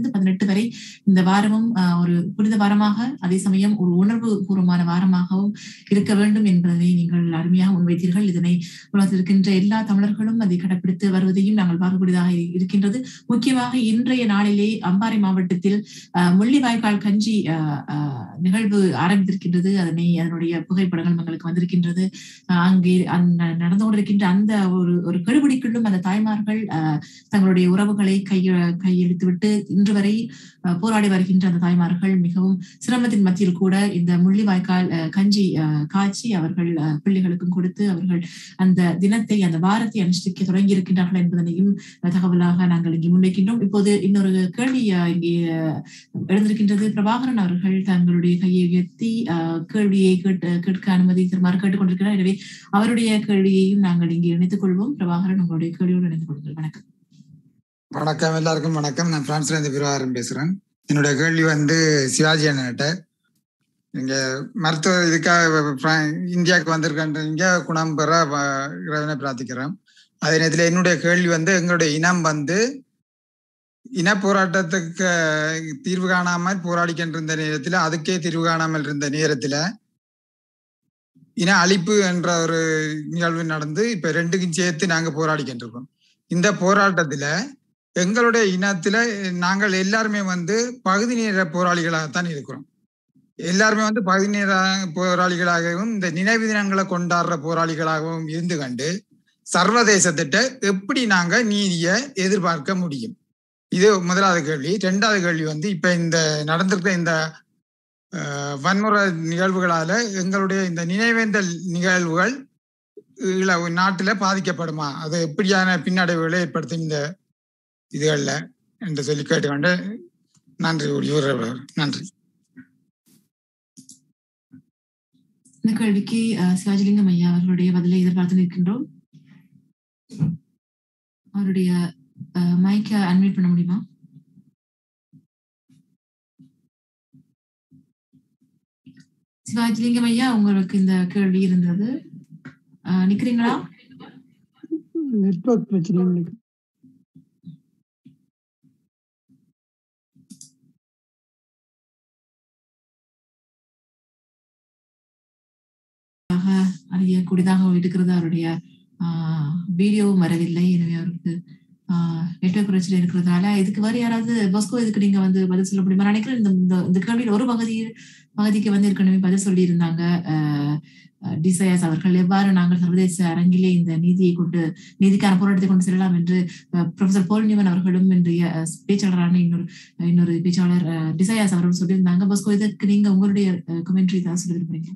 to 18 வரை இந்த வாரமும் ஒரு புனித வாரமாக, அதே சமயம் ஒரு உணர்வு பூர்வமான வாரமாகவும் இருக்க வேண்டும் என்பதை நீங்கள் அருமையாக முன்வைத்தீர்கள். இதனை உலகத்தில் இருக்கின்ற எல்லா தமிழர்களும் அதை கடைப்பிடித்து வருவதையும் நாங்கள் பார்க்கக்கூடியதாக இருக்கின்றது. முக்கியமாக இன்றைய நாளிலே அம்பாறை மாவட்டத்தில் முள்ளிவாய்க்கால் கஞ்சி நிகழ்வு ஆரம்பித்திருக்கின்றது. அதனுடைய புகைப்படங்கள் எங்களுக்கு வந்திருக்கின்றது. அங்கே நடந்து கொண்டிருக்கின்ற அந்த ஒரு கெடுபிடிக்குள்ளும் அந்த தாய்மார்கள் தங்களுடைய உறவுகளை கையெழுத்துவிட்டு இன்று வரை போராடி வருகின்ற அந்த தாய்மார்கள் மிகவும் சிரமத்தின் மத்தியில் கூட இந்த முள்ளிவாய்க்கால் கஞ்சி காய்ச்சி அவர்கள் பிள்ளைகளுக்கும் கொடுத்து அவர்கள் அந்த தினத்தை, அந்த வாரத்தை அனுஷ்டிக்க தொடங்கி இருக்கின்றார்கள் என்பதனையும் தகவலாக நாங்கள் இங்கே முன்வைக்கின்றோம். இப்போது இன்னொரு கேள்வி இங்கே எழுந்திருக்கின்றது. பிரபாகரன் அவர்கள் தங்களுடைய கையை உயர்த்தி கேள்வியை கேட்க அனுமதி தருமாறு கேட்டுக்கொண்டிருக்கிறார். எனவே அவருடைய கேள்வியையும் நாங்கள் இங்கே இணைத்துக் கொள்வோம். பிரபாகரன், உங்களுடைய கேள்வியோடு இணைந்து கொள்ளுங்கள். வணக்கம். வணக்கம், எல்லாருக்கும் வணக்கம். நான் பிரான்ஸ்ல இருந்து பிரபாகரன் பேசுறேன். என்னுடைய கேள்வி சிவாஜி அண்ணன்கிட்ட. இங்க மருத்துவ இதுக்காக இந்தியாவுக்கு வந்திருக்கின்றீங்க, குணம் பெற இறைவனை பிரார்த்திக்கிறேன். அதே நேரத்தில் என்னுடைய கேள்வி எங்களுடைய இனம் இன போராட்டத்துக்கு தீர்வு காணாமல் போராடிக்கின்ற நேரத்தில், அதுக்கே தீர்வு காணாமல் இருந்த நேரத்துல இன அழிப்பு என்ற ஒரு நிகழ்வு நடந்து இப்ப ரெண்டுக்கும் சேர்த்து நாங்க போராடிக்கிட்டு இருக்கோம். இந்த போராட்டத்துல எங்களுடைய இனத்துல நாங்கள் எல்லாருமே பகுதி நேர போராளிகளாகத்தான் இருக்கிறோம். எல்லாருமே பகுதி நேர போராளிகளாகவும் இந்த நினைவு தினங்களை கொண்டாடுற போராளிகளாகவும் இருந்து கண்டு சர்வதேசத்திட்ட எப்படி நாங்க நீதியை எதிர்பார்க்க முடியும்? இது முதலாவது கேள்வி. ரெண்டாவது கேள்வி இப்ப இந்த நடந்திருக்கிற இந்த வன்முறை நிகழ்வுகளால எங்களுடைய இந்த நினைவேந்தல் நிகழ்வுகள் நாட்டுல பாதிக்கப்படுமா? அது எப்படியான பின்னடைவுகளை ஏற்படுத்தும் இந்த இதுகள்ல என்று சொல்லி கேட்டுக்கொண்டு நன்றி. நன்றி. இந்த கேள்விக்கு சிவாஜிலிங்கம் ஐயா அவர்களுடைய பதிலை எதிர்பார்த்து நிற்கின்றோம். அவருடைய மைக்க அன்மியூட் பண்ண முடியுமா? சிவாஜிலிங்கம் ஐயா, உங்களுக்கு இந்த கேள்வி இருந்தது, நிக்கிறீங்களா? நெட்வொர்க் பிரச்சனை. அறியக்கூடியதாக இருக்கிறது. அவருடைய வீடியோவும் வரவில்லை. எனவே அவருக்கு நெட்வொர்க் பிரச்சனை இருக்கிறதுனால இதுக்கு வேறு யாராவது பாஸ்கோ இதுக்கு நீங்க வந்து பதில் சொல்ல முடியுமா? நினைக்கிறேன் இந்த கேள்வியில் ஒரு பகுதிக்கு வந்து ஏற்கனவே பதில் சொல்லி இருந்தாங்க டிசையஸ் அவர்கள். எவ்வாறு நாங்கள் சர்வதேச அரங்கிலே இந்த நீதிக்கான போராட்டத்தை கொண்டு செல்லலாம் என்று ப்ரொஃபசர் போல் நியூமன் அவர்களும் இன்றைய பேச்சாளரான இன்னொரு பேச்சாளர் டிசையஸ் அவர்கள் சொல்லியிருந்தாங்க. பாஸ்கோ இதற்கு நீங்க உங்களுடைய கமெண்ட்ரி தான் சொல்ல விரும்புறீங்க?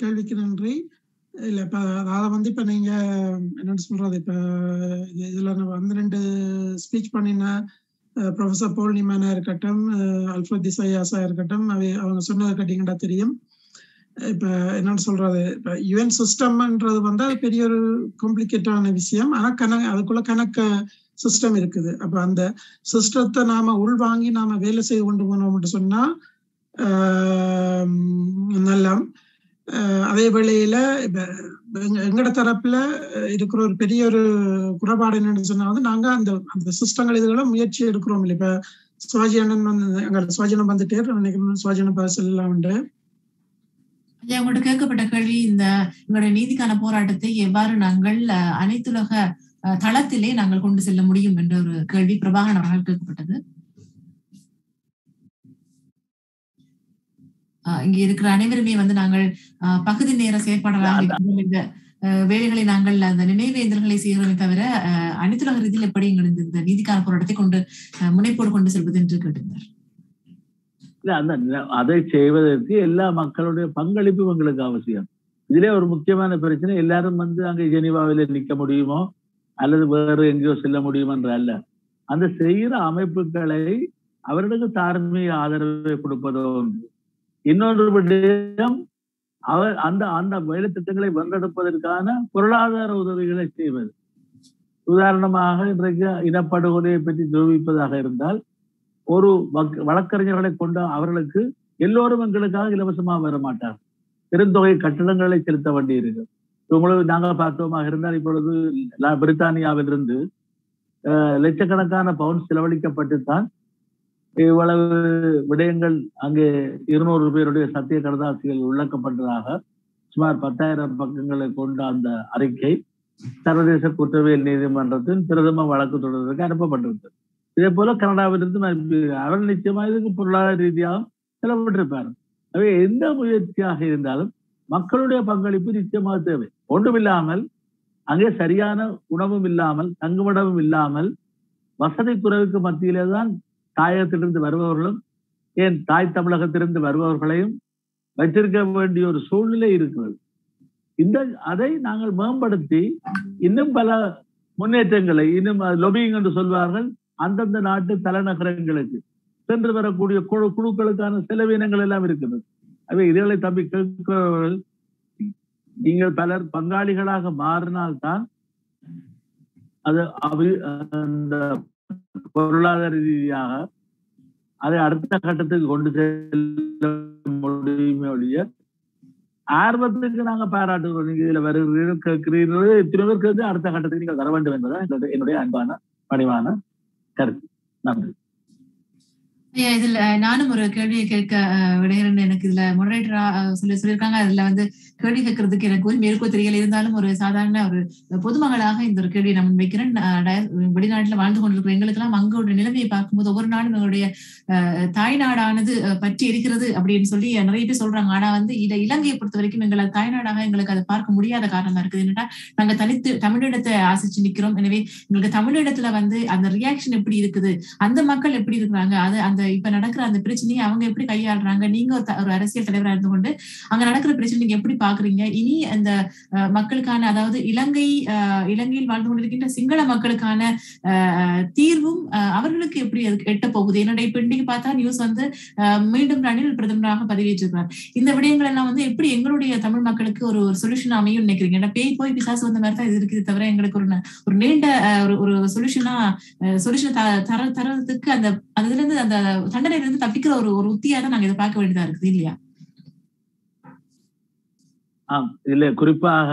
கேள்விக்கு நன்றி. இல்ல இப்ப அதை வந்து இப்ப நீங்க என்னன்னு சொல்றது, இப்ப இதுல வந்து 2 ஸ்பீச் பண்ணின ப்ரொஃபசர் போல் நியூமனா இருக்கட்டும், அல்ஃபிரட் டிசையாஸா இருக்கட்டும், அவங்க சொன்னது கேட்டீங்கன்னா தெரியும். இப்ப என்னன்னு சொல்றது, இப்ப யுஎன் சிஸ்டம்ன்றது வந்து அது பெரிய ஒரு காம்ப்ளிகேட்டான விஷயம். ஆனா அதுக்குள்ள கணக்கு சிஸ்டம் இருக்குது. அப்ப அந்த சிஸ்டத்தை நாம உள்வாங்கி நாம வேலை செய்து கொண்டு போனோம்னு சொன்னா நல்லா. அதே வேளையில எங்கட தரப்புல இருக்கிற ஒரு பெரிய ஒரு குறைபாடு என்னன்னு சொன்னா வந்து நாங்க அந்த சிஸ்டங்கள் இதுகளை முயற்சி எடுக்கிறோம். இல்லை இப்ப சுவாஜி அண்ணன் வந்து சுவாஜனம் வந்துட்டே நினைக்கிறேன், சுவாஜன பாசல் எல்லாம் உண்டு. உங்கள்கிட்ட கேட்கப்பட்ட கேள்வி, எங்களுடைய நீதிக்கான போராட்டத்தை எவ்வாறு நாங்கள் அனைத்துலக தளத்திலே நாங்கள் கொண்டு செல்ல முடியும் என்ற ஒரு கேள்வி பிரபாகரன் அவர்கள் கேட்கப்பட்டது. இங்க இருக்கிற அனைவருமே வந்து நாங்கள் பகுதி நேர செயற்பாடுகளாக இந்த வேலைகளை நாங்கள் அந்த நினைவேந்தல்களை செய்கிறோமே தவிர அனைத்துலக ரீதியில் எப்படி எங்கள் இந்த நீதிக்கான போராட்டத்தை கொண்டு முனைப்போடு கொண்டு செல்வது என்று கேட்டிருந்தார். அதை செய்வதற்கு எல்லா மக்களுடைய பங்களிப்பு எங்களுக்கு அவசியம். இதுல ஒரு முக்கியமான பிரச்சனை, எல்லாரும் வந்து அங்கே ஜெனீவாவில நிற்க முடியுமோ அல்லது வேறு எங்கேயோ செல்ல முடியுமோ என்ற அல்ல. அந்த செய்கிற அமைப்புகளை அவர்களுக்கு தார்மீக ஆதரவை கொடுப்பதோ ஒன்று. இன்னொரு விடயம், அந்த வேலை திட்டங்களை வென்றெடுப்பதற்கான பொருளாதார உதவிகளை செய்வது. உதாரணமாக இன்றைக்கு இனப்படுகொலையை பற்றி நிரூபிப்பதாக இருந்தால் ஒரு வழக்கறிஞர்களை கொண்ட அவர்களுக்கு எல்லோரும் எங்களுக்காக இலவசமாக வர மாட்டார். பெருந்தொகை கட்டணங்களை செலுத்த வேண்டி இருக்கு. உங்களுக்கு நாங்கள் பார்த்தோமாக இருந்தால் இப்பொழுது பிரித்தானியாவிலிருந்து லட்சக்கணக்கான பவுண்ட் செலவழிக்கப்பட்டுத்தான் இவ்வளவு விடயங்கள் அங்கே 200 பேருடைய சத்திய கடதாசிகள் உள்ளக்கப்பட்டதாக சுமார் 10,000 பக்கங்களை கொண்ட அந்த அறிக்கை சர்வதேச குற்றவியல் நீதிமன்றத்தின் பிரதம வழக்கு தொடர்வதற்கு அனுப்பப்பட்டிருக்கிறது. இதே போல கனடாவிலிருந்து அவர் நிச்சயமாக இதுக்கு பொருளாதார ரீதியாக செலவிட்டிருப்பார். அவை எந்த முயற்சியாக இருந்தாலும் மக்களுடைய பங்களிப்பு நிச்சயமாக தேவை. ஒன்றுமில்லாமல் அங்கே சரியான உணவும் இல்லாமல் தங்குமிடமும் இல்லாமல் வசதி குறைவுக்கு மத்தியிலே தான் தாயகத்திலிருந்து வருபவர்களும் ஏன் தாய் தமிழகத்திலிருந்து வருபவர்களையும் வைத்திருக்க வேண்டிய ஒரு சூழ்நிலை இருக்கிறது. அதை நாங்கள் மேம்படுத்தி இன்னும் பல முன்னேற்றங்களை, இன்னும் லொபிங் என்று சொல்வார்கள், அந்தந்த நாட்டு தலைநகரங்களுக்கு சென்று வரக்கூடிய குழுக்களுக்கான செலவினங்கள் எல்லாம் இருக்கிறது. அவை இதுகளை தம்பி கேட்கிறவர்கள், நீங்கள் பலர் பங்காளிகளாக மாறினால்தான் அது அந்த பொருளாதார ரீதியாக அதை அடுத்த கட்டத்துக்கு கொண்டு செல்ல முடியுமே ஒழிய ஆர்வத்துக்கு நாங்க பாராட்டுகிறோம். நீங்க இதுல வருகிறீர்கள் கேட்கிறீர்கள், இத்தனை பேர் கேட்டு அடுத்த கட்டத்துக்கு நீங்கள் வர வேண்டும் என்பதுதான் என்னுடைய அன்பான பணிவான கருத்து. நன்றி. இதுல நானும் ஒரு கேள்வியை கேட்க விடைகிறேன். எனக்கு இதுல மொடரேட்டரா சொல்லியிருக்காங்க. அதுல வந்து கேள்வி கேட்கறதுக்கு எனக்கு ஒரு மேற்கோ தெரியல. இருந்தாலும் ஒரு சாதாரண ஒரு பொதுமகளாக இந்த ஒரு கேள்வியை நான் முன்வைக்கிறேன். வெளிநாட்டுல வாழ்ந்து கொண்டிருக்கிற எங்களுக்கெல்லாம் அங்கோட நிலைமையை பார்க்கும்போது ஒவ்வொரு நாடும் எங்களுடைய தாய்நாடானது பற்றி இருக்கிறது அப்படின்னு சொல்லி நிறைய பேர் சொல்றாங்க. ஆனா வந்து இலங்கையை பொறுத்த வரைக்கும் எங்களை தாய்நாடாக எங்களுக்கு அதை பார்க்க முடியாத காரணமா இருக்குது. என்னன்னா நாங்க தனித்து தமிழிடத்தை ஆசிச்சு நிக்கிறோம். எனவே எங்களுக்கு தமிழிடத்துல வந்து அந்த ரியாக்ஷன் எப்படி இருக்குது, அந்த மக்கள் எப்படி இருக்கிறாங்க, அது அந்த இப்ப நடக்கிற அந்த பிரச்சனையை அவங்க எப்படி கையாளுறாங்க, நீங்க ஒரு அரசியல் தலைவராக இருந்து கொண்டு அங்க நடக்கிற பிரச்சனை நீங்க எப்படி பாக்குறீங்க, இனி அந்த மக்களுக்கான, அதாவது இலங்கையில் வாழ்ந்து கொண்டிருக்கின்ற சிங்கள மக்களுக்கான தீர்வும் அவர்களுக்கு எப்படி எட்ட போகுது. என்னுடைய இப்ப இன்னைக்கு பார்த்தா நியூஸ் வந்து மீண்டும் ரணில் பிரதமராக பதவியேற்றிருக்கிறார். இந்த விடயங்கள் எல்லாம் வந்து எப்படி எங்களுடைய தமிழ் மக்களுக்கு ஒரு சொல்யூஷன் அமையும் நினைக்கிறீங்க? ஏன்னா பேய் போய் பிசாசு வந்த மாதிரி தான் இது இருக்குது தவிர எங்களுக்கு ஒரு நீண்ட ஒரு சொல்யூஷன் தரதுக்கு அந்த அதுல இருந்து அந்த தண்டனையில இருந்து தப்பிக்கிற ஒரு உத்தியா தான் நாங்க இதை பார்க்க வேண்டியதா இருக்குது இல்லையா? இதுல குறிப்பாக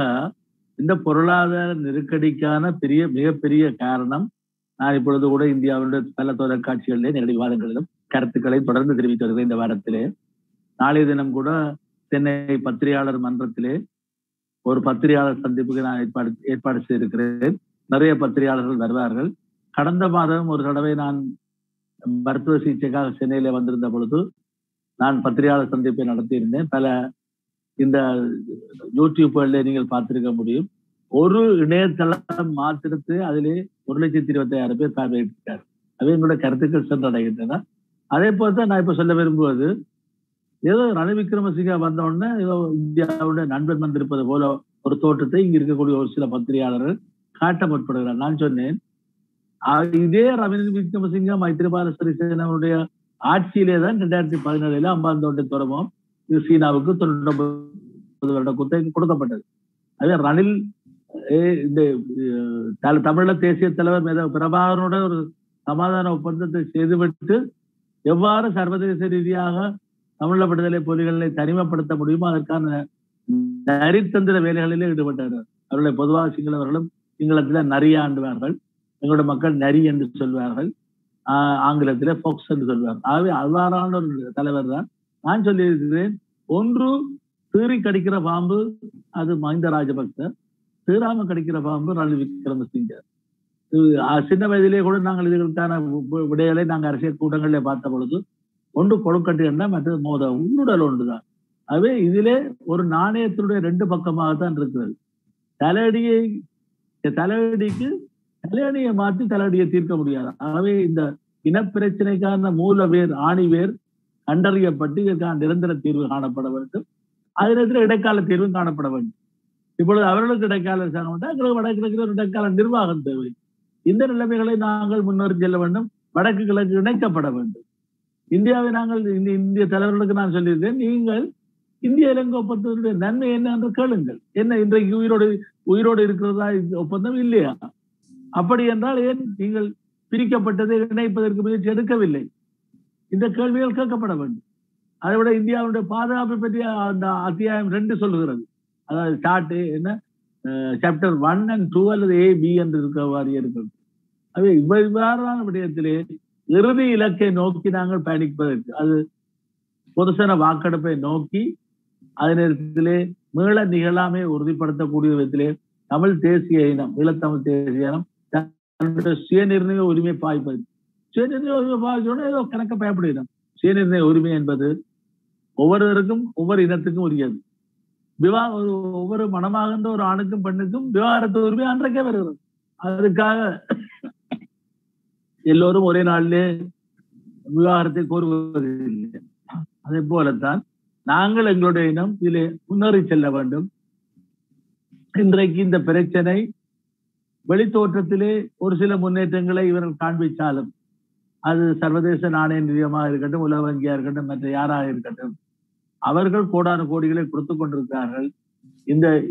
இந்த பொருளாதார நெருக்கடிக்கான மிகப்பெரிய காரணம் நான் இப்பொழுது கூட இந்தியாவுடைய பல தொலைக்காட்சிகளிலே நேரடி விவாதங்களிலும் கருத்துக்களை தொடர்ந்து தெரிவித்து வருகிறேன். இந்த வாரத்திலே நாளைய தினம் கூட சென்னை பத்திரிகையாளர் மன்றத்திலே ஒரு பத்திரிகையாளர் சந்திப்புக்கு நான் ஏற்பாடு செய்திருக்கிறேன். நிறைய பத்திரிகையாளர்கள் வருவார்கள். கடந்த மாதம் ஒரு தடவை நான் மருத்துவ சிகிச்சைக்காக சென்னையில வந்திருந்த பொழுது நான் பத்திரிகையாளர் சந்திப்பை நடத்தியிருந்தேன். பல இந்த யூடியூப்ல நீங்கள் பார்த்திருக்க முடியும். ஒரு இணையதளம் மாத்திரத்து அதிலே 1,25,000 பேர் பார்வையிட்டார். அவை எங்களோட கருத்துக்கள் சென்றடைகின்றன. அதே போலதான் நான் இப்ப சொல்ல விரும்புவது, ஏதோ ரணில் விக்ரமசிங்க வந்த உடனே ஏதோ இந்தியாவுடைய நண்பன் வந்திருப்பது போல ஒரு தோற்றத்தை இங்க இருக்கக்கூடிய ஒரு சில பத்திரிகையாளர்கள் காட்ட முற்படுகிறார். நான் சொன்னேன், இதே ரணில் விக்ரமசிங்க மைத்ரிபால சிறிசேனவுடைய ஆட்சியிலே தான் 2017 அம்பாந்தோட்டை துறைமுகம் இது சீனாவுக்கு 99 வருட குத்தகைக்கு கொடுக்கப்பட்டது. அதே ரணில் இந்த தமிழக தேசிய தலைவர் பிரபாகரனோட ஒரு சமாதான ஒப்பந்தத்தை செய்துவிட்டு எவ்வாறு சர்வதேச ரீதியாக தமிழக விடுதலை புலிகளை தனிமைப்படுத்த முடியுமோ அதற்கான நரித்தந்திர வேலைகளிலே ஈடுபட்டார்கள். அவர்களை பொதுவாக சிங்களவர்களும் சிங்களத்தில நரி ஆண்டுவார்கள், எங்களுடைய மக்கள் நரி என்று சொல்வார்கள், ஆங்கிலத்திலே போக்ஸ் என்று சொல்வார்கள். ஆகவே அவ்வாறான ஒரு தலைவர் தான். நான் சொல்லியிருக்கிறேன், ஒன்று தீறி கடிக்கிற பாம்பு அது மஹிந்த ராஜபக்ச, தீராம கடிக்கிற பாம்பு ரணில் விக்ரமசிங்க. சின்ன வயதிலே கூட நாங்கள் இதற்கான விடைகளை நாங்கள் அரசியல் கூட்டங்களிலே பார்த்த பொழுது ஒன்று கொழுக்கட்டு என்ன மற்றது மோத உன்னுடல் ஒன்றுதான். ஆகவே இதிலே ஒரு நாணயத்தினுடைய 2 பக்கமாகத்தான் இருக்கிறது. தலையடிக்கு தலையடியை மாற்றி தலையடியை தீர்க்க முடியாது. ஆகவே இந்த இனப்பிரச்சனைக்கான மூல வேர் ஆணி வேர் கண்டறியப்பட்டு இதற்கான நிரந்தர தீர்வு காணப்பட வேண்டும். அதற்கு இடைக்கால தீர்வும் காணப்பட வேண்டும். இப்பொழுது அவர்களுக்கு இடைக்கால எங்களுக்கு வடகிழக்கு ஒரு இடைக்கால நிர்வாகம் தேவை. இந்த நிலைமைகளை நாங்கள் முன்னேறி செல்ல வேண்டும். வடக்கு கிழக்கு இணைக்கப்பட வேண்டும். இந்தியாவை நாங்கள் இந்திய தலைவர்களுக்கு நான் சொல்லியிருக்கேன், நீங்கள் இந்திய இலங்கை ஒப்பந்தத்தினுடைய நன்மை என்ன என்று கேளுங்கள். என்ன இன்றைக்கு உயிரோடு இருக்கிறதா ஒப்பந்தம் இல்லையா? அப்படி என்றால் ஏன் நீங்கள் பிரிக்கப்பட்டதை இணைப்பதற்கு முயற்சி எடுக்கவில்லை? இந்த கேள்விகள் கேட்கப்பட வேண்டும். அதை விட இந்தியாவுடைய பாதுகாப்பை பற்றி அந்த அத்தியாயம் 2 சொல்லுகிறது. அதாவது ஸ்டார்ட் என்ன சாப்டர் 1 and 2 அல்லது A, B என்று இருக்கவாறு இருக்கிறது. அது இவ்வாறான விடயத்திலே இறுதி இலக்கை நோக்கி நாங்கள் பயணிப்பதற்கு, அது பொதுசன வாக்கெடுப்பை நோக்கி அதே நேரத்திலே மீள நிகழாமை உறுதிப்படுத்தக்கூடிய விதத்திலே தமிழ் தேசிய இனம், ஈழத்தமிழ் தேசிய இனம் தன்னுடைய சுயநிர்ணய உரிமை பாய்ப்பது. சுயநிர்ணய உரிமை பாய்ச்சோன்னா ஏதோ கணக்க பயப்படுகிறோம். சுயநிர்ணய உரிமை என்பது ஒவ்வொருவருக்கும் ஒவ்வொரு இனத்துக்கும் உரியது. ஒவ்வொரு மனமாகின்ற ஒரு ஆணுக்கும் பெண்ணுக்கும் விவாகரத்து உரிமை அன்றைக்கே வருகிறது. அதுக்காக எல்லோரும் ஒரே நாளிலே விவாகரத்தை கோருவதில்லை. அதே போலத்தான் நாங்கள் எங்களுடைய இனம் இதிலே முன்னேறி செல்ல வேண்டும். இன்றைக்கு இந்த பிரச்சனை வெளித்தோற்றத்திலே ஒரு சில முன்னேற்றங்களை இவர்கள் காண்பித்தாலும், அது சர்வதேச நாணய நிதியமாக இருக்கட்டும், உலக வங்கியா இருக்கட்டும், மற்ற யாராக இருக்கட்டும், அவர்கள் கோடான கோடிகளை கொடுத்து கொண்டிருக்கிறார்கள்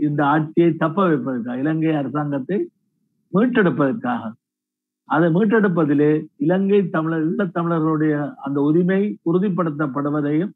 இந்த ஆட்சியை தப்ப வைப்பதற்காக, இலங்கை அரசாங்கத்தை மீட்டெடுப்பதற்காக. அதை மீட்டெடுப்பதிலே இலங்கை ஈழத்தமிழர்களுடைய அந்த உரிமை உறுதிப்படுத்தப்படுவதையும்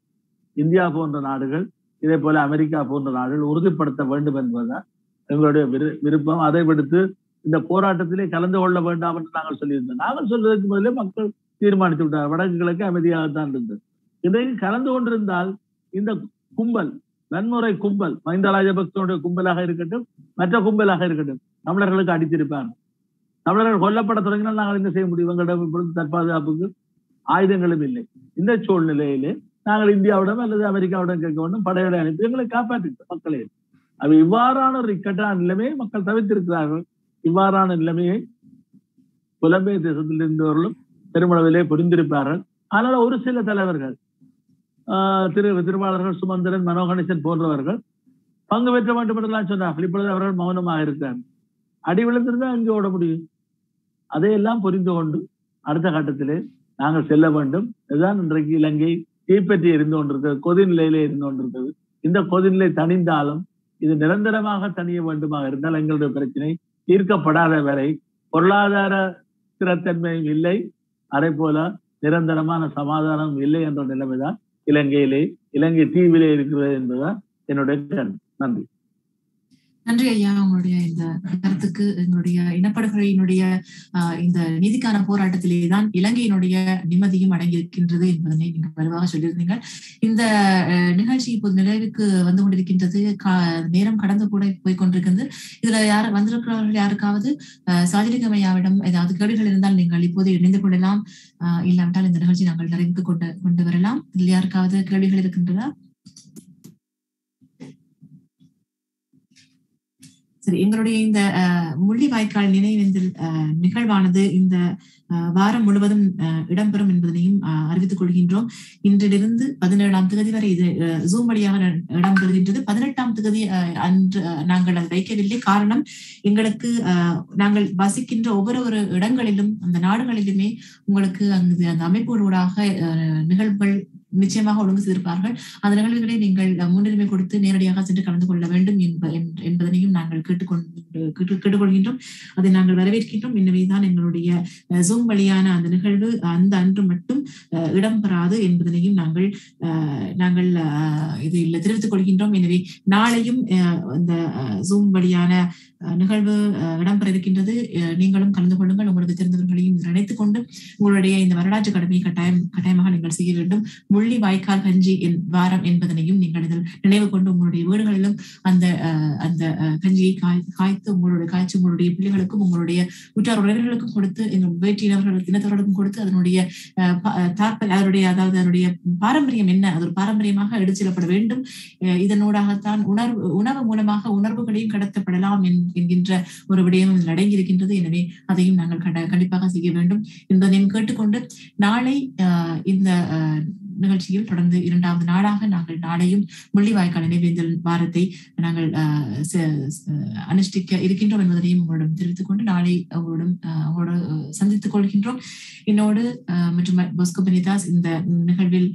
இந்தியா போன்ற நாடுகள், இதே போல அமெரிக்கா போன்ற நாடுகள் உறுதிப்படுத்த வேண்டும் என்பதுதான் எங்களுடைய விருப்பம். அதை விடுத்து இந்த போராட்டத்திலே கலந்து கொள்ள வேண்டாம் என்று நாங்கள் சொல்லியிருந்தோம். நாங்கள் சொல்வதற்கு முதலே மக்கள் தீர்மானித்து விட்டார். வடக்கு கிழக்கு அமைதியாகத்தான் இருந்தது. இன்றைக்கு கலந்து கொண்டிருந்தால் இந்த கும்பல், வன்முறை கும்பல், மஹிந்த ராஜபக்சனுடைய கும்பலாக இருக்கட்டும், மற்ற கும்பலாக இருக்கட்டும், தமிழர்களுக்கு அடித்திருப்பார்கள். தமிழர்கள் கொல்லப்பட தொடங்கினால் நாங்கள் என்ன செய்ய முடியும்? எங்களிடம் இப்பொழுது தற்பாதுகாப்புக்கு ஆயுதங்களும் இல்லை. இந்த சூழ்நிலையிலே நாங்கள் இந்தியாவுடன் அல்லது அமெரிக்காவுடன் கேட்க வேண்டும், படைகளை அனுப்பி எங்களை காப்பாற்றிட்டோம் மக்களே. அது இவ்வாறான ஒரு இக்கட்டான நிலைமையை மக்கள் தவிர்த்திருக்கிறார்கள். இவ்வாறான நிலைமையை புலம்பெயர் தேசத்தில் இருந்தவர்களும் பெருமளவிலே புரிந்திருப்பார்கள். ஆனால் ஒரு சில தலைவர்கள், திருவாளர்கள் சுமந்திரன், மனோகணேசன் போன்றவர்கள் பங்கு பெற்ற வேண்டும் என்றெல்லாம் சொன்னார்கள். இப்பொழுது அவர்கள் மௌனமாக இருக்கிறார்கள். அடி விழுந்திருந்தா அங்கே ஓட முடியும். அதையெல்லாம் புரிந்து கொண்டு அடுத்த கட்டத்திலே நாங்கள் செல்ல வேண்டும். இதுதான் இன்றைக்கு இலங்கை தீப்பற்றி இருந்து கொண்டிருக்கிறது, கொதிநிலையிலே இருந்து கொண்டிருக்கிறது. இந்த கொதிநிலை தணிந்தாலும் இது நிரந்தரமாக தணிய வேண்டுமாக இருந்தால் எங்களுடைய பிரச்சனை தீர்க்கப்படாத வரை பொருளாதார ஸ்திரத்தன்மையும் இல்லை, அதே போல நிரந்தரமான சமாதானம் இல்லை என்ற நிலைமைதான் இலங்கை தீவிலே இருக்கிறது என்பதுதான் என்னுடைய கருத்து. நன்றி. நன்றி ஐயா, உங்களுடைய இந்த கருத்துக்கு. எங்களுடைய இனப்படுகொலையினுடைய இந்த நீதிக்கான போராட்டத்திலேதான் இலங்கையினுடைய நிம்மதியும் அடங்கியிருக்கின்றது என்பதனை நீங்க வலுவாக சொல்லியிருந்தீங்க. இந்த நிகழ்ச்சி இப்போது நிறைவுக்கு வந்து கொண்டிருக்கின்றது. நேரம் கடந்து கூட போய்கொண்டிருக்கிறது. இதுல வந்திருக்கிறவர்கள் யாருக்காவது சாஜிலிகமையாவிடம் ஏதாவது கேள்விகள் இருந்தால் நீங்கள் இப்போது இணைந்து கொள்ளலாம். இல்லாவிட்டால் இந்த நிகழ்ச்சி நாங்கள் நிறைவுக்கு கொண்டு வரலாம். இதில் யாருக்காவது கேள்விகள் இருக்கின்றதா? சரி, எங்களுடைய இந்த முள்ளிவாய்க்கால் நினைவேந்தல் நிகழ்வானது இந்த வாரம் முழுவதும் இடம்பெறும் என்பதனையும் அறிவித்துக் கொள்கின்றோம். இன்றிலிருந்து 17ஆம் தேதி வரை இது ஜூம் வழியாக இடம்பெறுகின்றது. 18ஆம் தேதி அன்று நாங்கள் அதை வைக்கவில்லை. காரணம், எங்களுக்கு நாங்கள் வசிக்கின்ற ஒவ்வொரு இடங்களிலும் அந்த நாடுகளிலுமே உங்களுக்கு அந்த அமைப்புகளூடாக நிகழ்வுகள் நிச்சயமாக ஒழுங்கு செய்திருப்பார்கள். அந்த நிகழ்வுகளை நீங்கள் முன்னுரிமை கொடுத்து நேரடியாக சென்று கலந்து கொள்ள வேண்டும் என்பதனையும் நாங்கள் கேட்டுக்கொள்கின்றோம். அதை நாங்கள் வரவேற்கின்றோம். எனவேதான் எங்களுடைய ஜூம் வழியான அந்த நிகழ்வு அந்த அன்று மட்டும் இடம்பெறாது என்பதனையும் நாங்கள் இதில் தெரிவித்துக் கொள்கின்றோம். எனவே நாளையும் இந்த ஜூம் வழியான நிகழ்வு இடம்பெற இருக்கின்றது. நீங்களும் கலந்து கொள்ளுங்கள். உங்களுக்கு தெரிந்தவர்களையும் இணைத்துக் கொண்டு உங்களுடைய இந்த வரலாற்று கடமையை கட்டாயமாக நீங்கள் செய்ய வேண்டும். முள்ளி வாய்க்கால் கஞ்சி வாரம் என்பதனையும் நீங்கள் இதில் நினைவு கொண்டு உங்களுடைய வீடுகளிலும் அந்த கஞ்சியை காய்ச்சி உங்களுடைய பிள்ளைகளுக்கும் உங்களுடைய உற்றார் உறவினர்களுக்கும் கொடுத்து எங்கள் வேற்றினவர்களுக்கு இனத்தவர்களுக்கும் கொடுத்து அதனுடைய அதனுடைய பாரம்பரியம் என்ன, அது ஒரு பாரம்பரியமாக எடுத்துச்செல்லப்பட வேண்டும். இதனூடாகத்தான் உணவு மூலமாக உணர்வுகளையும் கடத்தப்படலாம் என்கின்ற ஒரு விடயம் இதில் அடங்கியிருக்கின்றது. எனவே அதையும் நாங்கள் கண்டிப்பாக செய்ய வேண்டும் என்பதையும் கேட்டுக்கொண்டு நாளை இந்த நிகழ்ச்சியில் தொடர்ந்து 2வது நாளாக நாங்கள் நாளையும் முள்ளிவாய்க்கால் நினைவேந்தல் வாரத்தை நாங்கள் அனுஷ்டிக்க இருக்கின்றோம் என்பதையும் உங்களிடம் தெரிவித்துக் கொண்டு நாளை உங்களோடு சந்தித்துக் கொள்கின்றோம். என்னோடு மற்றும் பொஸ்கோ பெனிதாஸ், இந்த நிகழ்வில்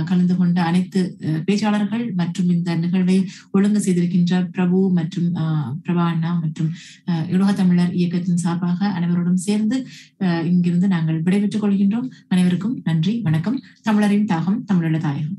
கலந்து கொண்ட அனைத்து பேச்சாளர்கள் மற்றும் இந்த நிகழ்வை ஒழுங்கு செய்திருக்கின்ற பிரபு மற்றும் பிரபா அண்ணா மற்றும் உலக தமிழர் இயக்கத்தின் சார்பாக அனைவரோடும் சேர்ந்து இங்கிருந்து நாங்கள் விடைபெற்றுக் கொள்கின்றோம். அனைவருக்கும் நன்றி, வணக்கம். தமிழரின் தாகம், தமிழீழ தாயகம்.